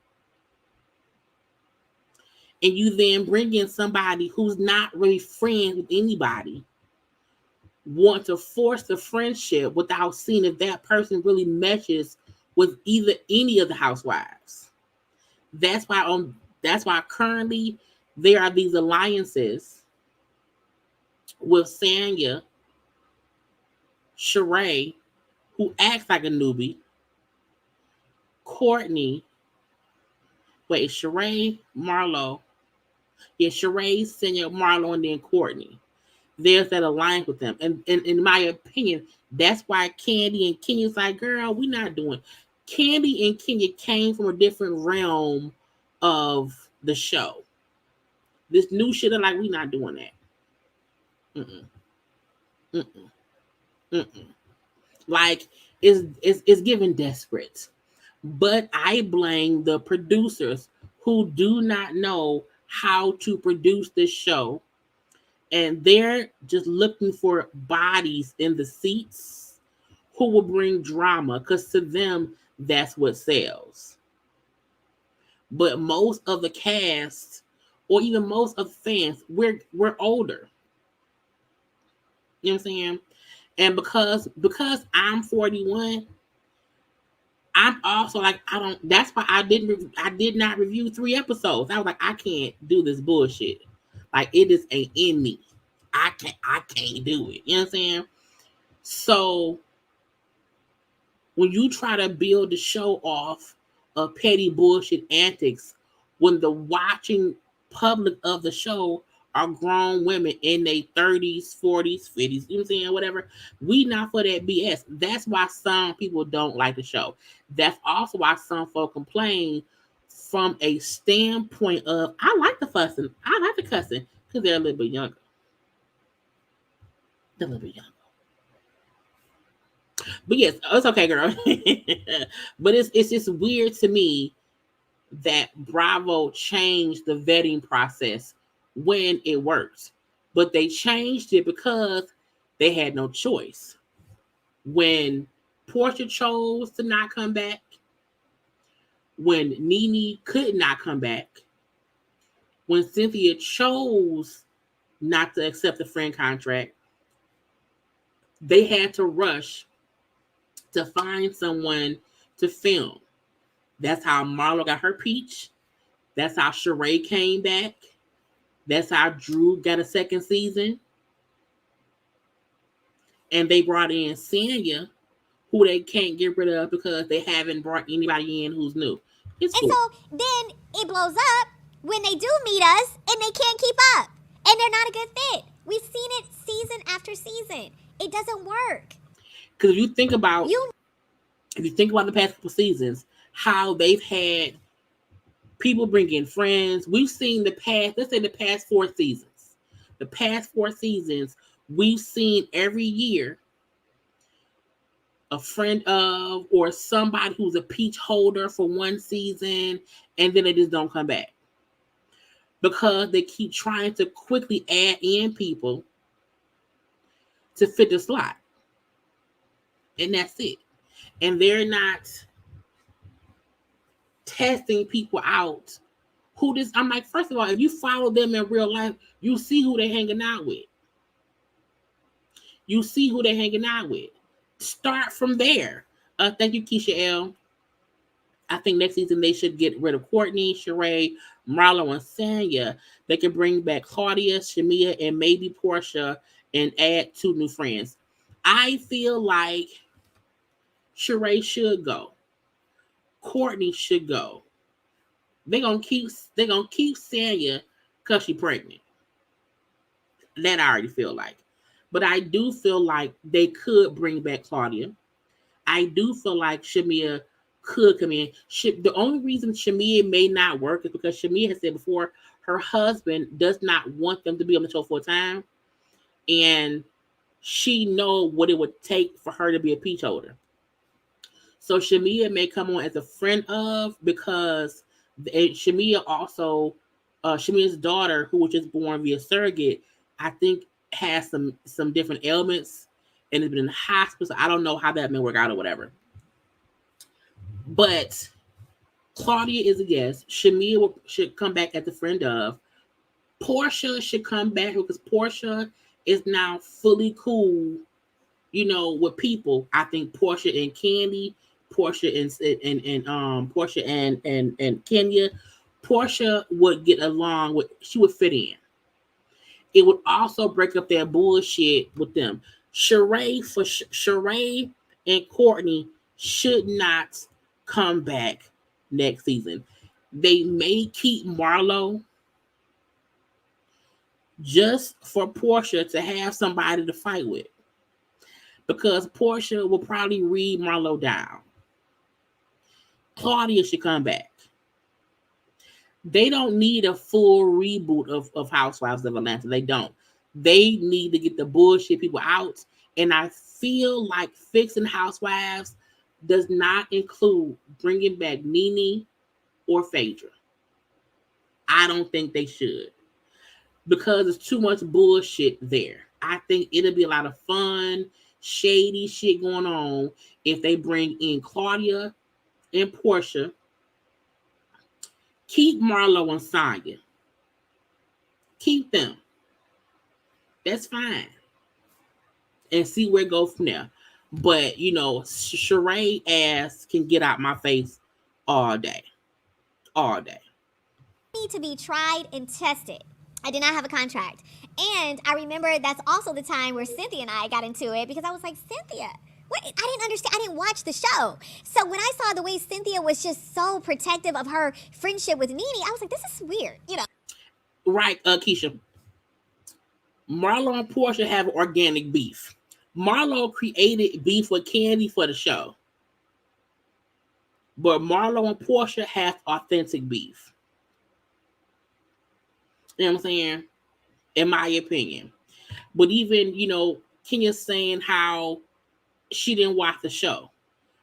and you then bring in somebody who's not really friends with anybody, want to force the friendship without seeing if that person really meshes with any of the housewives? That's why currently there are these alliances with Sanya, Sheree, who acts like a newbie, Courtney, Sheree, Marlo. Yeah, Sheree, Sanya, Marlo, and then Courtney. There's that alliance with them. And in my opinion, that's why Kandi and Kenya's like, girl, we're not doing. Kandi and Kenya came from a different realm of the show. This new shit, are like, we're not doing that. Like, it's giving desperate. But I blame the producers who do not know how to produce this show. And they're just looking for bodies in the seats who will bring drama, because to them, that's what sells. But most of the cast, or even most of the fans, we're older. You know what I'm saying? And because I'm 41, I'm also like, that's why I did not review 3 episodes. I was like, I can't do this bullshit. Like, it just ain't in me. I can't do it. You know what I'm saying? So when you try to build the show off of petty bullshit antics, when the watching public of the show are grown women in their 30s, 40s, 50s, you know what I'm saying? Whatever. We not for that BS. That's why some people don't like the show. That's also why some folk complain from a standpoint of, I like the fussing, I like the cussing, because they're a little bit younger. A little bit younger. But yes, it's okay, girl. But it's just weird to me that Bravo changed the vetting process when it worked. But they changed it because they had no choice. When Portia chose to not come back, when Nene could not come back, when Cynthia chose not to accept the friend contract, they had to rush to find someone to film. That's how Marlo got her peach. That's how Sheree came back. That's how Drew got a second season. And they brought in Sanya, who they can't get rid of because they haven't brought anybody in who's new. It's cool. And so then it blows up when they do meet us and they can't keep up. And they're not a good fit. We've seen it season after season. It doesn't work. Because if you think about the past couple seasons, how they've had people bring in friends. We've seen the past 4 seasons. The past 4 seasons, we've seen every year a friend of or somebody who's a peach holder for one season, and then they just don't come back. Because they keep trying to quickly add in people to fit the slot. And that's it. And they're not testing people out. I'm like, first of all, if you follow them in real life, you see who they're hanging out with. Start from there. Thank you, Keisha L. I think next season they should get rid of Courtney, Sheree, Marlo, and Sanya. They can bring back Claudia, Shamia, and maybe Portia and add 2 new friends. I feel like Sheree should go. Courtney should go. They're gonna keep Sanya because she's pregnant. That I already feel like. But I do feel like they could bring back Claudia. I do feel like Shamia could come in. The only reason Shamia may not work is because Shamia has said before her husband does not want them to be on the show full time. And she know what it would take for her to be a peach holder. So Shamia may come on as a friend of, because Shamia also, Shamia's daughter, who was just born via surrogate, I think has some different ailments and has been in the hospital. So I don't know how that may work out or whatever. But Claudia is a guest. Shamia should come back as a friend of. Portia should come back because Portia is now fully cool, with people. I think Portia and Kandi, Portia and Kenya, Portia would get along with. She would fit in. It would also break up their bullshit with them. Sheree and Courtney should not come back next season. They may keep Marlo just for Portia to have somebody to fight with, because Portia will probably read Marlo down. Claudia should come back. They don't need a full reboot of Housewives of Atlanta. They don't. They need to get the bullshit people out. And I feel like fixing Housewives does not include bringing back Nene or Phaedra. I don't think they should, because there's too much bullshit there. I think it'll be a lot of fun, shady shit going on if they bring in Claudia and Portia. Keep Marlo and Sanya. Keep them. That's fine. And see where it goes from there. But, Sheree ass can get out my face all day. All day. Need to be tried and tested. I did not have a contract. And I remember that's also the time where Cynthia and I got into it, because I was like, Cynthia, what? I didn't understand. I didn't watch the show. So when I saw the way Cynthia was just so protective of her friendship with Nene, I was like, this is weird, Right, Keisha. Marlo and Portia have organic beef. Marlo created beef with Kandi for the show. But Marlo and Portia have authentic beef. You know what I'm saying? In my opinion. But even, Kenya saying how she didn't watch the show.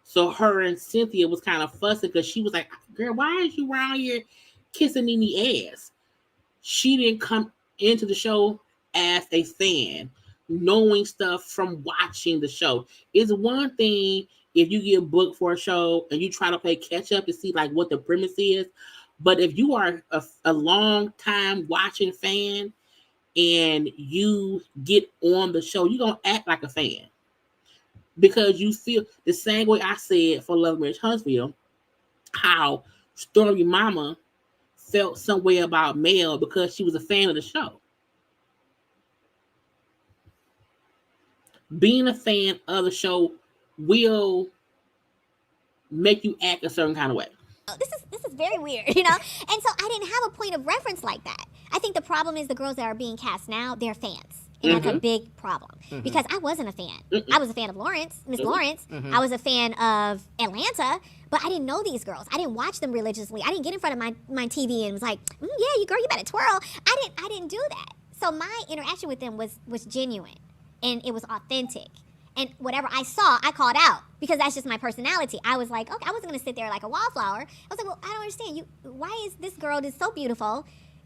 So her and Cynthia was kind of fussing because she was like, girl, why is you around here kissing Nene ass? She didn't come into the show as a fan, knowing stuff from watching the show. It's one thing if you get booked for a show and you try to play catch up to see like what the premise is. But if you are a long time watching fan and you get on the show, you're going to act like a fan. Because you feel the same way I said for Love Marriage Huntsville, how Stormy Mama felt some way about Mel because she was a fan of the show. Being a fan of the show will make you act a certain kind of way. This is very weird, you know? And so I didn't have a point of reference like that. I think the problem is the girls that are being cast now, they're fans. And that's a big problem. Because I wasn't a fan. I was a fan of Miss Lawrence. I was a fan of Atlanta, but I didn't know these girls. I didn't watch them religiously. I didn't get in front of my TV and was like, yeah, you better twirl. I didn't do that. So my interaction with them was genuine and it was authentic. And whatever I saw, I called out because that's just my personality. I was like, okay, I wasn't gonna sit there like a wallflower. I was like, well, I don't understand. Why is this girl that's so beautiful,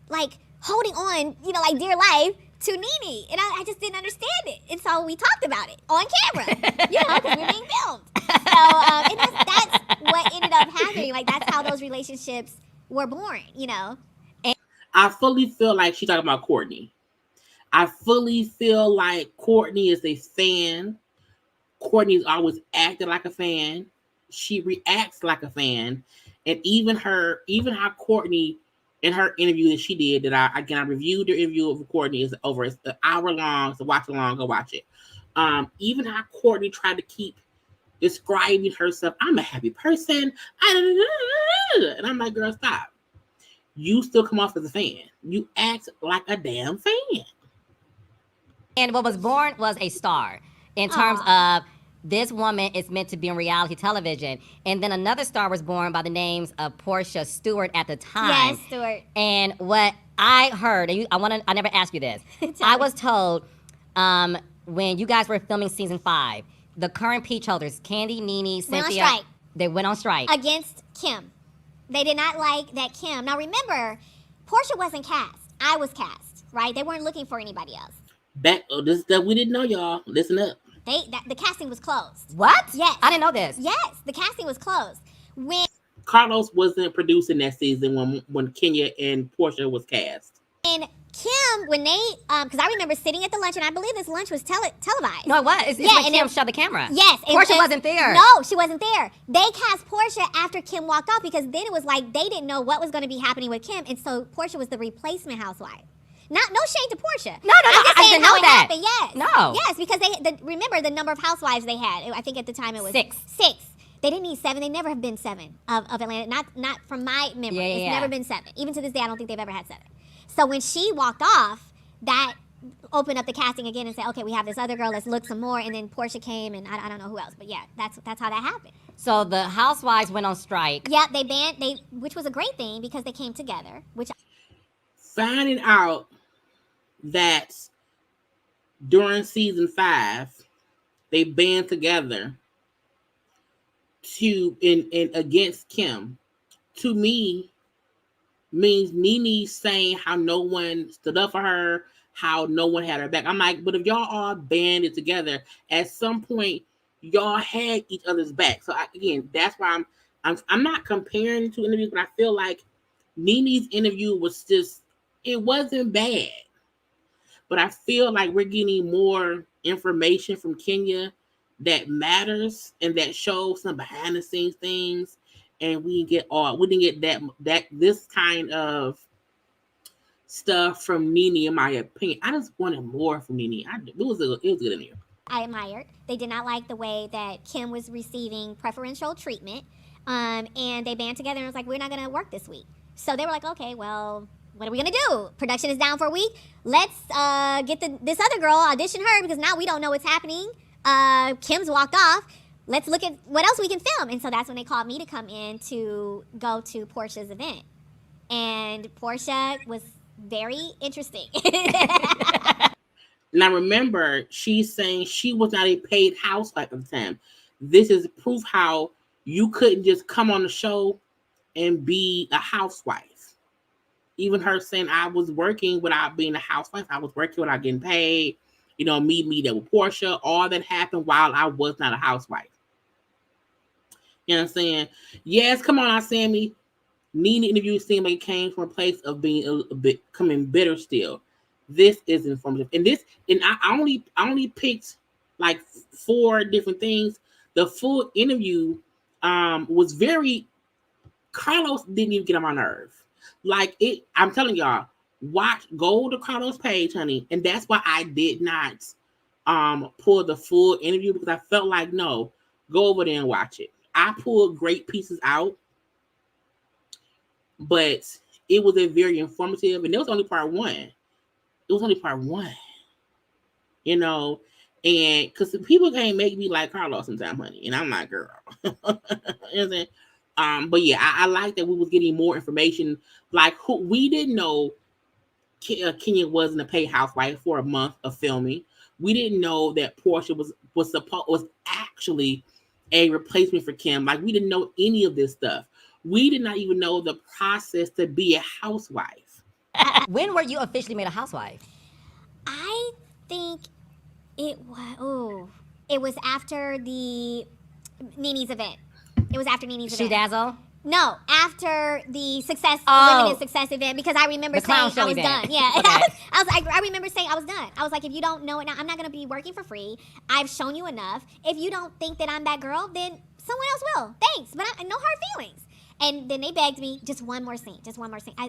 like holding on, like dear life to Nene? And I just didn't understand it. And so we talked about it on camera, because we're being filmed. So and that's what ended up happening. Like that's how those relationships were born, And I fully feel like she's talking about Courtney. I fully feel like Courtney is a fan. Courtney's always acted like a fan. She reacts like a fan. And even how Courtney in her interview that she did, that I reviewed the interview of Courtney, is over. It's an hour long, so watch along, go watch it. Even how Courtney tried to keep describing herself, I'm a happy person. And I'm like, girl, stop. You still come off as a fan. You act like a damn fan. And what was born was a star in terms of this woman is meant to be in reality television. And then another star was born by the names of Portia Stewart at the time. Yes, Stewart. And what I heard, and I never asked you this. I was told when you guys were filming season 5, the current peach holders, Kandi, Nene, Cynthia, went on strike. They went on strike. Against Kim. They did not like that Kim. Now remember, Portia wasn't cast. I was cast, right? They weren't looking for anybody else. This stuff we didn't know, y'all. Listen up. The casting was closed. What? Yes. I didn't know this. Yes, the casting was closed. When Carlos wasn't producing that season when Kenya and Portia was cast. And Kim, when they, because I remember sitting at the lunch, and I believe this lunch was televised. No, it was. It's when Kim shut the camera. Yes. Portia wasn't there. No, she wasn't there. They cast Portia after Kim walked off because then it was like they didn't know what was going to be happening with Kim, and so Portia was the replacement housewife. No shade to Portia. No, I didn't know that. Happened. Yes. No. Yes, because remember the number of housewives they had. I think at the time it was 6. 6. They didn't need 7. They never have been 7 of Atlanta. Not from my memory. It's never been 7. Even to this day, I don't think they've ever had 7. So when she walked off, that opened up the casting again and said, okay, we have this other girl. Let's look some more. And then Portia came, and I don't know who else, but yeah, that's how that happened. So the housewives went on strike. Yeah, which was a great thing because they came together. Finding out that during season 5 they band together against Kim, to me means Nene saying how no one stood up for her, how no one had her back. I'm like, but if y'all all banded together, at some point y'all had each other's back. So again, that's why I'm not comparing two interviews, but I feel like Nene's interview was it wasn't bad. But I feel like we're getting more information from Kenya that matters and that shows some behind the scenes things, and we didn't get that this kind of stuff from Nene, in my opinion. I just wanted more from Nene. It was a good interview. I admired. They did not like the way that Kim was receiving preferential treatment, and they band together and was like, we're not going to work this week. So they were like, okay, well, what are we going to do? Production is down for a week. Let's get this other girl, audition her, because now we don't know what's happening. Kim's walked off. Let's look at what else we can film. And so that's when they called me to come in to go to Portia's event. And Portia was very interesting. Now remember, she's saying she was not a paid housewife at the time. This is proof how you couldn't just come on the show and be a housewife. Even her saying I was working without being a housewife. I was working without getting paid. You know, me that with Portia. All that happened while I was not a housewife. You know what I'm saying? Yes, come on, Sammy. Nene interview seemed like it came from a place of being a bit coming bitter still. This is informative. And I only picked like 4 different things. The full interview was very Carlos didn't even get on my nerve. Like it, I'm telling y'all, go to Carlos' page, honey. And that's why I did not pull the full interview, because I felt like, no, go over there and watch it. I pulled great pieces out, but it was a very informative, and it was only part 1. You know, and because people can't make me like Carlos sometimes, honey, and I'm not, girl. You know what I'm saying? But yeah, I like that we was getting more information. Like, we didn't know Kenya wasn't a paid housewife for a month of filming. We didn't know that Portia was actually a replacement for Kim. Like, we didn't know any of this stuff. We did not even know the process to be a housewife. When were you officially made a housewife? I think it was after the Nene's event. It was after Nene's event. Shoe-dazzle? No, after the Limited Success event, because I remember saying I was done. Yeah, okay. I remember saying I was done. I was like, if you don't know it now, I'm not going to be working for free. I've shown you enough. If you don't think that I'm that girl, then someone else will. Thanks, but no hard feelings. And then they begged me, just one more scene.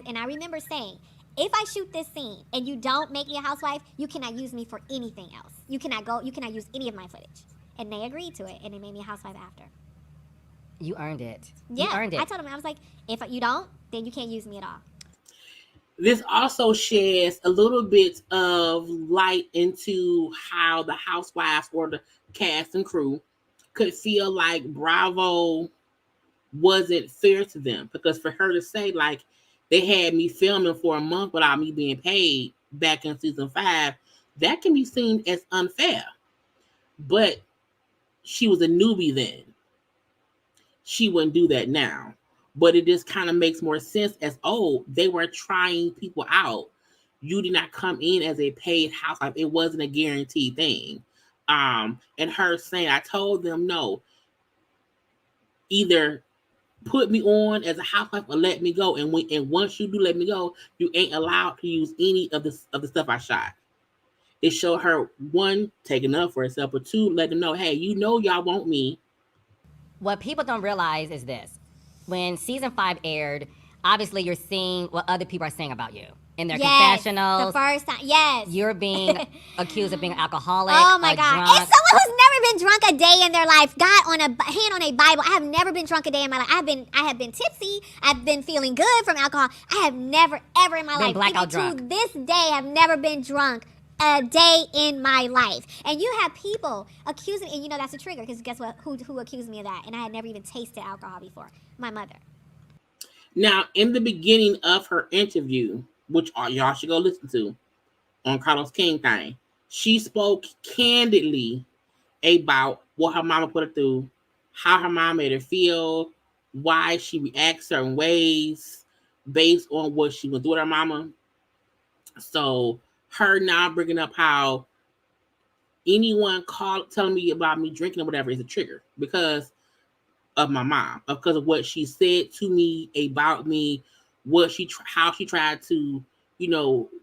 And I remember saying, if I shoot this scene and you don't make me a housewife, you cannot use me for anything else. You cannot use any of my footage. And they agreed to it, and they made me a housewife after. You earned it. Yeah, you earned it. I told him, I was like, if you don't, then you can't use me at all. This also sheds a little bit of light into how the housewives or the cast and crew could feel like Bravo wasn't fair to them. Because for her to say, like, they had me filming for a month without me being paid back in season 5, that can be seen as unfair. But she was a newbie then. She wouldn't do that now. But it just kind of makes more sense as, they were trying people out. You did not come in as a paid housewife. It wasn't a guaranteed thing. And her saying, I told them, no, either put me on as a housewife or let me go. And once you do let me go, you ain't allowed to use any of the stuff I shot. It showed her, 1, taking up for herself, but 2, let them know, hey, y'all want me. What people don't realize is this. When season 5 aired, obviously you're seeing what other people are saying about you. In their confessionals. The first time, yes. You're being accused of being an alcoholic. Oh my God. Drunk. As someone who's never been drunk a day in their life, got on a hand on a Bible, I have never been drunk a day in my life. I have been tipsy. I've been feeling good from alcohol. I have never, ever in my life, blackout even drunk. to this day, I've never been drunk a day in my life. And you have people accusing me, and that's a trigger, because guess what? Who accused me of that? And I had never even tasted alcohol before. My mother. Now, in the beginning of her interview, which y'all should go listen to on Carlos King thing, she spoke candidly about what her mama put her through, how her mom made her feel, why she reacts certain ways based on what she went through with her mama. So her now bringing up how anyone telling me about me drinking or whatever is a trigger because of my mom, because of what she said to me about me, how she tried to,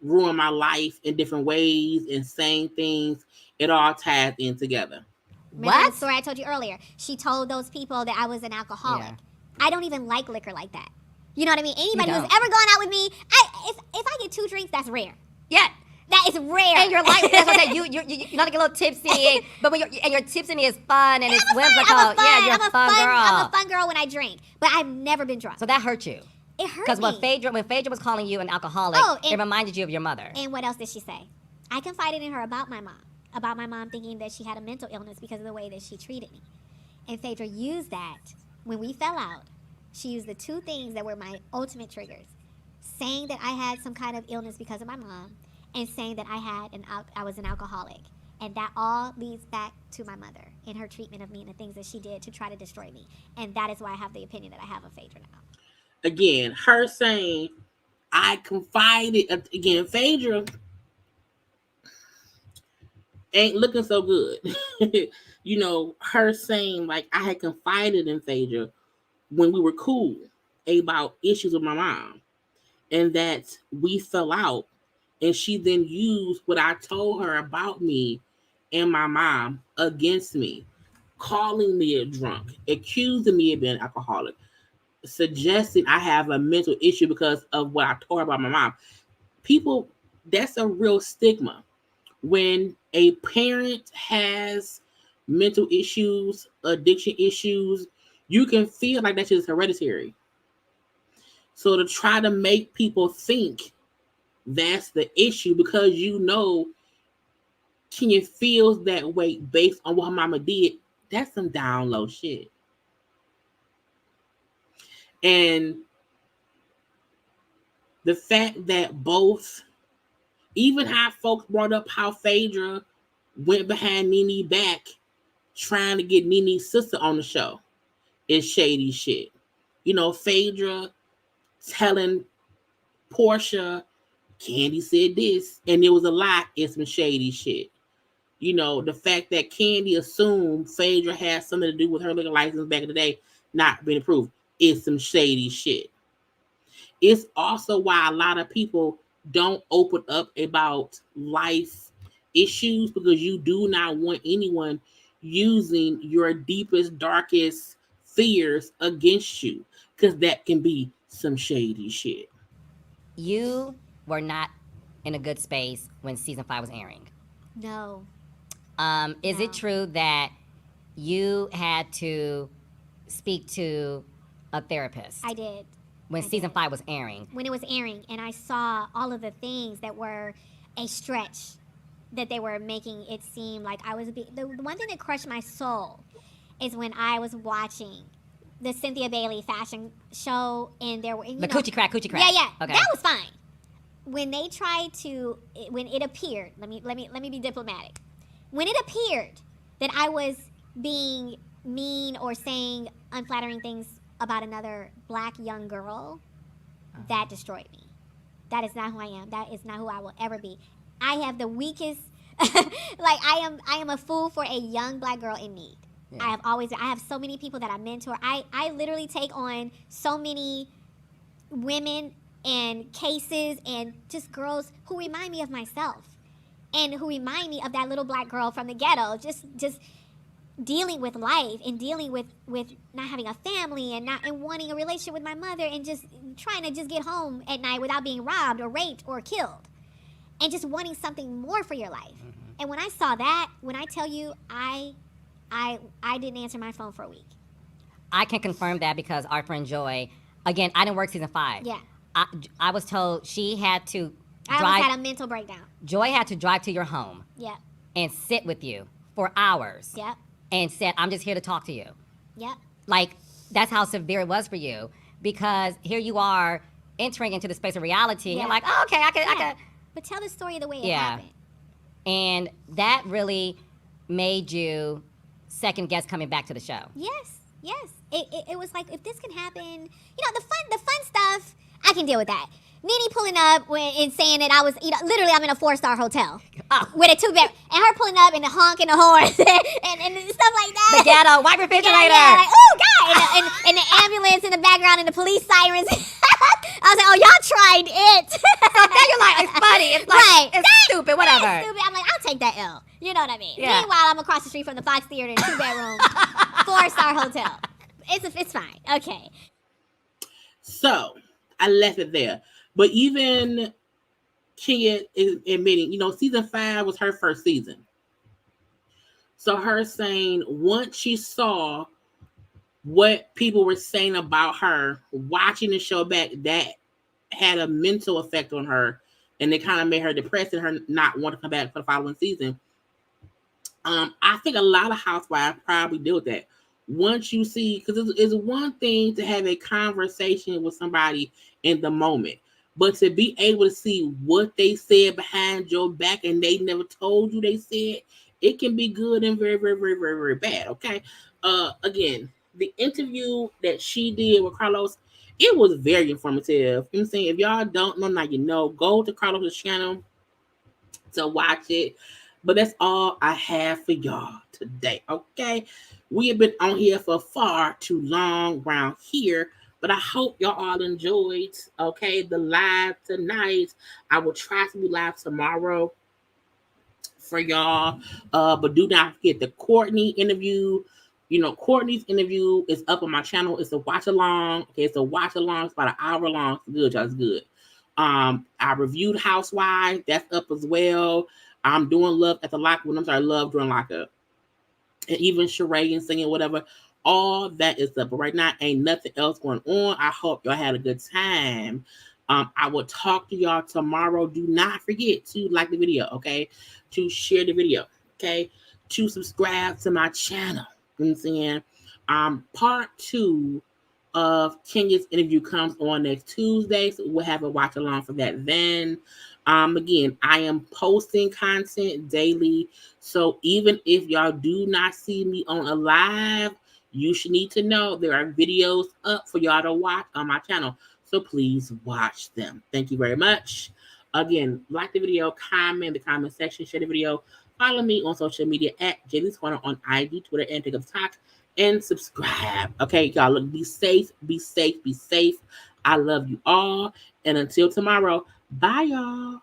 ruin my life in different ways and saying things. It all ties in together. Remember the story I told you earlier? She told those people that I was an alcoholic. Yeah. I don't even like liquor like that. You know what I mean? Anybody who's ever gone out with me, if I get 2 drinks, that's rare. Yeah. That is rare. And you're like, that's what I said. You not get a little tipsy, but your tipsy is fun and it's whimsical. Yeah, you're a fun girl. I'm a fun girl when I drink, but I've never been drunk. So that hurt you. It hurt me. Because when Phaedra was calling you an alcoholic, it reminded you of your mother. And what else did she say? I confided in her about my mom thinking that she had a mental illness because of the way that she treated me. And Phaedra used that when we fell out. She used the 2 things that were my ultimate triggers. Saying that I had some kind of illness because of my mom, and saying that I was an alcoholic. And that all leads back to my mother and her treatment of me and the things that she did to try to destroy me. And that is why I have the opinion that I have of Phaedra now. Again, her saying, I confided, again, Phaedra ain't looking so good. You know, her saying, like, I had confided in Phaedra when we were cool about issues with my mom, and that we fell out. And she then used what I told her about me and my mom against me, calling me a drunk, accusing me of being an alcoholic, suggesting I have a mental issue because of what I told her about my mom. People, that's a real stigma. When a parent has mental issues, addiction issues, you can feel like that's just hereditary. So to try to make people think that's the issue because you know Kenya feels that way based on what her mama did, that's some down low shit. And the fact that both, even how folks brought up how Phaedra went behind Nene back trying to get Nene's sister on the show is shady shit. You know, Phaedra telling Portia, Kandi said this, and it was a lie, it's some shady shit. You know, the fact that Kandi assumed Phaedra had something to do with her liquor license back in the day not being approved is some shady shit. It's also why a lot of people don't open up about life issues, because you do not want anyone using your deepest, darkest fears against you, because that can be some shady shit. You were not in a good space when season 5 was airing. No. Is it true that you had to speak to a therapist? I did. When season 5 was airing. When it was airing, and I saw all of the things that were a stretch, that they were making it seem like I was the one thing that crushed my soul is when I was watching the Cynthia Bailey fashion show, and there were coochie crack. Yeah. Okay. That was fine. When they tried to, when it appeared, let me be diplomatic. When it appeared that I was being mean or saying unflattering things about another black young girl, that destroyed me. That is not who I am. That is not who I will ever be. I have the weakest, like I am a fool for a young black girl in need. Yeah. I have so many people that I mentor. I literally take on so many women and cases and just girls who remind me of myself and who remind me of that little black girl from the ghetto, just dealing with life and dealing with not having a family and wanting a relationship with my mother and just trying to just get home at night without being robbed or raped or killed, and just wanting something more for your life. Mm-hmm. And when I saw that, when I tell you I didn't answer my phone for a week. I can confirm that because our friend Joy, again, I didn't work season 5. Yeah. I was told she had to I almost had a mental breakdown. Joy had to drive to your home. Yeah. And sit with you for hours. Yep. And said, I'm just here to talk to you. Yep. Like, that's how severe it was for you. Because here you are entering into the space of reality. And you're like, oh, okay, I can. But tell the story the way it happened. And that really made you second guess coming back to the show. Yes. It was like, if this can happen, the fun stuff, I can deal with that. Nene pulling up and saying that I was, literally I'm in a 4-star hotel with a 2-bed, and her pulling up and honking the horns and stuff like that. The ghetto, white refrigerator. Yeah, like, oh God, and the ambulance in the background and the police sirens. I was like, oh, y'all tried it. So then you're like, it's funny. It's like, right. It's stupid, whatever. It's stupid. I'm like, I'll take that L. You know what I mean? Yeah. Meanwhile, I'm across the street from the Fox Theater in a 2-bedroom, 4-star hotel. It's fine. Okay. So I left it there. But even Kenya is admitting, season 5 was her first season. So her saying once she saw what people were saying about her, watching the show back, that had a mental effect on her, and it kind of made her depressed and her not want to come back for the following season. I think a lot of housewives probably deal with that. Once you see, because it's one thing to have a conversation with somebody in the moment. But to be able to see what they said behind your back and they never told you they said, it can be good and very, very, very, very, very bad. Okay. Again, the interview that she did with Carlos, it was very informative. You know what I'm saying? If y'all don't know, now you know. Go to Carlos' channel to watch it. But that's all I have for y'all today. Okay. We have been on here for far too long around here. But I hope y'all all enjoyed, okay, the live tonight. I will try to be live tomorrow for y'all. But do not forget the Courtney interview. You know, Courtney's interview is up on my channel. It's a watch along. Okay, it's a watch along. It's about an hour long. It's good, y'all. It's good. I reviewed Housewives. That's up as well. I'm doing Love at the Lock. When I'm sorry, Love during Lockup. And even Sheree and singing, whatever. All that is up. But right now, ain't nothing else going on. I hope y'all had a good time. I will talk to y'all tomorrow. Do not forget to like the video, okay? To share the video, okay? To subscribe to my channel. You know what I'm saying? Part 2 of Kenya's interview comes on next Tuesday, so we'll have a watch along for that then. Again, I am posting content daily, so even if y'all do not see me on a live, you should need to know there are videos up for y'all to watch on my channel, so please watch them. Thank you very much. Again, like the video, comment in the comment section, share the video, follow me on social media at JayLeesCorner on IG, Twitter, and TikTok. And subscribe. Okay, y'all, look, be safe, be safe, be safe. I love you all. And until tomorrow, bye, y'all.